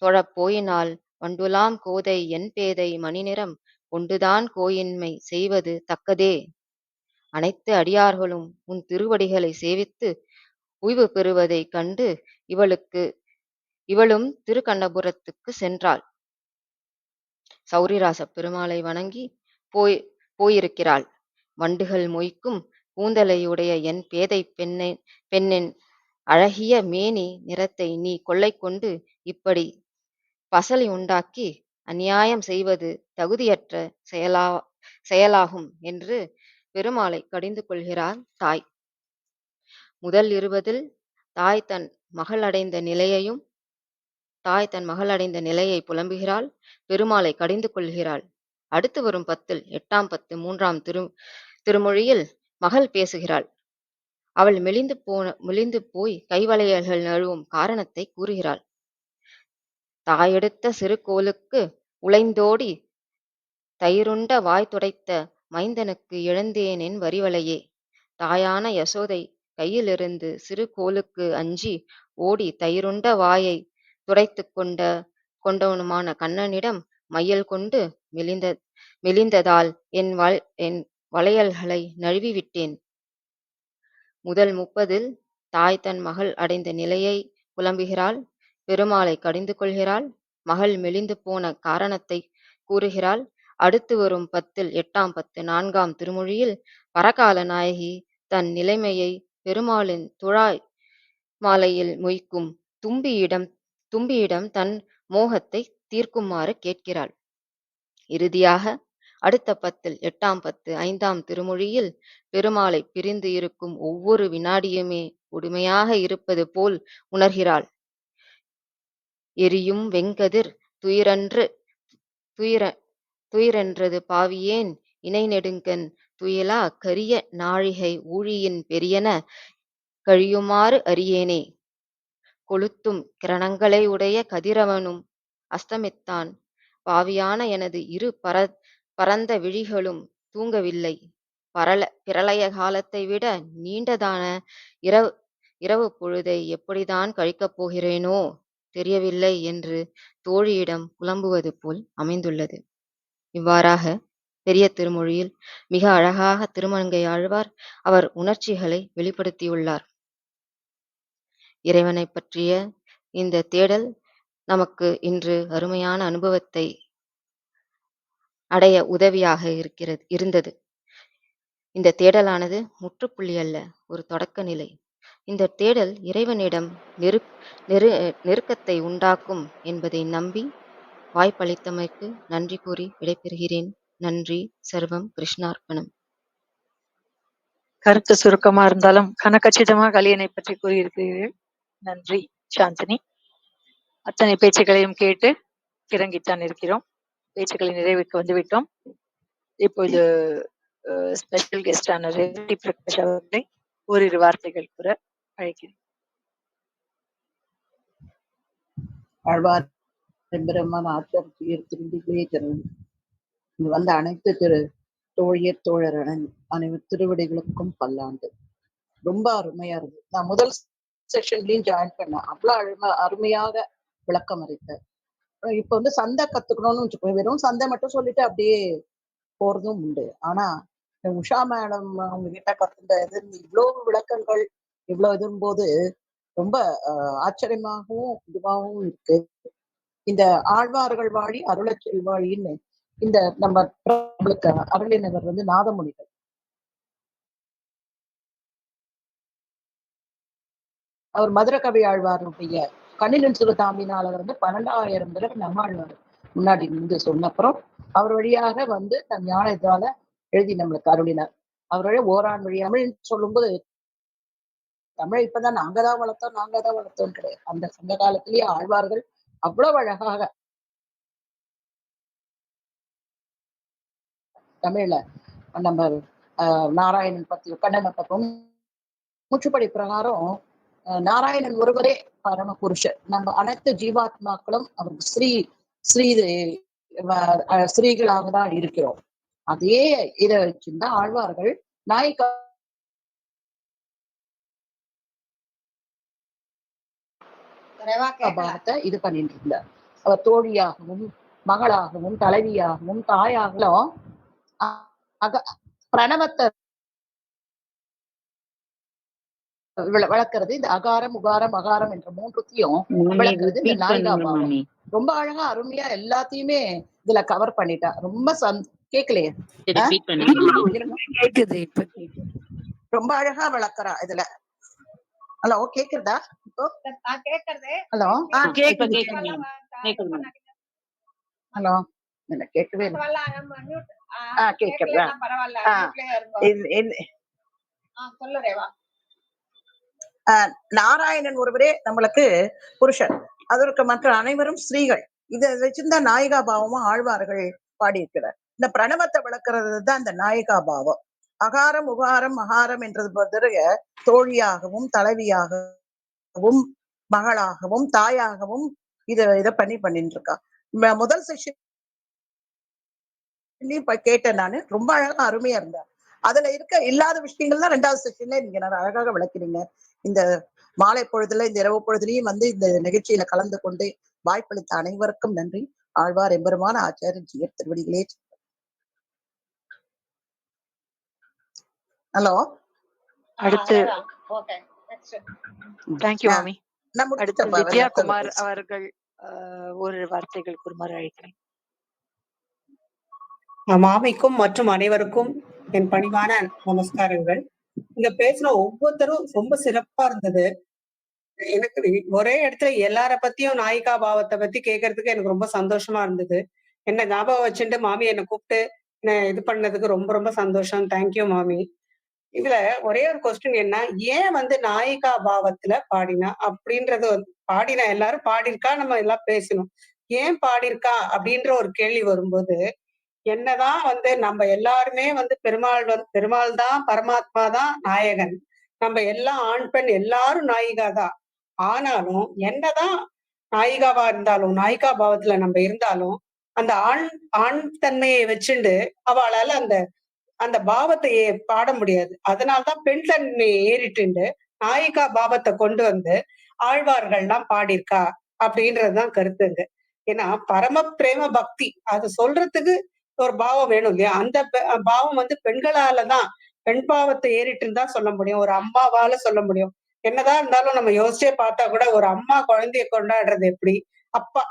தொழப் போயினால் வண்டுலாம் கோதை என் பேதை மணிநிறம் கொண்டுதான் கோயின்மை செய்வது தக்கதே. அனைத்து அடியார்களும் உன் திருவடிகளை சேவித்து உய்வு பெறுவதைக் கண்டு இவளும் திருக்கண்ணபுரத்துக்கு சென்றாள். சௌரிராசப் பெருமாளை வணங்கி போயிருக்கிறாள். வண்டுகள் மொய்க்கும் கூந்தலையுடைய என் பேதை பெண்ணின் அழகிய மேனி நிறத்தை நீ கொள்ளை கொண்டு இப்படி பசலி உண்டாக்கி அநியாயம் செய்வது தகுதியற்ற செயலாகும் என்று பெருமாளை கடிந்து கொள்கிறார் தாய். முதல் 20 தாய் தன் மகள் அடைந்த நிலையை புலம்புகிறாள், பெருமாளை கடிந்து கொள்கிறாள். அடுத்து வரும் 10 8ஆம் 10 3ஆம் திருமொழியில் மகள் பேசுகிறாள். அவள் மெலிந்து போய் கைவளையல்கள் நழுவும் காரணத்தை கூறுகிறாள். தாயெடுத்த சிறு கோலுக்கு உழைந்தோடி தயிருண்ட வாய் துடைத்த மைந்தனுக்கு இழந்தேனென் வரிவளையே. தாயான யசோதை கையிலிருந்து சிறு கோலுக்கு அஞ்சி ஓடி தயிருண்ட வாயை துடைத்துக் கொண்டவனுமான கண்ணனிடம் மையல் கொண்டு மெலிந்ததால் என் வளையல்களை நழுவிவிட்டேன். முதல் 30 தாய் தன் மகள் அடைந்த நிலையை புலம்புகிறாள், பெருமாளை கடிந்து கொள்கிறாள், மகள் மெலிந்து போன காரணத்தை கூறுகிறாள். அடுத்து வரும் 10 8ஆம் 10 4ஆம் திருமொழியில் பரகால நாயகி தன் நிலைமையை பெருமாளின் துழாய் மாலையில் மொய்க்கும் தும்பியிடம் தன் மோகத்தை தீர்க்குமாறு கேட்கிறாள். இறுதியாக அடுத்த 10 8ஆம் 10 5ஆம் திருமொழியில் பெருமாளை பிரிந்து இருக்கும் ஒவ்வொரு வினாடியுமே கொடுமையாக இருப்பது போல் உணர்கிறாள். எரியும் வெங்கதிர் துயிரென்றது பாவியேன் இணை நெடுங்கண் துயிலா கரிய நாழிகை ஊழியின் பெரியன கழியுமாறு அறியேனே. கொளுத்தும் கிரணங்களை உடைய கதிரவனும் அஸ்தமித்தான், பாவியான எனது இரு பரந்த விழிகளும் தூங்கவில்லை. பிரளய காலத்தை விட நீண்டதான இரவு பொழுதை எப்படிதான் கழிக்கப் போகிறேனோ தெரியவில்லை என்று தோழியிடம் புலம்புவது போல் அமைந்துள்ளது. இவ்வாறாக பெரிய திருமொழியில் மிக அழகாக திருமங்கை ஆழ்வார் அவர் உணர்ச்சிகளை வெளிப்படுத்தியுள்ளார். இறைவனை பற்றிய இந்த தேடல் நமக்கு இன்று அருமையான அனுபவத்தை அடைய உதவியாக இருந்தது. இந்த தேடலானது முற்றுப்புள்ளி அல்ல, ஒரு தொடக்க நிலை. இந்த தேடல் இறைவனிடம் நெருக்கத்தை உண்டாக்கும் என்பதை நம்பி வாய்ப்பளித்தமைக்கு நன்றி கூறி விடைபெறுகிறேன். நன்றி. சர்வம் கிருஷ்ணார்ப்பணம். கருத்து சுருக்கமா இருந்தாலும் கனகச்சிதமாக கலியனை பற்றி கூறியிருக்கிறீர்கள். நன்றி சாந்தினி. அத்தனை பேச்சுக்களையும் கேட்டு கிறங்கித்தான் இருக்கிறோம். பேச்சுக்களின் நிறைவுக்கு வந்துவிட்டோம். இப்போது ஸ்பெஷல் கெஸ்டான ரேவதி பிரகாஷ் அவர்களை ஓரிரு வார்த்தைகள் கூற அழைக்கிறேன். ஆழ்வார் பெரும்பெருமான் ஆற்றல் திருந்திகளே தரணும். இங்கு வந்த அனைத்து தோழியர் தோழரணன் அனைவர் திருவடிகளுக்கும் பல்லாண்டு. ரொம்ப அருமையா இருக்கு. நான் முதல் செஷன்லயும் ஜாயின் பண்ணேன். அவ்வளவு அருமையாக விளக்கம் அளித்தார். இப்ப வந்து சந்தை கத்துக்கணும்னு வச்சுக்கோங்க, வெறும் சந்தை மட்டும் சொல்லிட்டு அப்படியே போறதும் உண்டு. ஆனா உஷா மேடம் அவங்க கிட்ட கத்துட்டது இவ்வளவு விளக்கங்கள் இவ்வளவு இதும் போது ரொம்ப ஆச்சரியமாகவும் இதுவாகவும் இருக்கு. இந்த ஆழ்வார்கள் வாழி அருளச்செல் வாழின்னு இந்த நம்ம அருளினவர் வந்து நாதமுனிகள். அவர் மதுர கவி ஆழ்வாருடைய கண்ணிலும் சிறுதாம்பினால வந்து 12,000 தடவை நம்மாழ்வார் முன்னாடி நின்று சொன்னப்புறம் அவர் வழியாக வந்து தன் ஞானத்தால எழுதி நம்மளுக்கு அருளினார். அவருடைய ஓரான் வழி தமிழ்னு சொல்லும்போது தமிழை இப்பதான் நாங்க தான் வளர்த்தோம் கிடையாது. அந்த சங்க காலத்திலேயே ஆழ்வார்கள் அவ்வளவு அழகாக தமிழ்ல நம்ம நாராயணன் பத்தி கண்ணனை பக்கம் மூச்சுப்படி பிரகாரம் நாராயணன் ஒருவரே பரம புருஷர். நம்ம அனைத்து ஜீவாத்மாக்களும் அவருக்கு ஸ்ரீகளாக தான் இருக்கிறோம். அதே இதை வச்சிருந்தா ஆழ்வார்கள் நாயிகா பாவத்தை இது பண்ணிட்டு இருந்தார். அவர் தோழியாகவும் மகளாகவும் தலைவியாகவும் தாயாகவும் பிரணவத்தை வளர்க்கறது இந்த அகாரம் உகாரம் அகாரம் என்ற மூன்றுத்தையும் வளர்க்கறது இந்த நாயிகா பாவம். ரொம்ப அழகா அருமையா எல்லாத்தையுமே இதுல கவர் பண்ணிட்டா. ரொம்ப கேக்கலையே, ரொம்ப அழகா வளர்க்கறா இதுல. ஹலோ கேக்குறதா? இப்போ ஹலோ ஹலோ என்ன கேட்கவே இல்லை. கேக்குறதா? நாராயணன் ஒருவரே நம்மளுக்கு புருஷன், அதற்கு மற்ற அனைவரும் ஸ்ரீகள். இதை வச்சிருந்தா நாயிகா பாவமும் ஆழ்வார்கள் பாடியிருக்கிறார். இந்த பிரணவத்தை வளர்க்கறது தான் இந்த நாயிகா பாவம். அகாரம் உகாரம் மகாரம் என்றது பொறுத்தவரைய தோழியாகவும் தலைவியாகவும் மகளாகவும் தாயாகவும் இதை பண்ணிட்டு இருக்கா. முதல் செஷன் கேட்டேன் நானு, ரொம்ப அழகா அருமையா இருந்தார். அதுல இருக்க இல்லாத விஷயங்கள் தான் 2வது செஷன்ல நீங்க அழகாக விளக்கிறீங்க. இந்த மாலை பொழுதுல இந்த இரவு பொழுதுலையும் வந்து இந்த நிகழ்ச்சியில கலந்து கொண்டு வாய்ப்பளித்த அனைவருக்கும் நன்றி. ஆழ்வார் எம்பெருமான ஆச்சாரியன் ஜீயர் திருவடிகளே. ஹலோ அடுத்து தேங்க்யூ மாமி. அடுத்து வித்யாகுமார் அவர்கள் ஒரு வார்த்தைகள் கூறுமாறு அழைக்கிறேன். மாமிக்கும் மற்றும் அனைவருக்கும் என் பணிவான நமஸ்காரங்கள். இங்க பேசின ஒவ்வொருத்தரும் ரொம்ப சிறப்பா இருந்தது. எனக்கு ஒரே இடத்துல எல்லார பத்தியும் நாயிகா பாவத்தை பத்தி கேட்கறதுக்கு எனக்கு ரொம்ப சந்தோஷமா இருந்தது. என்ன ஞாபகம் வச்சுட்டு மாமி என்னை கூப்பிட்டு என்ன இது பண்ணதுக்கு ரொம்ப ரொம்ப சந்தோஷம். தேங்க்யூ மாமி. இதுல ஒரே ஒரு கொஸ்டின் என்ன, ஏன் வந்து நாயிகா பாவத்துல பாடினா அப்படின்றது பாடினா எல்லாரும் பாடியிருக்கா, நம்ம எல்லாம் பேசணும். ஏன் பாடியிருக்கா அப்படின்ற ஒரு கேள்வி வரும்போது, என்னதான் வந்து நம்ம எல்லாருமே வந்து பெருமாள் தான் பரமாத்மா தான் நாயகன், நம்ம எல்லாம் ஆண் பெண் எல்லாரும் நாயிகா தான். ஆனாலும் என்னதான் நாயிகாவா இருந்தாலும் நாயிகா பாவத்துல நம்ம இருந்தாலும் அந்த ஆண் தன்மையை வச்சுண்டு அவளால அந்த அந்த பாவத்தை பாட முடியாது. அதனால்தான் பெண் தன்மையை ஏறிட்டு நாயிகா பாவத்தை கொண்டு வந்து ஆழ்வார்கள்லாம் பாடியிருக்கா அப்படின்றதுதான் கருத்துங்க. ஏன்னா பரம பிரேம பக்தி அது சொல்றதுக்கு ஒரு பாவம் வேணும் இல்லையா? அந்த பாவம் வந்து பெண்களாலதான், பெண் பாவத்தை ஏறிட்டு இருந்தா சொல்ல முடியும், ஒரு அம்மாவால சொல்ல முடியும். என்னதான் இருந்தாலும் நம்ம யோசிச்சே பார்த்தா கூட ஒரு அம்மா குழந்தைய கொண்டாடுறது எப்படி, அப்பா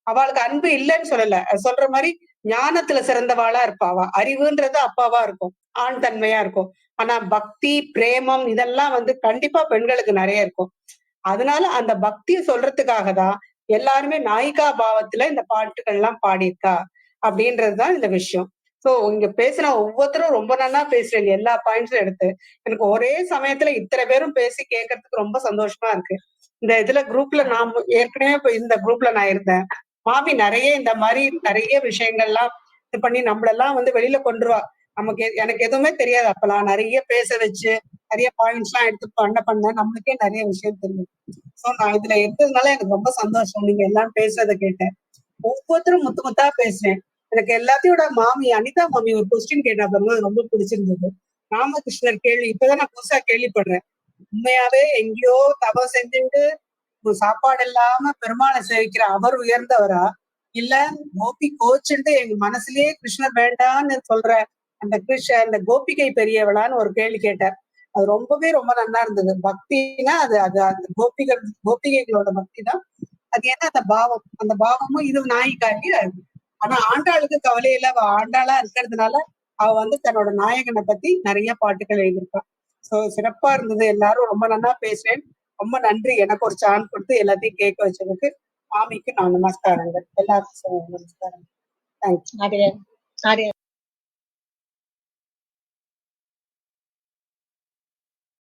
அவளுக்கு அன்பு இல்லைன்னு சொல்லல, சொல்ற மாதிரி ஞானத்துல சிறந்தவாளா இருப்பாவா, அறிவுன்றது அப்பாவா இருக்கும், ஆண் தன்மையா இருக்கும். ஆனா பக்தி பிரேமம் இதெல்லாம் வந்து கண்டிப்பா பெண்களுக்கு நிறைய இருக்கும். அதனால அந்த பக்தியை சொல்றதுக்காக தான் எல்லாருமே நாயிகா பாவத்துல இந்த பாட்டுகள் எல்லாம் பாடியிருக்கா அப்படின்றதுதான் இந்த விஷயம். சோ இங்க பேசுன ஒவ்வொருத்தரும் ரொம்ப நல்லா பேசுறீங்க, எல்லா பாயிண்ட்ஸும் எடுத்து. எனக்கு ஒரே சமயத்துல இத்தனை பேரும் பேசி கேட்கறதுக்கு ரொம்ப சந்தோஷமா இருக்கு. இந்த இதுல குரூப்ல நான் ஏற்கனவே இந்த குரூப்ல நான் இருந்தேன். மாமி நிறைய இந்த மாதிரி நிறைய விஷயங்கள்லாம் இது பண்ணி நம்மளெல்லாம் வந்து வெளியில கொண்டுருவா. எனக்கு எதுவுமே தெரியாது அப்பெல்லாம், நிறைய பேச வச்சு நிறைய பாயிண்ட்ஸ் எல்லாம் எடுத்து பண்ண நம்மளுக்கே நிறைய விஷயம் தெரியும். சோ நான் இதுல எடுத்ததுனால எனக்கு ரொம்ப சந்தோஷம். நீங்க எல்லாம் பேசுறதை கேட்டேன், ஒவ்வொருத்தரும் முத்தா பேசுறேன். எனக்கு எல்லாத்தையோட மாமி அனிதா மாமி ஒரு கொஸ்டின் கேட்டா பாருங்க, ரொம்ப பிடிச்சிருந்தது. ராமகிருஷ்ணர் கேள்வி இப்பதான் நான் புதுசா கேள்விப்படுறேன். உண்மையாவே எங்கேயோ தவம் செஞ்சுட்டு சாப்பாடு இல்லாம பெருமாளை சேவிக்கிற அவர் உயர்ந்தவரா, இல்ல கோபி கோச்சுட்டு எங்க மனசுலயே கிருஷ்ணர் வேண்டான்னு சொல்ற அந்த கோபிகை பெரியவளான்னு ஒரு கேள்வி கேட்டார். அது ரொம்ப நல்லா இருந்தது. பக்தினா அது அது அந்த கோபிகைகளோட பக்தி தான். அது என்ன அந்த பாவமும் இது நாயிக்காண்டி. ஆனா ஆண்டாளுக்கு கவலை இல்ல, அவ ஆண்டாளா இருக்கிறதுனால அவ தன்னோட நாயகனை பத்தி நிறைய பாட்டுகள் எழுதியிருப்பா. சோ சிறப்பா இருந்தது. எல்லாரும் ரொம்ப நல்லா பேசுறேன். ரொம்ப நன்றி எனக்கு ஒரு சான்ஸ் கொடுத்து எல்லாத்தையும் கேட்க வச்சதுக்கு. மாமிக்கு நான் நமஸ்காரங்கள். எல்லாருக்கும் நமஸ்காரம். தேங்க்ஸ்.